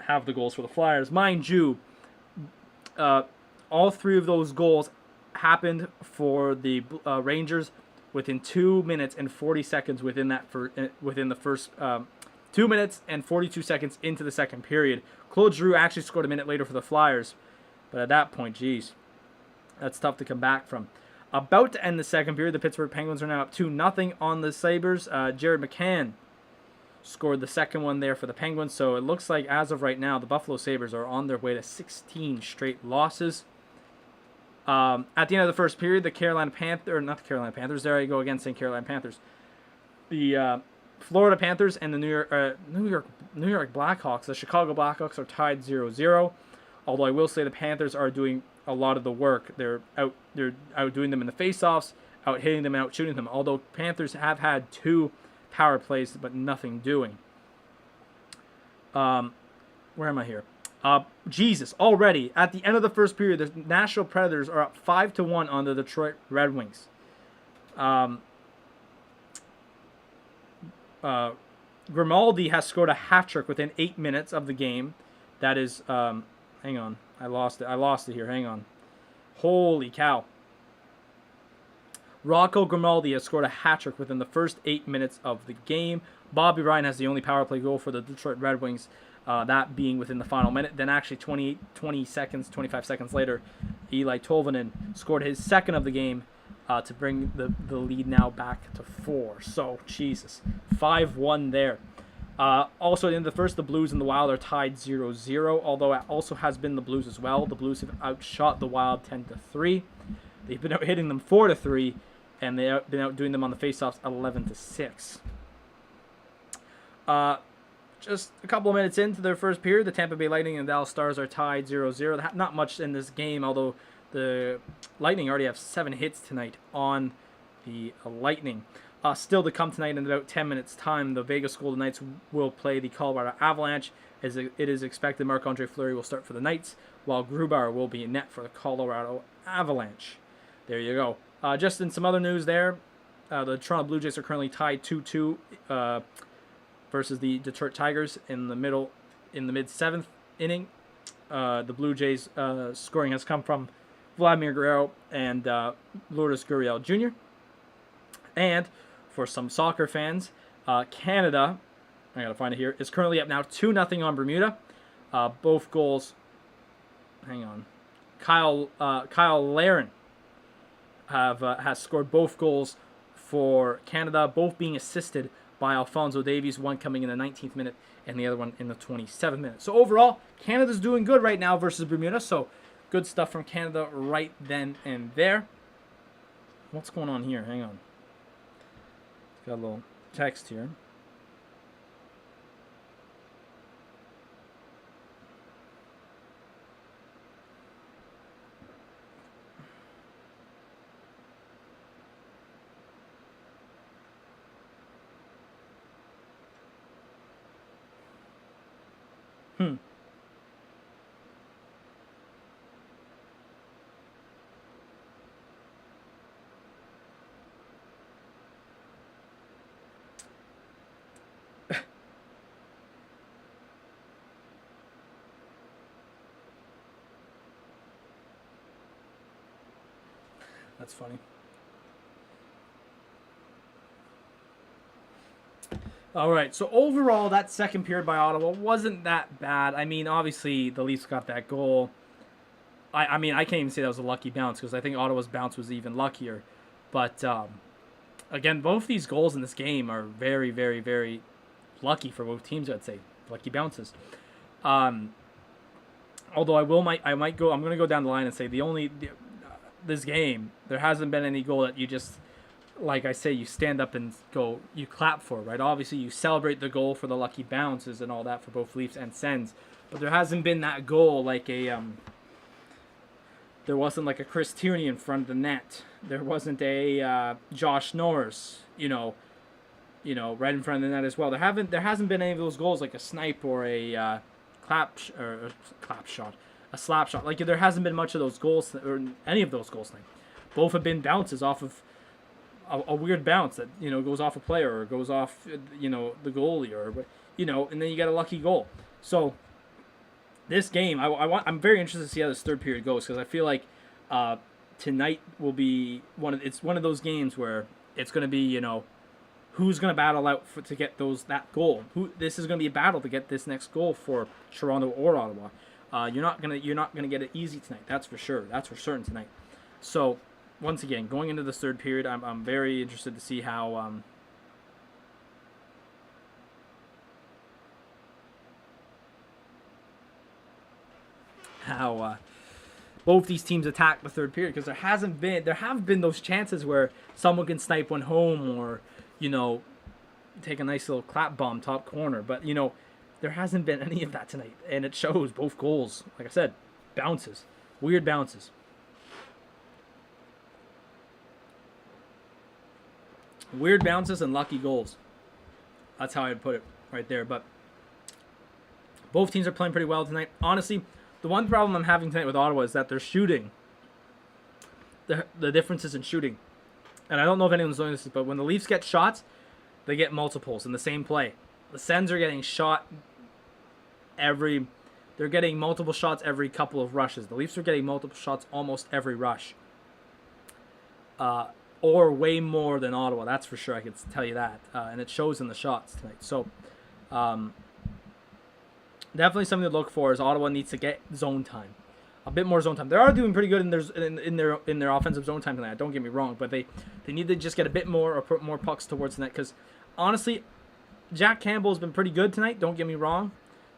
have the goals for the Flyers. Mind you, all three of those goals happened for the Rangers within 2 minutes and 40 seconds within the first 2 minutes and 42 seconds into the second period. Claude Giroux actually scored a minute later for the Flyers, but at that point, geez, that's tough to come back from. About to end the second period, the Pittsburgh Penguins are now up 2-0 on the Sabres. Jared McCann scored the second one there for the Penguins, so it looks like as of right now, the Buffalo Sabres are on their way to 16 straight losses. At the end of the first period, not the Carolina Panthers, there I go again saying Carolina Panthers. The Florida Panthers and the New York Blackhawks, the Chicago Blackhawks are tied 0-0. Although I will say the Panthers are doing a lot of the work. They're outdoing them in the faceoffs, out hitting them, out shooting them. Although Panthers have had 2 power plays, but nothing doing. Where am I here? Jesus, already at the end of the first period, the Nashville Predators are up 5-1 on the Detroit Red Wings. Grimaldi has scored a hat trick within 8 minutes of the game. That is, hang on, I lost it here. Hang on, holy cow! Rocco Grimaldi has scored a hat trick within the first 8 minutes of the game. Bobby Ryan has the only power play goal for the Detroit Red Wings. That being within the final minute. Then actually 25 seconds later, Eli Tolvanen scored his second of the game to bring the lead now back to 4. So, Jesus, 5-1 there. Also, at the end of the first, the Blues and the Wild are tied 0-0, although it also has been the Blues as well. The Blues have outshot the Wild 10-3. They've been out hitting them 4-3, and they've been outdoing them on the faceoffs 11-6. Just a couple of minutes into their first period, the Tampa Bay Lightning and Dallas Stars are tied 0-0. Not much in this game, although the Lightning already have 7 hits tonight on the Lightning. Still to come tonight in about 10 minutes' time, the Vegas Golden Knights will play the Colorado Avalanche. As it is expected, Marc-Andre Fleury will start for the Knights, while Grubauer will be in net for the Colorado Avalanche. There you go. Just in some other news there, the Toronto Blue Jays are currently tied 2-2 versus the Detroit Tigers in the mid-7th inning. The Blue Jays scoring has come from Vladimir Guerrero and Lourdes Gurriel Jr. And for some soccer fans, Canada, I gotta find it here, is currently up now 2-0 on Bermuda. Both goals, hang on, Kyle Larin has scored both goals for Canada, both being assisted by Alphonso Davies, one coming in the 19th minute and the other one in the 27th minute. So overall, Canada's doing good right now versus Bermuda, so good stuff from Canada right then and there. What's going on here? Hang on. Got a little text here. That's funny. All right, so overall, that second period by Ottawa wasn't that bad. I mean, obviously, the Leafs got that goal. I mean, I can't even say that was a lucky bounce because I think Ottawa's bounce was even luckier. But again, both these goals in this game are very, very, very lucky for both teams. I'd say lucky bounces. Although I might go. I'm going to go down the line and say this game there hasn't been any goal that you just, like I say, you stand up and go, you clap for, right? Obviously, you celebrate the goal for the lucky bounces and all that for both Leafs and Sens, but there hasn't been that goal like there wasn't like a Chris Tierney in front of the net. There wasn't a Josh Norris, right in front of the net as well. There hasn't been any of those goals like a snipe or a clap shot, a slap shot. Like there hasn't been much of those goals or any of those goals tonight. Both have been bounces off of a weird bounce that goes off a player or goes off the goalie or and then you get a lucky goal. So this game, I'm very interested to see how this third period goes because I feel like tonight will be it's one of those games where it's going to be who's going to battle out to get that goal. This is going to be a battle to get this next goal for Toronto or Ottawa. You're not gonna get it easy tonight. That's for sure. That's for certain tonight. So once again, going into this third period, I'm very interested to see how both these teams attack the third period because there have been those chances where someone can snipe one home or take a nice little clap bomb top corner, but there hasn't been any of that tonight, and it shows. Both goals, like I said, bounces, weird bounces. Weird bounces and lucky goals. That's how I'd put it right there. But both teams are playing pretty well tonight. Honestly, the one problem I'm having tonight with Ottawa is that they're shooting. The difference is in shooting. And I don't know if anyone's noticed this, but when the Leafs get shots, they get multiples in the same play. The Sens are getting shot they're getting multiple shots every couple of rushes. The Leafs are getting multiple shots almost every rush. Or way more than Ottawa, that's for sure. I can tell you that, and it shows in the shots tonight. So, definitely something to look for is Ottawa needs to get zone time, a bit more zone time. They are doing pretty good in their offensive zone time tonight. Don't get me wrong, but they need to just get a bit more or put more pucks towards the net because honestly, Jack Campbell has been pretty good tonight. Don't get me wrong,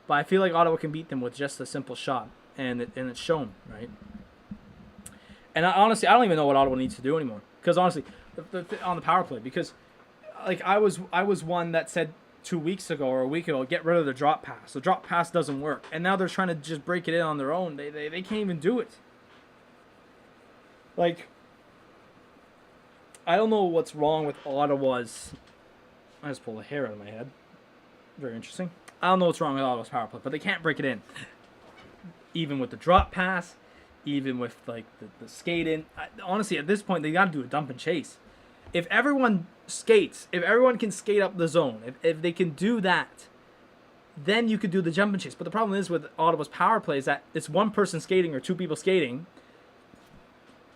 but I feel like Ottawa can beat them with just a simple shot, and it's shown, right? And honestly, I don't even know what Ottawa needs to do anymore. Because honestly, on the power play, because like I was one that said 2 weeks ago or a week ago, get rid of the drop pass. The drop pass doesn't work, and now they're trying to just break it in on their own. They can't even do it. Like, I don't know what's wrong with Ottawa's. I just pulled a hair out of my head. Very interesting. I don't know what's wrong with Ottawa's power play, but they can't break it in. Even with the drop pass. Even with like the skating, honestly, at this point they got to do a dump and chase. If everyone skates, if everyone can skate up the zone, if they can do that, then you could do the jump and chase. But the problem is with Ottawa's power play is that it's one person skating or two people skating,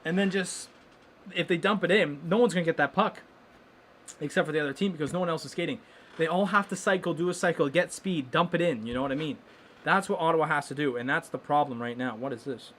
and then just if they dump it in, no one's gonna get that puck, except for the other team because no one else is skating. They all have to cycle, do a cycle, get speed, dump it in. You know what I mean? That's what Ottawa has to do, and that's the problem right now. What is this?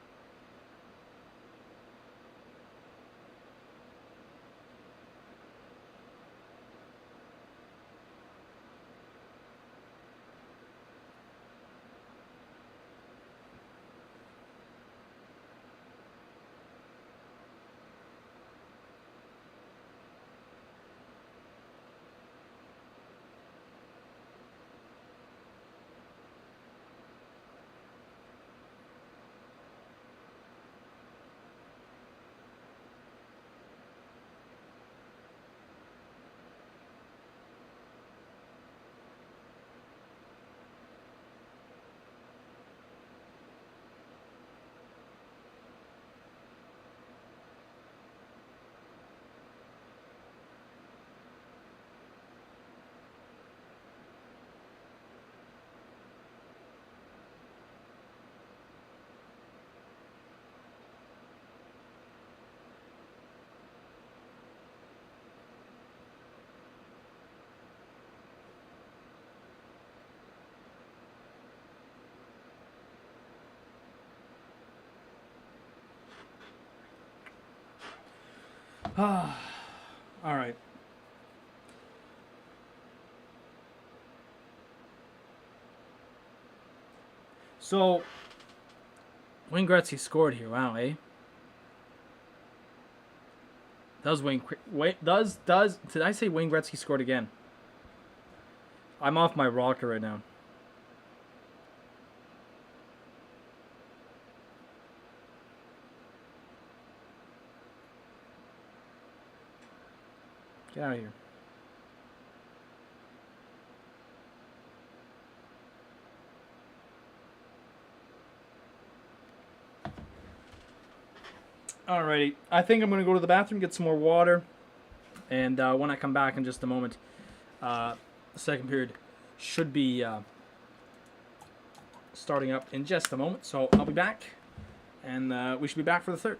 All right. So Wayne Gretzky scored here. Wow, eh? Does Wayne wait does did I say Wayne Gretzky scored again? I'm off my rocker right now. Get out of here. Alrighty. I think I'm going to go to the bathroom, get some more water. And when I come back in just a moment, the second period should be starting up in just a moment. So I'll be back. And we should be back for the third.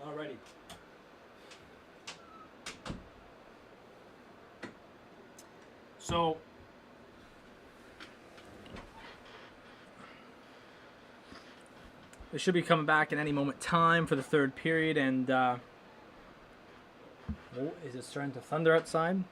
Alrighty. So they should be coming back at any moment time for the third period. And oh, is it starting to thunder outside?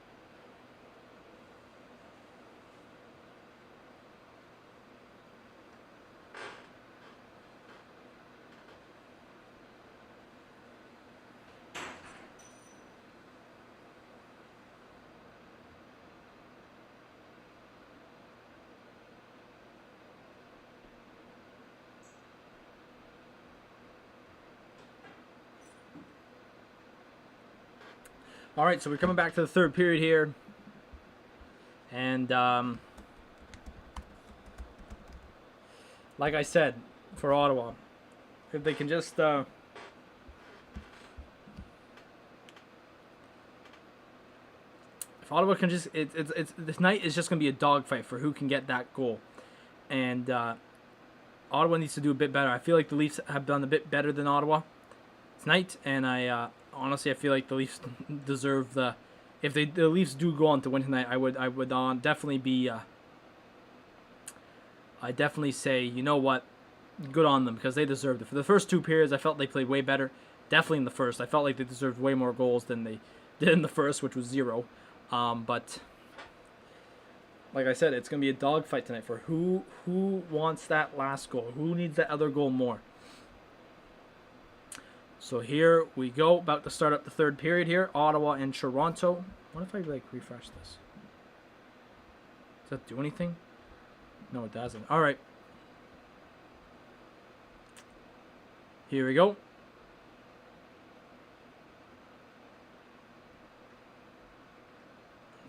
All right, so we're coming back to the third period here. And like I said, for Ottawa, if they can just if Ottawa can just it's this night is just going to be a dogfight for who can get that goal. And Ottawa needs to do a bit better. I feel like the Leafs have done a bit better than Ottawa tonight, and I honestly I feel like the Leafs deserve the. If the Leafs do go on to win tonight, I would definitely be. I definitely say, you know what, good on them because they deserved it. For the first two periods, I felt they played way better. Definitely in the first, I felt like they deserved way more goals than they did in the first, which was 0. But like I said, it's gonna be a dogfight tonight for who wants that last goal, who needs that other goal more. So here we go, about to start up the third period here. Ottawa and Toronto. What if I refresh this? Does that do anything? No, it doesn't. All right. Here we go.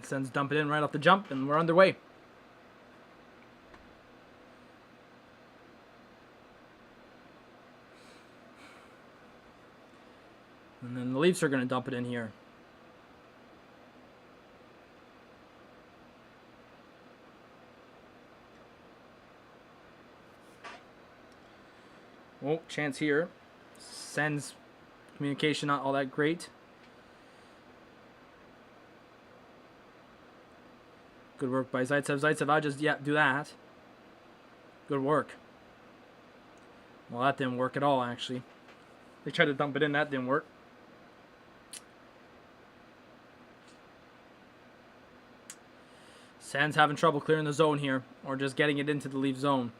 Sens dump it in right off the jump, and we're underway. And then the Leafs are going to dump it in here. Oh, chance here. Sens communication not all that great. Good work by Zaitsev. Zaitsev, I just do that. Good work. Well, that didn't work at all, actually. They tried to dump it in. That didn't work. Sens having trouble clearing the zone here, or just getting it into the Leaf zone.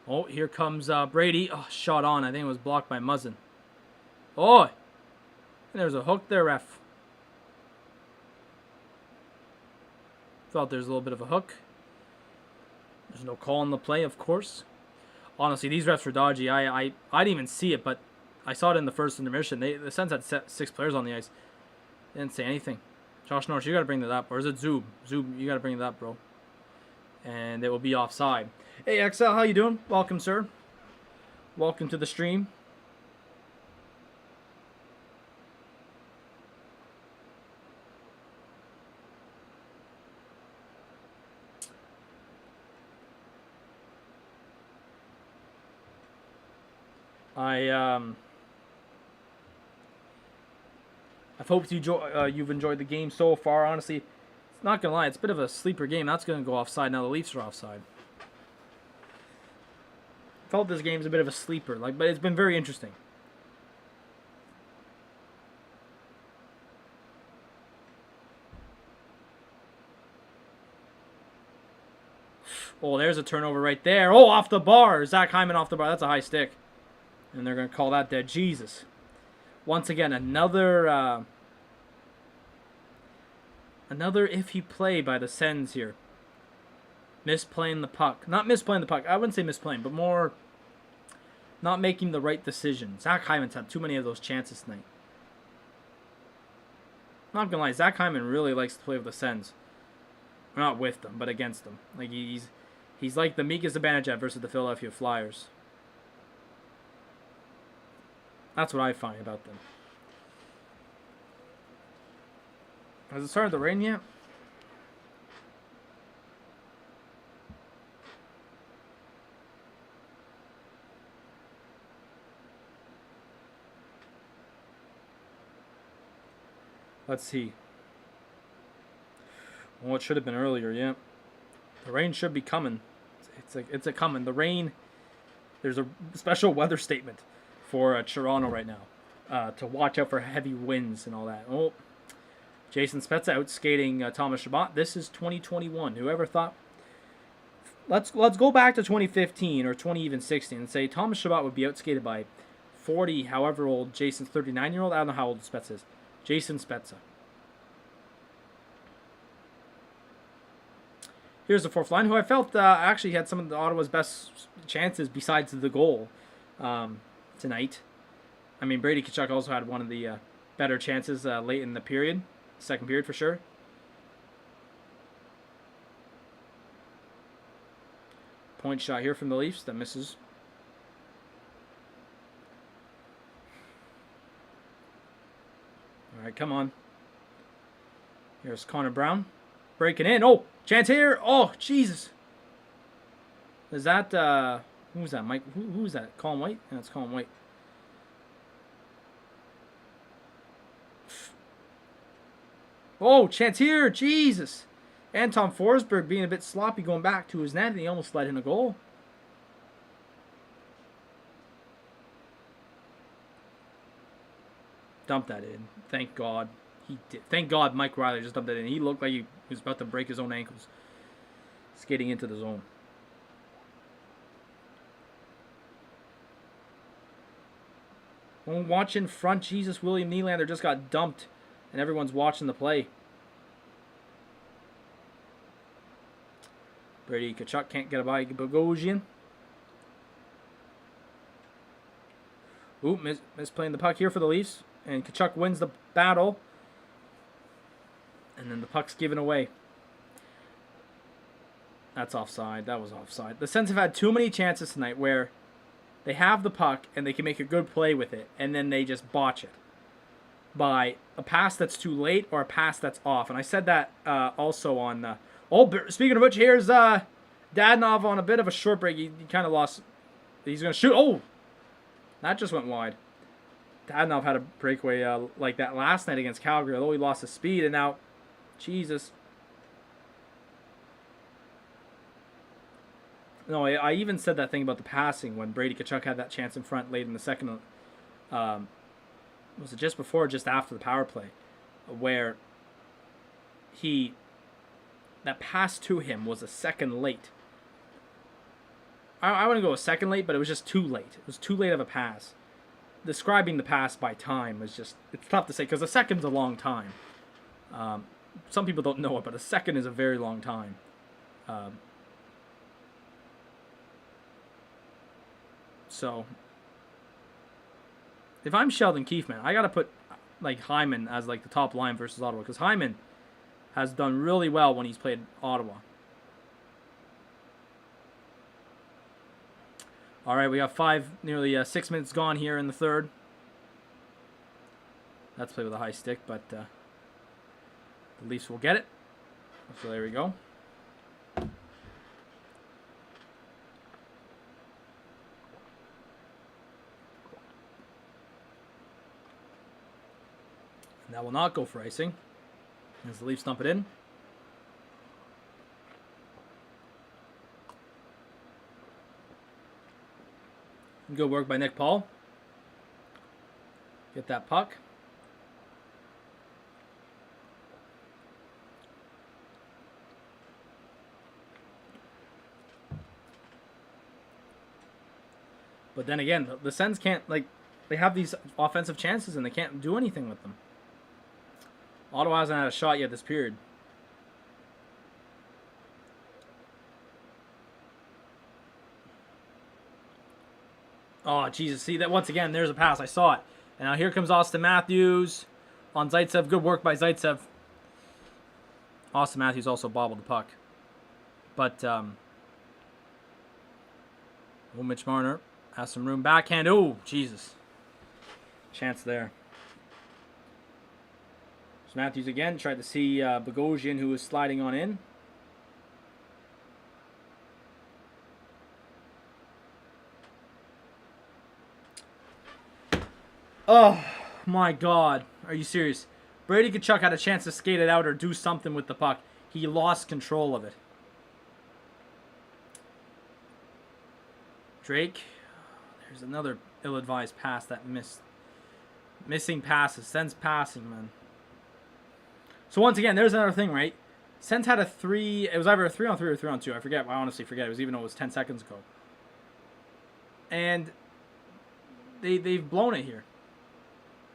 Oh, here comes Brady. Oh, shot on. I think it was blocked by Muzzin. Oh, and there's a hook there, ref. Thought there's a little bit of a hook. There's no call on the play, of course. Honestly, these refs were dodgy. I didn't even see it, but I saw it in the first intermission. The Sens had 6 players on the ice. They didn't say anything. Josh Norris, you got to bring that up. Or is it Zub? Zub, you got to bring that up, bro. And it will be offside. Hey, XL, how you doing? Welcome, sir. Welcome to the stream. I've hoped you've enjoyed the game so far. Honestly, it's not gonna lie, it's a bit of a sleeper game. That's gonna go offside now. The Leafs are offside. Felt this game's a bit of a sleeper, but it's been very interesting. Oh, there's a turnover right there. Oh, off the bar. Zach Hyman off the bar. That's a high stick. And they're going to call that dead. Jesus. Once again, another iffy play by the Sens here. Misplaying the puck. Not misplaying the puck. I wouldn't say misplaying, but more not making the right decision. Zach Hyman's had too many of those chances tonight. Not going to lie, Zach Hyman really likes to play with the Sens. Not with them, but against them. He's like the Mika Zibanejad versus the Philadelphia Flyers. That's what I find about them. Has it started to rain yet? Let's see. Well, it should have been earlier, yeah. The rain should be coming. It's a coming. The rain, there's a special weather statement for Toronto right now to watch out for heavy winds and all that. Oh, Jason Spezza out skating Thomas Chabot. This is 2021. Whoever thought? Let's go back to 2015 or 2016 and say Thomas Chabot would be outskated by 40, however old Jason's 39-year-old. I don't know how old Spezza is. Jason Spezza. Here's the fourth line, who I felt actually had some of the Ottawa's best chances besides the goal tonight. I mean, Brady Tkachuk also had one of the better chances late in the period, second period for sure. Point shot here from the Leafs that misses. All right, come on. Here's Connor Brown breaking in. Oh, chance here. Oh, Jesus. Is that, who was that, Mike? Who was that? Colin White? Yeah, it's Colin White. Oh, chance here. Jesus. Anton Forsberg being a bit sloppy going back to his net, and he almost let in a goal. Dumped that in. Thank God. He did. Thank God Mike Riley just dumped that in. He looked like he was about to break his own ankles. Skating into the zone. Watch in front. Jesus, William Nylander just got dumped, and everyone's watching the play. Brady Tkachuk can't get a by Bogosian. Ooh, misplaying the puck here for the Leafs. And Tkachuk wins the battle. And then the puck's given away. That's offside. That was offside. The Sens have had too many chances tonight where they have the puck and they can make a good play with it, and then they just botch it by a pass that's too late or a pass that's off. And I said that also on... speaking of which, here's Dadonov on a bit of a short break. He kind of lost... He's going to shoot. Oh! That just went wide. Dadonov had a breakaway like that last night against Calgary, although he lost his speed, and now... Jesus. No, I even said that thing about the passing when Brady Tkachuk had that chance in front late in the second... was it just before or just after the power play? Where that pass to him was a second late. I want to go a second late, but it was just too late. It was too late of a pass. Describing the pass by time is just... It's tough to say, because a second's a long time. Some people don't know it, but a second is a very long time. So, if I'm Sheldon Keefe, man, I got to put like Hyman as like the top line versus Ottawa, because Hyman has done really well when he's played Ottawa. All right, we got nearly 6 minutes gone here in the third. That's played with a high stick, but the Leafs will get it. So there we go. And that will not go for icing as the Leafs dump it in. Good work by Nick Paul. Get that puck. But then again, the Sens can't, like, they have these offensive chances and they can't do anything with them. Ottawa hasn't had a shot yet this period. Oh, Jesus. See, that once again, there's a pass. I saw it. And now here comes Austin Matthews on Zaitsev. Good work by Zaitsev. Austin Matthews also bobbled the puck. But, Mitch Marner has some room. Backhand. Oh, Jesus. Chance there. So Matthews again tried to see Bogosian, who was sliding on in. Oh, my God. Are you serious? Brady Tkachuk had a chance to skate it out or do something with the puck. He lost control of it. Drake. There's another ill-advised pass that missed. Missing passes. Sens passing, man. So once again, there's another thing, right? Sens had it was either a 3-on-3 or 3-on-2. I forget. I honestly forget. It was even though it was 10 seconds ago. And they've blown it here.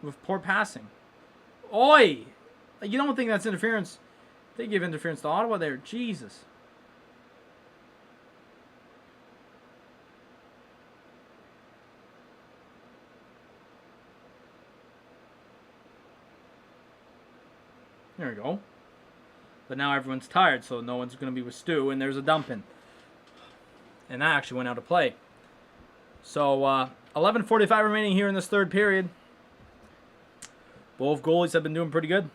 With poor passing. Oi! You don't think that's interference? They give interference to Ottawa there. Jesus. There we go. But now everyone's tired, so no one's going to be with Stu, and there's a dumping. And that actually went out of play. So 11:45 remaining here in this third period. Both goalies have been doing pretty good.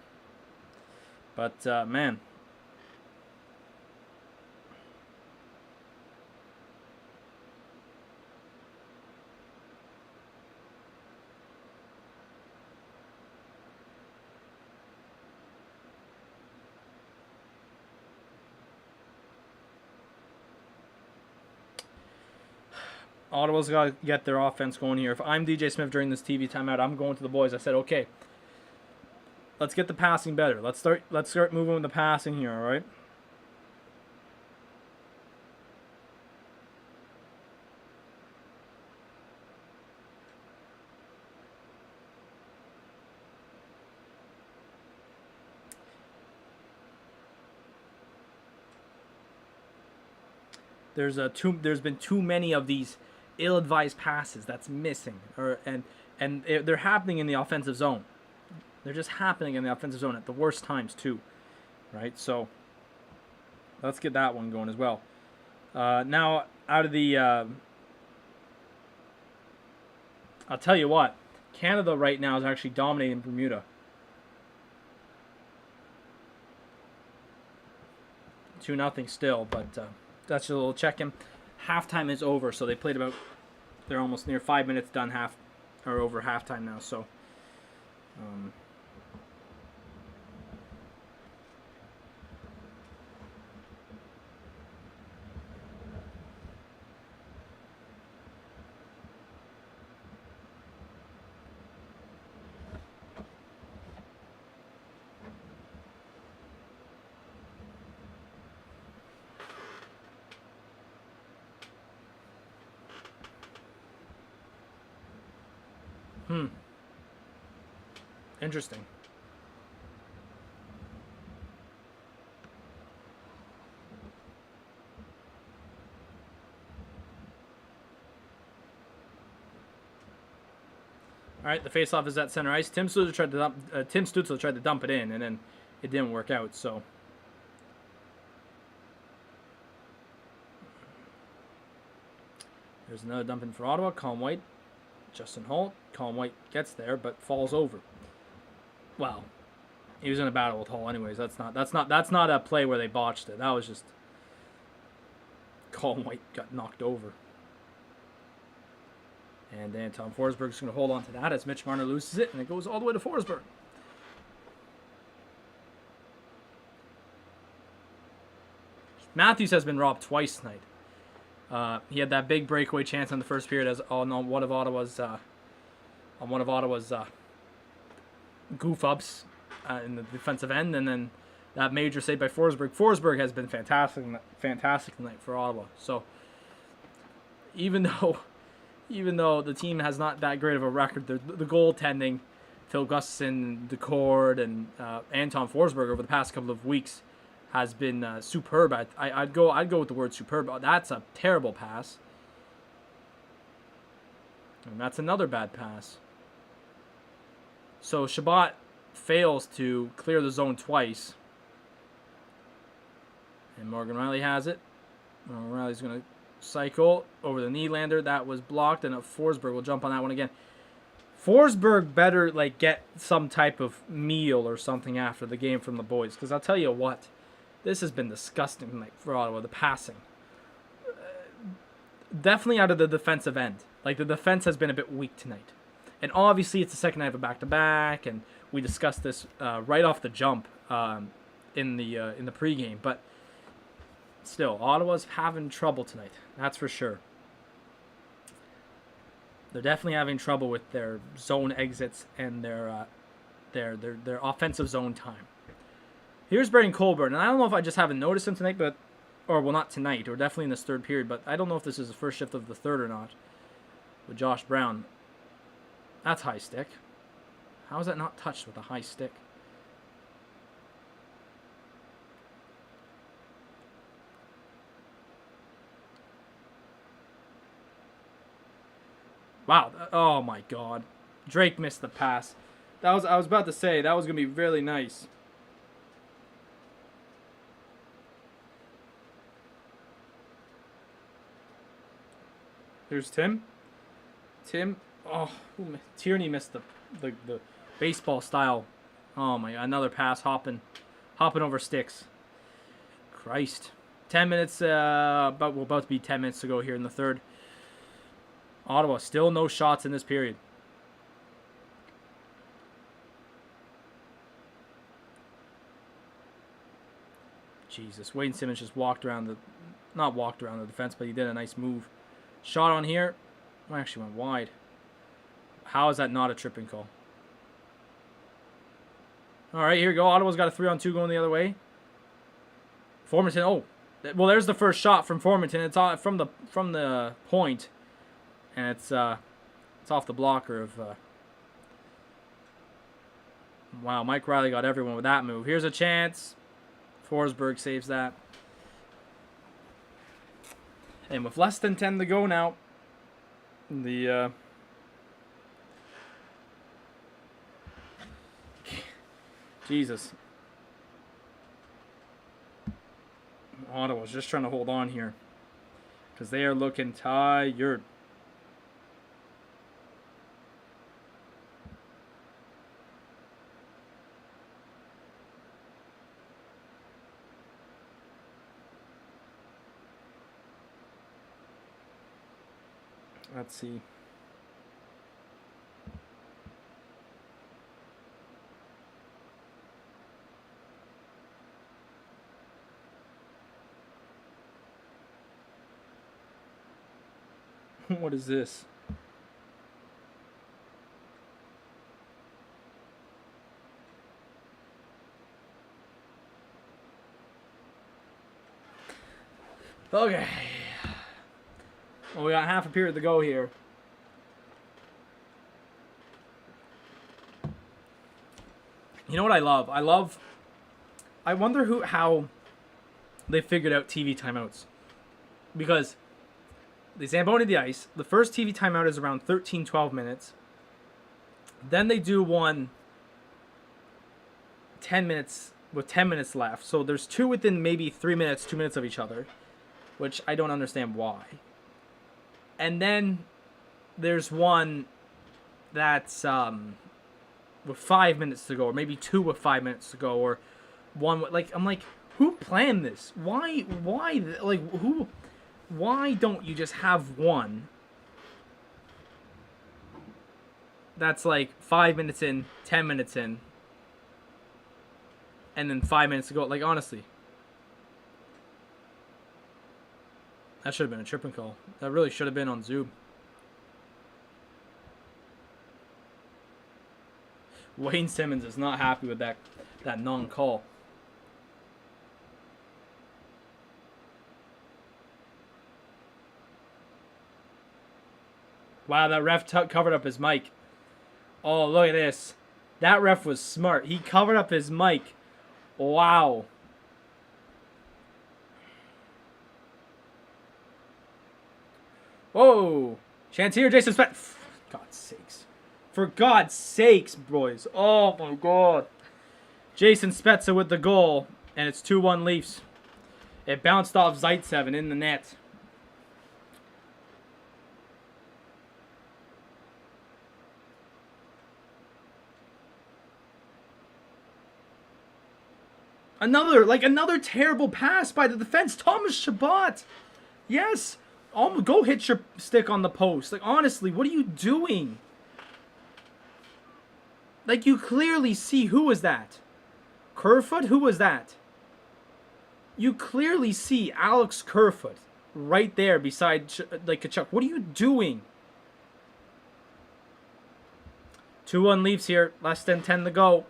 But, man. Ottawa's got to get their offense going here. If I'm DJ Smith during this TV timeout, I'm going to the boys. I said, okay, let's get the passing better. Let's start moving with the passing here, all right? There's been too many of these ill-advised passes that's missing, and they're happening in the offensive zone. They're just happening in the offensive zone at the worst times too, right? So let's get that one going as well. Now out of the, I'll tell you what, Canada right now is actually dominating Bermuda. 2-0 still, but that's just a little check-in. Halftime is over, so they played about, they're almost near 5 minutes done over halftime now, so interesting. All right, the faceoff is at center ice. Tim Stützle tried to dump it in, and then it didn't work out. So there's another dump in for Ottawa. Colin White, Justin Holt. Colin White gets there, but falls over. Well, he was in a battle with Hull, anyways. That's not a play where they botched it. That was just Colin White got knocked over. And then Tom Forsberg's going to hold on to that as Mitch Marner loses it, and it goes all the way to Forsberg. Matthews has been robbed twice tonight. He had that big breakaway chance in the first period as on one of Ottawa's goof ups in the defensive end, and then that major save by Forsberg. Forsberg has been fantastic tonight for Ottawa. So even though the team has not that great of a record, the goaltending, Phil Gustafson, Decord, and Anton Forsberg over the past couple of weeks has been superb. I'd go with the word superb. That's a terrible pass, and that's another bad pass. So Shabbat fails to clear the zone twice, and Morgan Riley has it. Morgan Riley's going to cycle over the Nylander. That was blocked, and Forsberg will jump on that one again. Forsberg better get some type of meal or something after the game from the boys, because I'll tell you what, this has been disgusting for Ottawa. The passing, definitely out of the defensive end. The defense has been a bit weak tonight, and obviously it's the second night of a back-to-back, and we discussed this right off the jump in the pregame, but. Still, Ottawa's having trouble tonight. That's for sure. They're definitely having trouble with their zone exits and their offensive zone time. Here's Braden Colburn, and I don't know if I just haven't noticed him tonight, not tonight, or definitely in this third period, but I don't know if this is the first shift of the third or not. With Josh Brown, that's high stick. How is that not touched with a high stick? Wow. Oh, my God. Drake missed the pass. I was about to say, that was going to be really nice. Here's Tim. Tim. Oh, Tierney missed the baseball style. Oh my! Another pass hopping over sticks. Christ. 10 minutes. We're about to be 10 minutes to go here in the third. Ottawa still no shots in this period. Jesus, Wayne Simmons just not walked around the defense, but he did a nice move. Shot on here. Oh, actually went wide. How is that not a tripping call? All right, here we go. Ottawa's got a 3-on-2 going the other way. Formanton. Oh, well, there's the first shot from Formanton. It's from the point, and it's off the blocker of. Wow, Mike Riley got everyone with that move. Here's a chance. Forsberg saves that. And with less than 10 to go now, the Jesus. Ottawa's just trying to hold on here because they are looking tired. Let's see. What is this? Okay. Well, we got half a period to go here. You know what I love? I wonder how they figured out TV timeouts. Because they Zamboni the ice. The first TV timeout is around 13, 12 minutes. Then they do one 10 minutes with 10 minutes left. So there's two within maybe 3 minutes, 2 minutes of each other, which I don't understand why. And then there's one that's with 5 minutes to go, or maybe two with 5 minutes to go, or one with, I'm like, who planned this? Why don't you just have one that's like 5 minutes in, 10 minutes in, and then 5 minutes to go? Like, honestly, that should have been a tripping call. That really should have been on Zub. Wayne Simmons is not happy with that non-call. Wow, that ref covered up his mic. Oh, look at this. That ref was smart. He covered up his mic. Wow. Whoa. Chance here, Jason Spett. God's sakes. For God's sakes, boys. Oh, my God. Jason Spezza with the goal, and it's 2-1 Leafs. It bounced off Zaitsev and in the net. Another terrible pass by the defense. Thomas Chabot. Yes. Go hit your stick on the post. Like, honestly, what are you doing? Like, you clearly see, who was that? Kerfoot? Who was that? You clearly see Alex Kerfoot right there beside, Kachuk. What are you doing? 2-1 Leafs here. Less than 10 to go.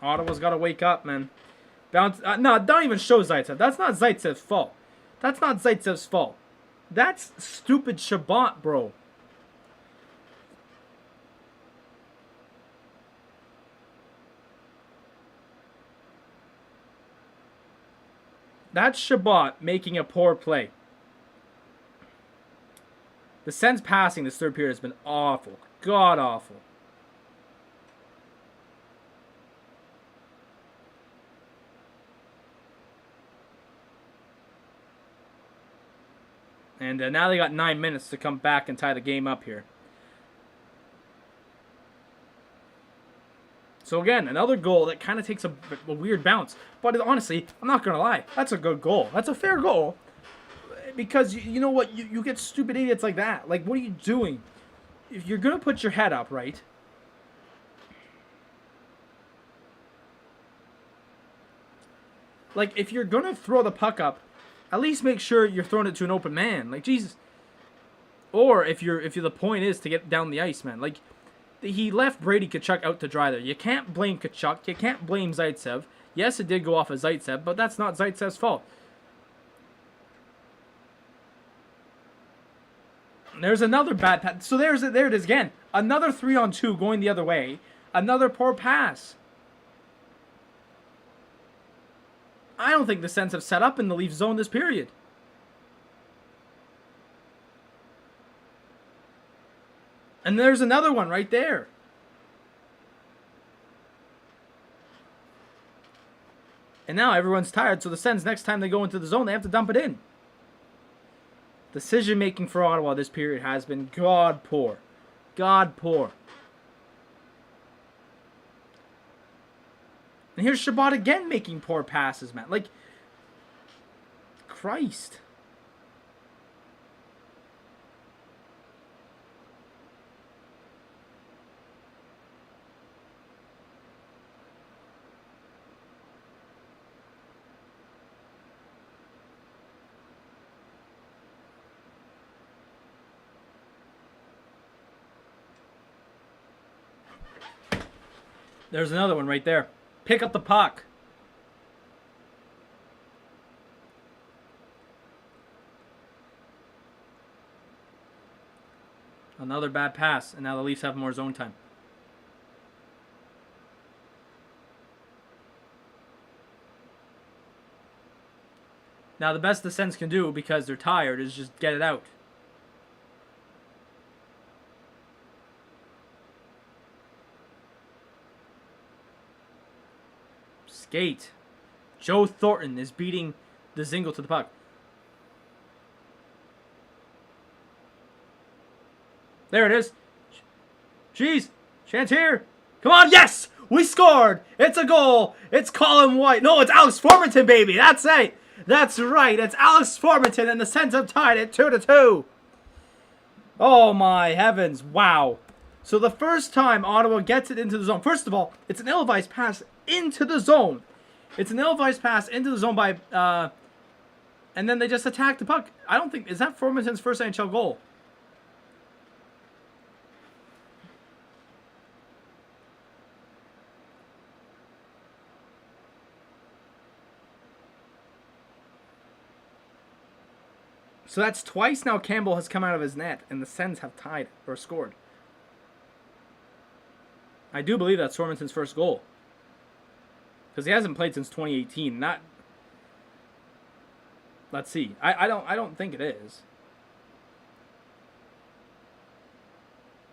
Ottawa's got to wake up, man. No, don't even show Zaitsev. That's not Zaitsev's fault. That's stupid Chabot, bro. That's Chabot making a poor play. The Sens passing this third period has been awful. God awful. And now they got 9 minutes to come back and tie the game up here. So again, another goal that kind of takes a weird bounce. But honestly, I'm not going to lie. That's a good goal. That's a fair goal. Because you know what? You get stupid idiots like that. Like, what are you doing? If you're going to put your head up, right? Like, if you're going to throw the puck up, at least make sure you're throwing it to an open man. Like, Jesus. Or if the point is to get down the ice, man. Like, he left Brady Tkachuk out to dry there. You can't blame Tkachuk. You can't blame Zaitsev. Yes, it did go off of Zaitsev, but that's not Zaitsev's fault. There's another bad pass. So there it is again. Another 3-on-2 going the other way. Another poor pass. I don't think the Sens have set up in the Leaf zone this period. And there's another one right there. And now everyone's tired, so the Sens, next time they go into the zone, they have to dump it in. Decision-making for Ottawa this period has been God poor. God poor. And here's Chabot again making poor passes, man. Like, Christ. There's another one right there. Pick up the puck. Another bad pass, and now the Leafs have more zone time. Now the best the Sens can do, because they're tired, is just get it out. Skate. Joe Thornton is beating the Zingle to the puck. There it is. Jeez. Chantier. Come on. Yes. We scored. It's a goal. It's Colin White. No, it's Alex Formenton, baby. That's it. That's right. It's Alex Formenton, and the Sens have tied it 2-2. Oh, my heavens. Wow. So the first time Ottawa gets it into the zone. First of all, it's an ill-advised pass into the zone. It's an ill-advised pass into the zone by, and then they just attack the puck. I don't think, is that Formenton's first NHL goal? So that's twice now Campbell has come out of his net, and the Sens have tied or scored. I do believe that's Formenton's first goal. Because he hasn't played since 2018. Let's see. I don't think it is.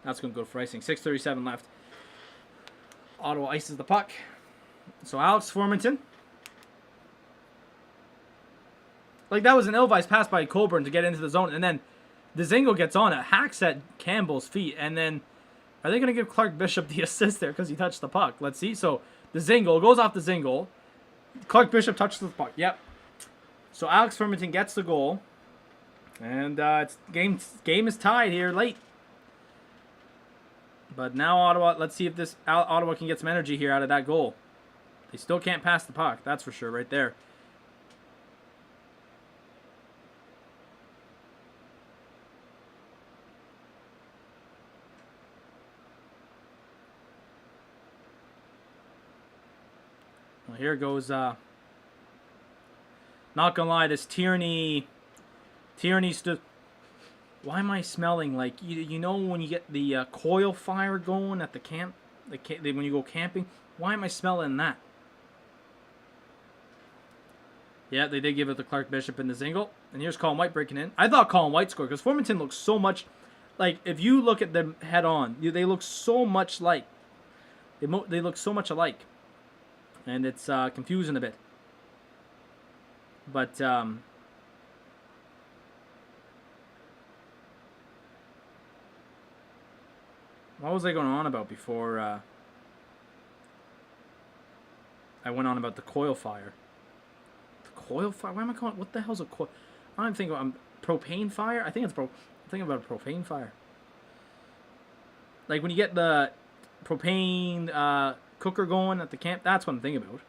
That's going to go for icing. 6:37 left. Ottawa ices the puck. So Alex Formenton. Like, that was an ill-advised pass by Colburn to get into the zone. And then the Zingle gets on it, hacks at Campbell's feet. And then, are they going to give Clark Bishop the assist there because he touched the puck? Let's see. So the Zingle goes off the Zingle. Clark Bishop touches the puck. Yep. So Alex Formenton gets the goal. And it's game is tied here late. But now Ottawa, let's see if this Ottawa can get some energy here out of that goal. They still can't pass the puck. That's for sure right there. Well, here goes, not gonna lie, this Tierney stood. Why am I smelling like, you know when you get the coil fire going at the camp, when you go camping? Why am I smelling that? Yeah, they did give it to Clark Bishop in the Zingle. And here's Colin White breaking in. I thought Colin White scored because Formenton looks so much, like, if you look at them head on, they look so much like, they look so much alike. And it's confusing a bit. But, What was I going on about before I went on about the coil fire? The coil fire? Why am I calling it? What the hell's a coil? I don't think propane fire. I think it's I'm thinking about a propane fire. Like when you get the propane cooker going at the camp. That's what I'm thinking about.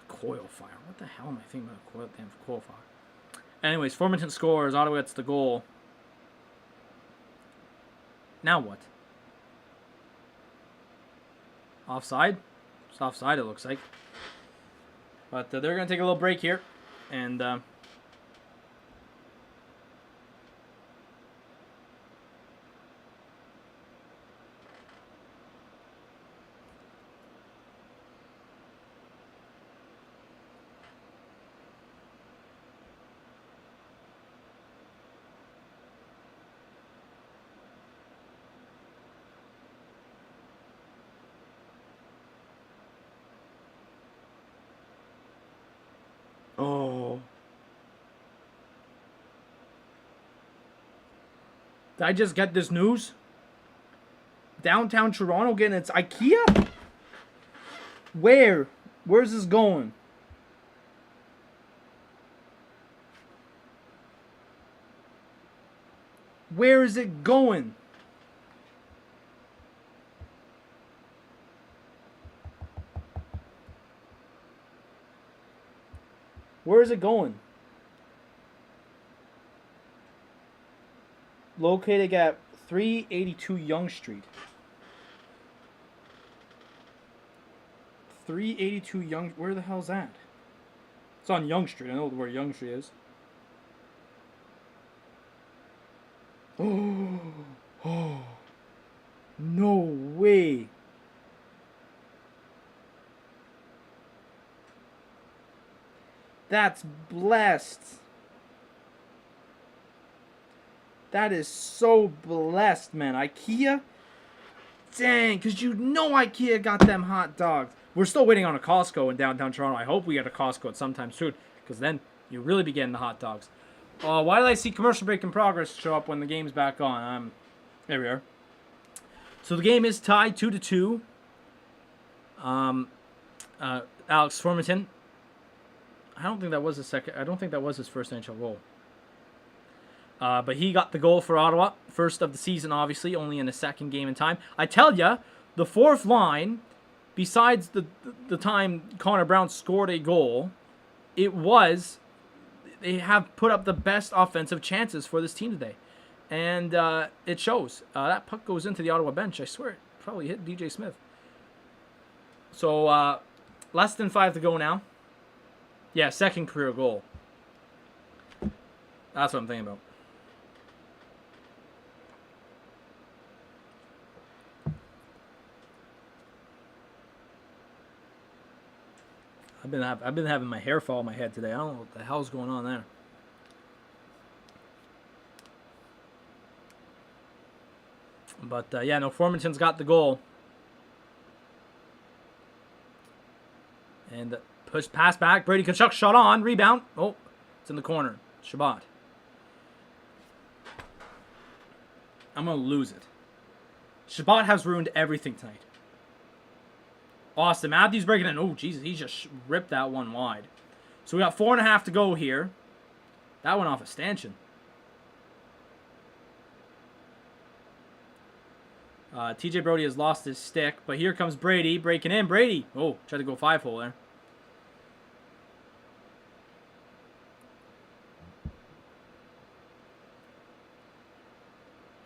The coil fire. What the hell am I thinking about? Damn coil fire. Anyways, Formanton scores. Ottawa gets the goal. Now what? Offside? It's offside, it looks like. But they're going to take a little break here. And oh. Did I just get this news? Downtown Toronto getting its IKEA? Where? Where's this going? Where is it going? Where is it going? Located at 382 Yonge Street. 382 Yonge... Where the hell's that? It's on Yonge Street. I know where Yonge Street is. Oh. No way. That's blessed. That is so blessed, man. IKEA? Dang, because you know IKEA got them hot dogs. We're still waiting on a Costco in downtown Toronto. I hope we get a Costco at some time soon, because then you really be getting the hot dogs. Why did I see commercial break in progress show up when the game's back on? There we are. So the game is tied 2-2. Alex Formanton. I don't think that was his first NHL goal. But he got the goal for Ottawa. First of the season, obviously. Only in the second game in time. I tell ya, the fourth line, besides the time Connor Brown scored a goal, they have put up the best offensive chances for this team today. And it shows. That puck goes into the Ottawa bench. I swear it probably hit DJ Smith. So, less than 5 to go now. Yeah, second career goal. That's what I'm thinking about. I've been having my hair fall on my head today. I don't know what the hell's going on there. But yeah, no, Formanton's got the goal. And pass back. Brady Tkachuk shot on. Rebound. Oh, it's in the corner. Shabbat. I'm going to lose it. Shabbat has ruined everything tonight. Austin Matthews breaking in. Oh, Jesus. He just ripped that one wide. So we got 4.5 to go here. That went off a stanchion. TJ Brody has lost his stick. But here comes Brady breaking in. Brady. Oh, tried to go 5-hole there.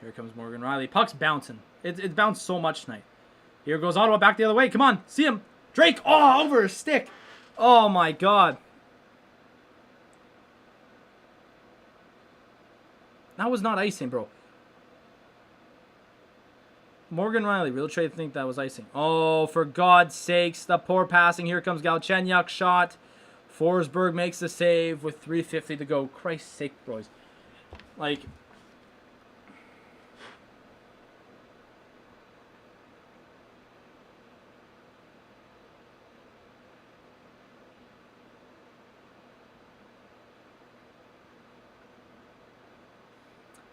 Here comes Morgan Riley. Puck's bouncing. It's bounced so much tonight. Here goes Ottawa back the other way. Come on. See him. Drake. Oh, over his stick. Oh, my God. That was not icing, bro. Morgan Riley. Real trade think that was icing. Oh, for God's sakes. The poor passing. Here comes Galchenyuk shot. Forsberg makes the save with 3:50 to go. Christ's sake, boys. Like...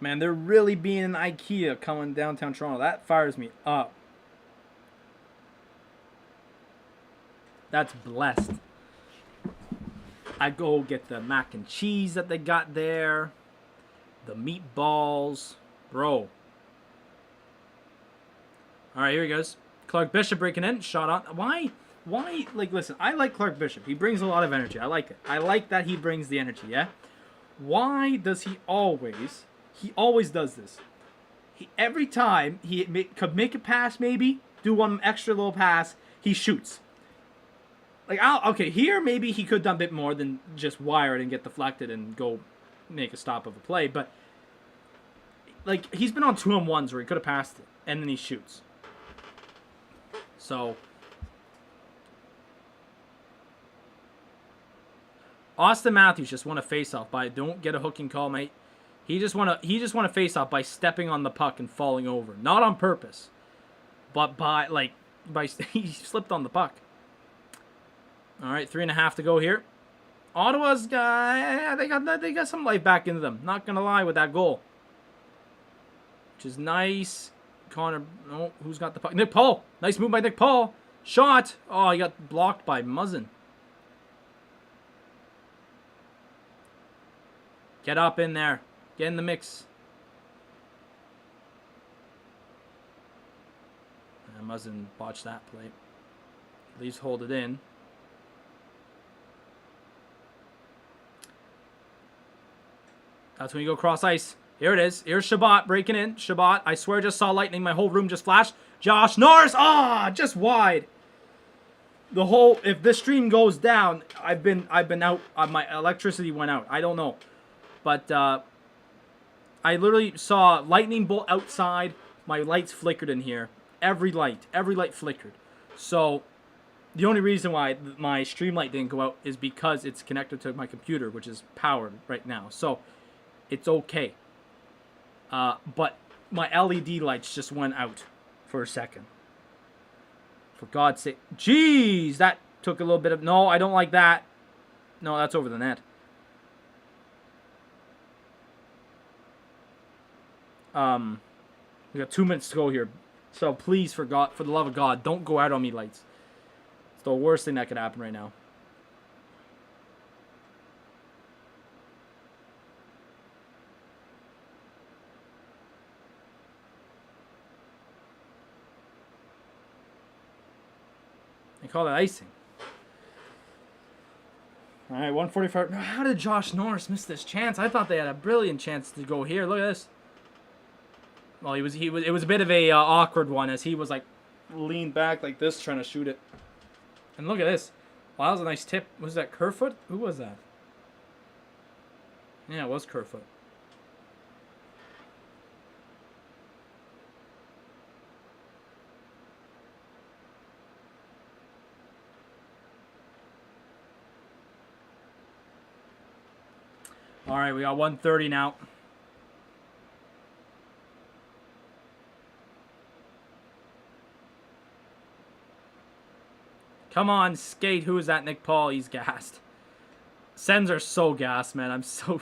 Man, they're really being an IKEA coming downtown Toronto. That fires me up. That's blessed. I go get the mac and cheese that they got there. The meatballs. Bro. Alright, here he goes. Clark Bishop breaking in. Shot on. Why? Like, listen, I like Clark Bishop. He brings a lot of energy. I like it. I like that he brings the energy, yeah? Why does he always... He always does this. Every time he could make a pass, maybe, do one extra little pass, he shoots. Like, okay, here maybe he could have done a bit more than just wire it and get deflected and go make a stop of a play. But, like, he's been on 2-on-1s where he could have passed it, and then he shoots. So, Austin Matthews just won a face-off by don't get a hooking call, mate. He just won a face-off by stepping on the puck and falling over. Not on purpose. But by he slipped on the puck. Alright, 3.5 to go here. Ottawa's they got some life back into them. Not gonna lie with that goal. Which is nice. Connor, no, who's got the puck? Nick Paul. Nice move by Nick Paul. Shot. Oh, he got blocked by Muzzin. Get up in there. Get in the mix. And Muzzin botched that play. Leafs hold it in. That's when you go cross ice. Here it is. Here's Shabbat breaking in. Shabbat, I swear I just saw lightning. My whole room just flashed. Josh Norris. Just wide. The whole, if this stream goes down, I've been out. My electricity went out. I don't know. But I literally saw lightning bolt outside. My lights flickered in here. Every light flickered. So the only reason why my stream light didn't go out is because it's connected to my computer, which is powered right now. So it's okay. But my LED lights just went out for a second. For God's sake. Jeez, that took a little bit of... No, I don't like that. No, that's over the net. We got 2 minutes to go here. So please, for the love of God, don't go out on me, lights. It's the worst thing that could happen right now. They call that icing. All right, 145. How did Josh Norris miss this chance? I thought they had a brilliant chance to go here. Look at this. Well, it was a bit of a awkward one as he was like leaned back like this trying to shoot it. And look at this. Wow, that was a nice tip. Was that Kerfoot? Who was that? Yeah, it was Kerfoot. All right, we got 1:30 now. Come on, skate. Who is that? Nick Paul. He's gassed. Sens are so gassed, man. I'm so...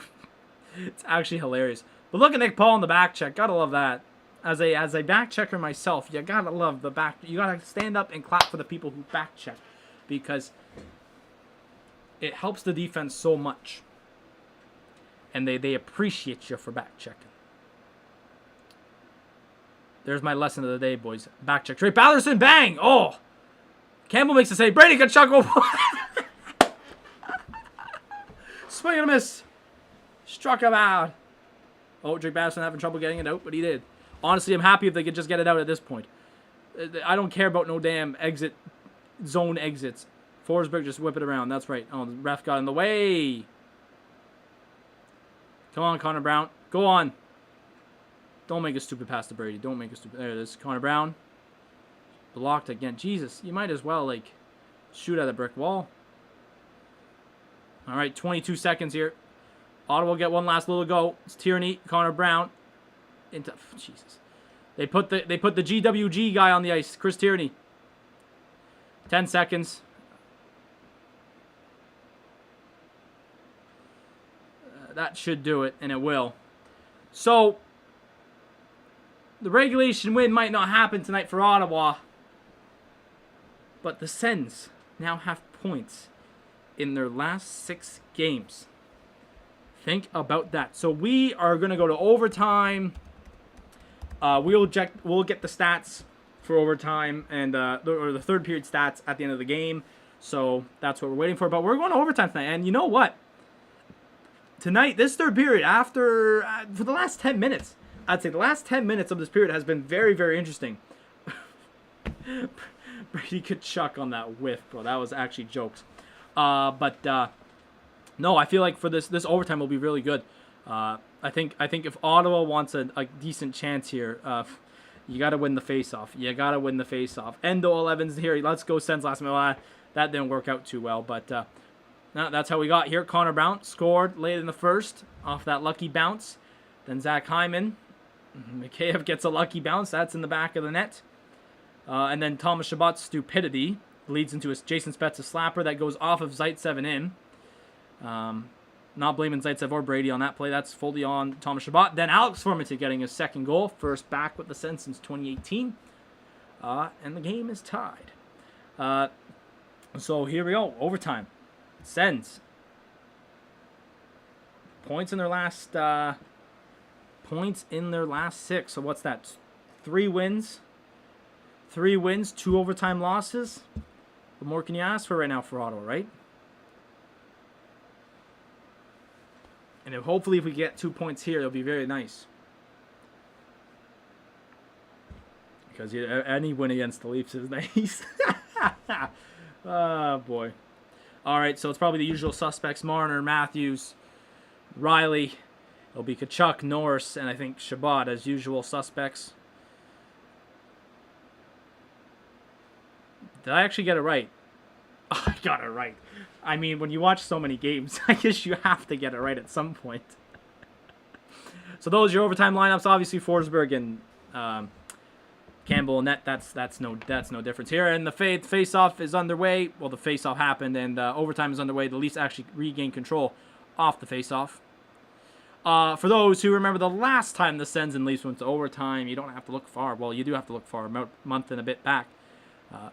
It's actually hilarious. But look at Nick Paul in the back check. Gotta love that. As a back checker myself, you gotta love the back... You gotta stand up and clap for the people who back check. Because it helps the defense so much. And they appreciate you for back checking. There's my lesson of the day, boys. Back check. Trey Ballerson, bang! Oh! Campbell makes a save. Brady can chuckle. Swing and a miss. Struck him out. Oh, Drake Batterson having trouble getting it out, but he did. Honestly, I'm happy if they could just get it out at this point. I don't care about no damn zone exits. Forsberg just whip it around. That's right. Oh, the ref got in the way. Come on, Connor Brown. Go on. Don't make a stupid pass to Brady. Don't make a stupid... There it is. Connor Brown. Blocked again. Jesus, you might as well, like, shoot at a brick wall. All right, 22 seconds here. Ottawa get one last little go. It's Tierney, Connor Brown. Into... Jesus. They put the GWG guy on the ice. Chris Tierney. 10 seconds. That should do it, and it will. So, The regulation win might not happen tonight for Ottawa, but the Sens now have points in their last 6 games. Think about that. So we are going to go to overtime. We'll get the stats for overtime and or the third period stats at the end of the game. So that's what we're waiting for. But we're going to overtime tonight. And you know what? Tonight, this third period, after for the last 10 minutes, I'd say the last 10 minutes of this period has been very, very interesting. Brady could chuck on that whiff, bro. That was actually jokes. No, I feel like for this overtime will be really good. I think if Ottawa wants a decent chance here, you got to win the face-off. You got to win the face-off. Endo 11's here. Let's go Sens last minute. That didn't work out too well, but that's how we got here. Connor Brown scored late in the first off that lucky bounce. Then Zach Hyman. Mikheyev gets a lucky bounce. That's in the back of the net. And then Thomas Chabot's stupidity leads into a Jason Spezza slapper that goes off of Zaitsev and in. Not blaming Zaitsev or Brady on that play. That's fully on Thomas Chabot. Then Alex Formenton getting his second goal. First back with the Sens since 2018. And the game is tied. So here we go. Overtime. Sens. Points in their last 6. So what's that? 3 wins. 3 wins, 2 overtime losses. What more can you ask for right now for Ottawa, right? And hopefully if we get 2 points here, it'll be very nice. Because any win against the Leafs is nice. Oh, boy. All right, so it's probably the usual suspects. Marner, Matthews, Riley. It'll be Kachuk, Norris, and I think Chabot as usual suspects. Did I actually get it right? Oh, I got it right. I mean, when you watch so many games, I guess you have to get it right at some point. So those are your overtime lineups. Obviously, Forsberg and Campbell and net. That's no difference here. And the face-off is underway. Well, the face-off happened, and overtime is underway. The Leafs actually regained control off the face-off. For those who remember the last time the Sens and Leafs went to overtime, you don't have to look far. Well, you do have to look far, a month and a bit back.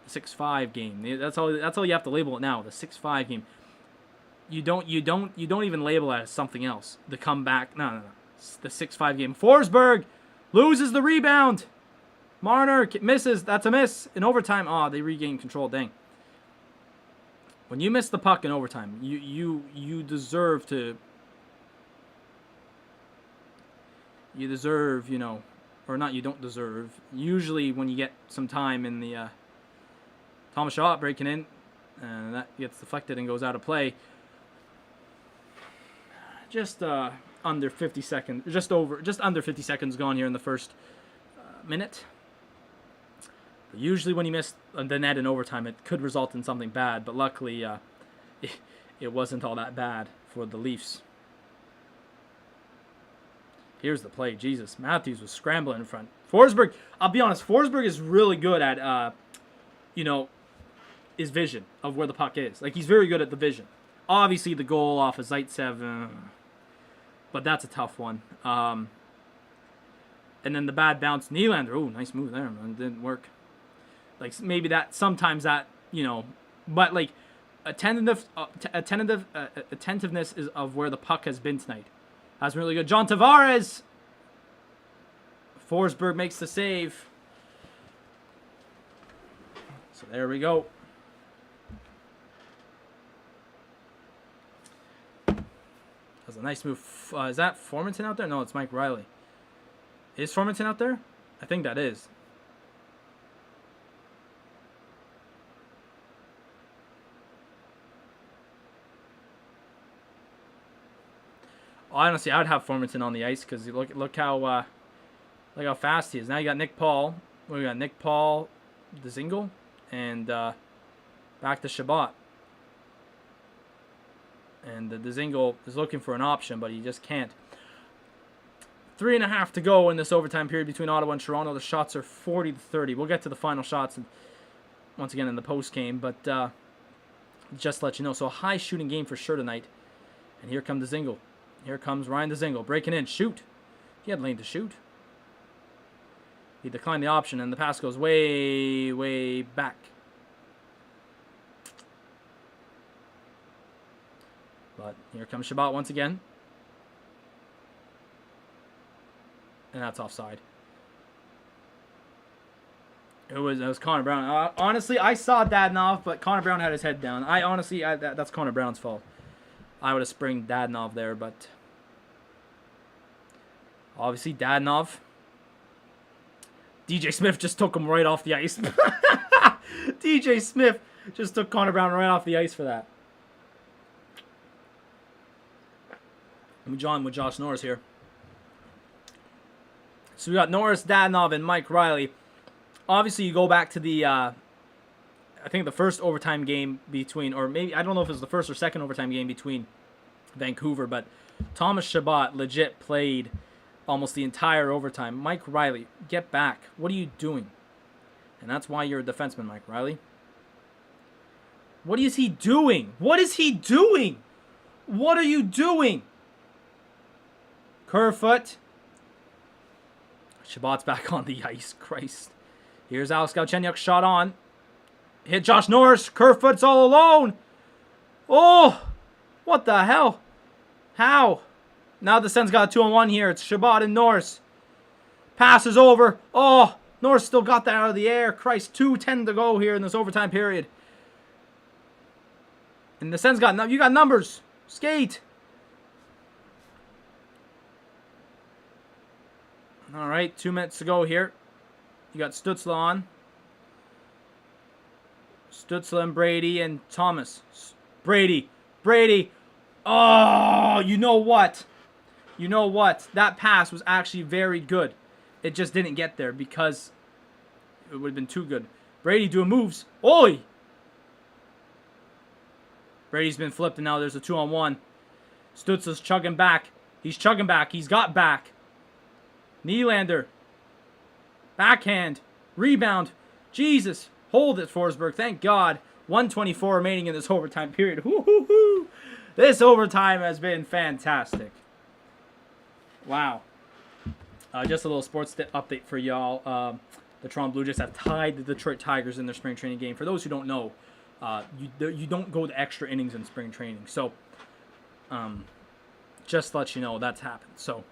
6-5 game. That's all you have to label it now. The 6-5 game. You don't even label it as something else. The comeback. No. It's the 6-5 game. Forsberg loses the rebound. Marner misses. That's a miss in overtime. Oh, they regain control. Dang. When you miss the puck in overtime, you deserve to. You deserve, or not. You don't deserve. Usually, when you get some time in the. Thomas Chabot breaking in, and that gets deflected and goes out of play. Just under 50 seconds, just under 50 seconds gone here in the first minute. But usually when you miss the net in overtime, it could result in something bad, but luckily it wasn't all that bad for the Leafs. Here's the play. Jesus, Matthews was scrambling in front. Forsberg, I'll be honest, Forsberg is really good at, his vision of where the puck is. Like, he's very good at the vision. Obviously, the goal off of Zaitsev, but that's a tough one. And then the bad bounce, Nylander. Oh, nice move there, man. It didn't work. Like, maybe that, sometimes that, but like, attentiveness is of where the puck has been tonight. That's really good. John Tavares. Forsberg makes the save. So there we go. That's a nice move. Is that Formenton out there? No, it's Mike Riley. Is Formenton out there? I think that is. Honestly, I would have Formenton on the ice because look how fast he is. Now you got Nick Paul. We got Nick Paul, Dzingel, and back to Chabot. And the Dzingel is looking for an option, but he just can't. 3.5 to go in this overtime period between Ottawa and Toronto. The shots are 40-30. We'll get to the final shots once again in the post game, but just to let you know. So a high shooting game for sure tonight. And here comes Dzingel. Here comes Ryan Dzingel breaking in. Shoot. He had lane to shoot. He declined the option, and the pass goes way, way back. But here comes Chabot once again. And that's offside. It was Connor Brown. Honestly, I saw Dadonov, but Connor Brown had his head down. That's Connor Brown's fault. I would have springed Dadonov there, but obviously Dadonov. DJ Smith just took him right off the ice. DJ Smith just took Connor Brown right off the ice for that. With Josh Norris here. So we got Norris, Dadonov, and Mike Riley. Obviously, you go back to the, I think the first overtime game between, or maybe, I don't know if it was the first or second overtime game between Vancouver, but Thomas Chabot legit played almost the entire overtime. Mike Riley, get back. What are you doing? And that's why you're a defenseman, Mike Riley. What is he doing? What is he doing? What are you doing? Kerfoot. Chabot's back on the ice. Christ. Here's Alex Galchenyuk shot on. Hit Josh Norris. Kerfoot's all alone. Oh! What the hell? How? Now the Sens got a 2-on-1 here. It's Chabot and Norris. Pass is over. Oh! Norris still got that out of the air. Christ. 2:10 to go here in this overtime period. And the Sens got... You got numbers. Skate. All right, 2 minutes to go here. You got Zuccala on. Zuccala and Brady and Thomas. Brady. Oh, you know what? You know what? That pass was actually very good. It just didn't get there because it would have been too good. Brady doing moves. Oi! Brady's been flipped and now there's a 2-on-1. Stutzla's chugging back. He's chugging back. He's got back. Nylander. Backhand. Rebound. Jesus. Hold it, Forsberg. Thank God. 1:24 remaining in this overtime period. Woo-hoo-hoo. This overtime has been fantastic. Wow. Just a little sports update for y'all. The Toronto Blue Jays have tied the Detroit Tigers in their spring training game. For those who don't know, you don't go to extra innings in spring training. So, just to let you know, that's happened. So,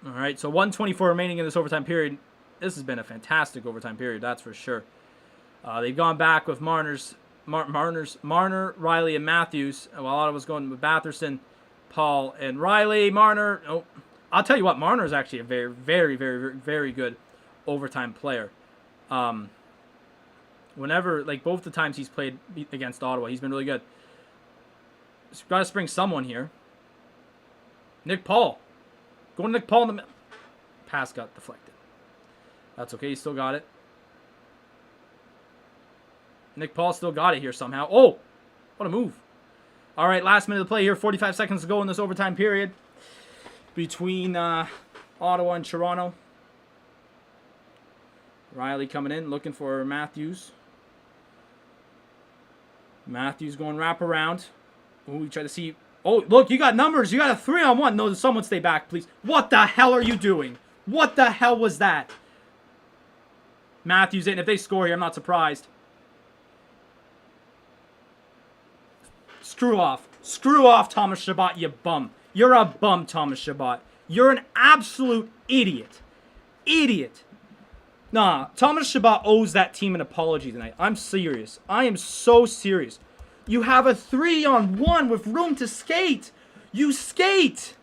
all right, so 1:24 remaining in this overtime period. This has been a fantastic overtime period, that's for sure. They've gone back with Marner, Riley, and Matthews. While Ottawa's going with Batherson, Paul, and Riley. Marner. Oh, I'll tell you what, Marner is actually a very, very, very, very good overtime player. Whenever, like both the times he's played against Ottawa, he's been really good. So got to spring someone here. Nick Paul. Going to Nick Paul in the middle. Pass got deflected. That's okay. He still got it. Nick Paul still got it here somehow. Oh! What a move. All right, last minute of play here. 45 seconds to go in this overtime period between Ottawa and Toronto. Riley coming in, looking for Matthews. Matthews going wraparound. Ooh, we try to see... Oh, look, you got numbers. You got a 3-on-1. No, someone stay back, please. What the hell are you doing? What the hell was that? Matthews in. If they score here, I'm not surprised. Screw off. Screw off, Thomas Chabot, you bum. You're a bum, Thomas Chabot. You're an absolute idiot. Idiot. Nah, Thomas Chabot owes that team an apology tonight. I'm serious. I am so serious. You have a 3-on-1 with room to skate. You skate.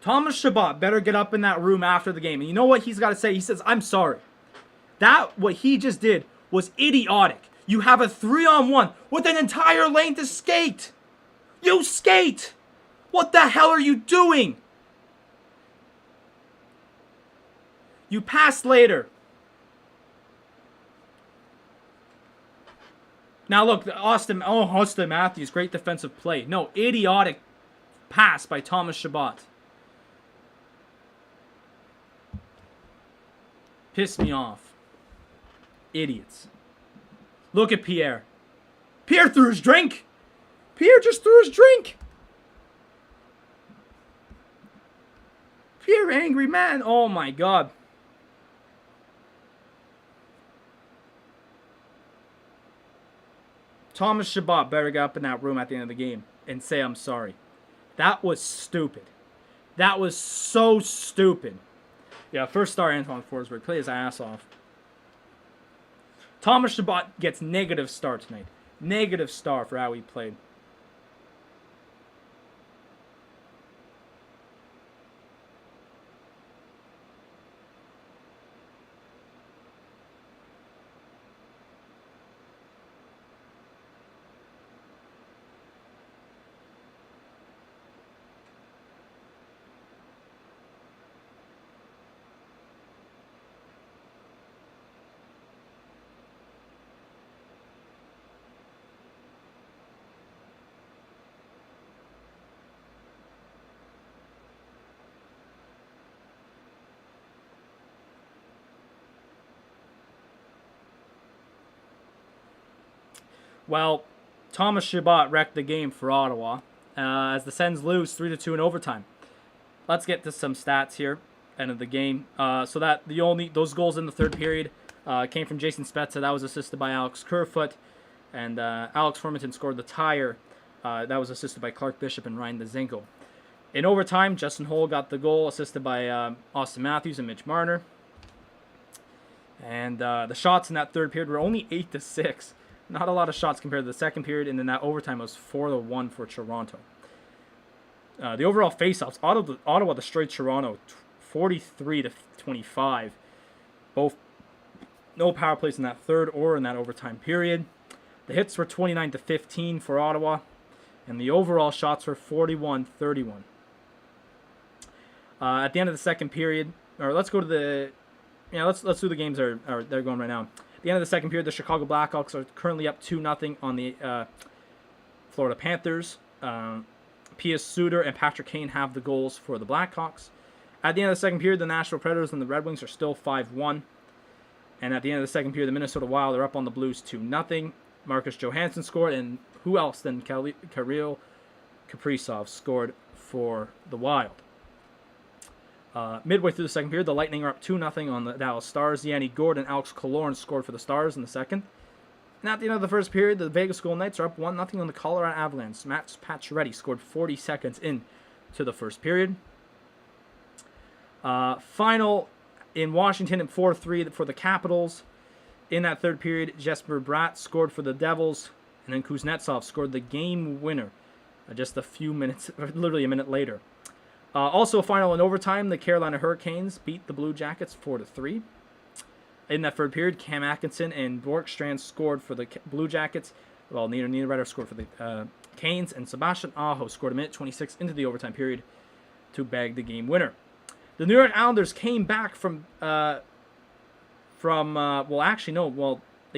Thomas Chabot better get up in that room after the game. And you know what he's got to say? He says, I'm sorry. What he just did was idiotic. You have a 3-on-1 with an entire lane to skate. You skate. What the hell are you doing? You pass later. Now look, Austin Matthews, great defensive play. No, idiotic pass by Thomas Chabot. Pissed me off. Idiots. Look at Pierre. Pierre threw his drink. Pierre just threw his drink. You're angry, man. Oh, my God. Thomas Chabot better get up in that room at the end of the game and say, I'm sorry. That was stupid. That was so stupid. Yeah, first star Antoine Forsberg. Play his ass off. Thomas Chabot gets negative star tonight. Negative star for how he played. Well, Thomas Chabot wrecked the game for Ottawa as the Sens lose 3-2 in overtime. Let's get to some stats here. End of the game. So that those goals in the third period came from Jason Spezza. That was assisted by Alex Kerfoot, and Alex Formanton scored the tire. That was assisted by Clark Bishop and Ryan Dezenko. In overtime, Justin Holl got the goal, assisted by Austin Matthews and Mitch Marner. And the shots in that third period were only 8-6. Not a lot of shots compared to the second period, and then that overtime was 4-1 for Toronto. The overall faceoffs, Ottawa destroyed Toronto 43-25. Both no power plays in that third or in that overtime period. The hits were 29-15 for Ottawa, and the overall shots were 41-31. At the end of the second period, or let's go to the, let's do the games that are they're going right now. At the end of the second period, the Chicago Blackhawks are currently up 2-0 on the Florida Panthers. Pius Suter and Patrick Kane have the goals for the Blackhawks. At the end of the second period, the Nashville Predators and the Red Wings are still 5-1. And at the end of the second period, the Minnesota Wild are up on the Blues 2-0. Marcus Johansson scored, and who else than Kirill Kaprizov scored for the Wild. Midway through the second period, the Lightning are up 2-0 on the Dallas Stars. Yanni Gourde and Alex Killorn scored for the Stars in the second. And at the end of the first period, the Vegas Golden Knights are up 1-0 on the Colorado Avalanche. Matt Pacioretty scored 40 seconds into the first period. Final in Washington at 4-3 for the Capitals. In that third period, Jesper Bratt scored for the Devils, and then Kuznetsov scored the game winner just a few minutes, literally a minute later. Also, a final in overtime, the Carolina Hurricanes beat the Blue Jackets 4-3. In that third period, Cam Atkinson and Bjorkstrand scored for the Blue Jackets, while Nina Niederreiter scored for the Canes, and Sebastian Aho scored a minute 26 into the overtime period to bag the game winner. The New York Islanders came back they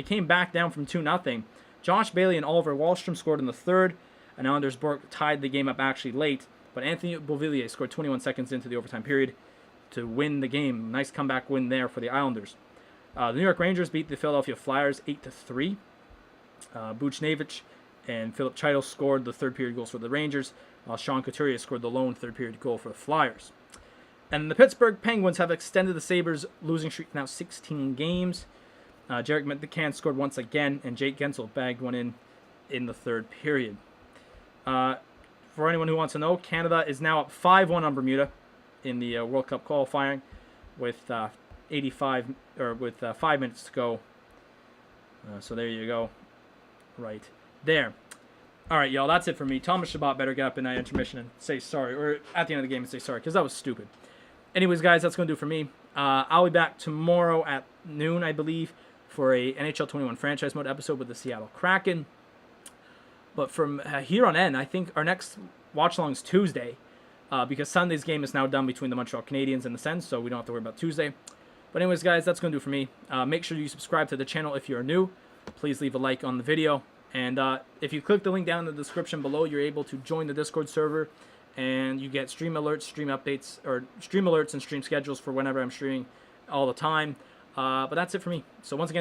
came back down from 2-0. Josh Bailey and Oliver Wahlstrom scored in the third, and Islanders tied the game up actually late, but Anthony Beauvillier scored 21 seconds into the overtime period to win the game. Nice comeback win there for the Islanders. The New York Rangers beat the Philadelphia Flyers 8-3. Buchnevich and Philip Chytil scored the third period goals for the Rangers, while Sean Couturier scored the lone third period goal for the Flyers. And the Pittsburgh Penguins have extended the Sabres' losing streak to now 16 games. Jarek McCann scored once again, and Jake Gensel bagged one in the third period. For anyone who wants to know, Canada is now up 5-1 on Bermuda in the World Cup qualifying with 5 minutes to go. So there you go, right there. All right, y'all, that's it for me. Thomas Chabot better get up in that intermission and say sorry, or at the end of the game and say sorry, because that was stupid. Anyways, guys, that's going to do it for me. I'll be back tomorrow at noon, I believe, for a NHL 21 franchise mode episode with the Seattle Kraken. But from here on in, I think our next watch-along is Tuesday, because Sunday's game is now done between the Montreal Canadiens and the Sens, so we don't have to worry about Tuesday. But anyways, guys, that's going to do it for me. Make sure you subscribe to the channel if you're new. Please leave a like on the video. And if you click the link down in the description below, you're able to join the Discord server, and you get stream alerts, stream updates, or stream alerts and stream schedules for whenever I'm streaming all the time. But that's it for me. So once again,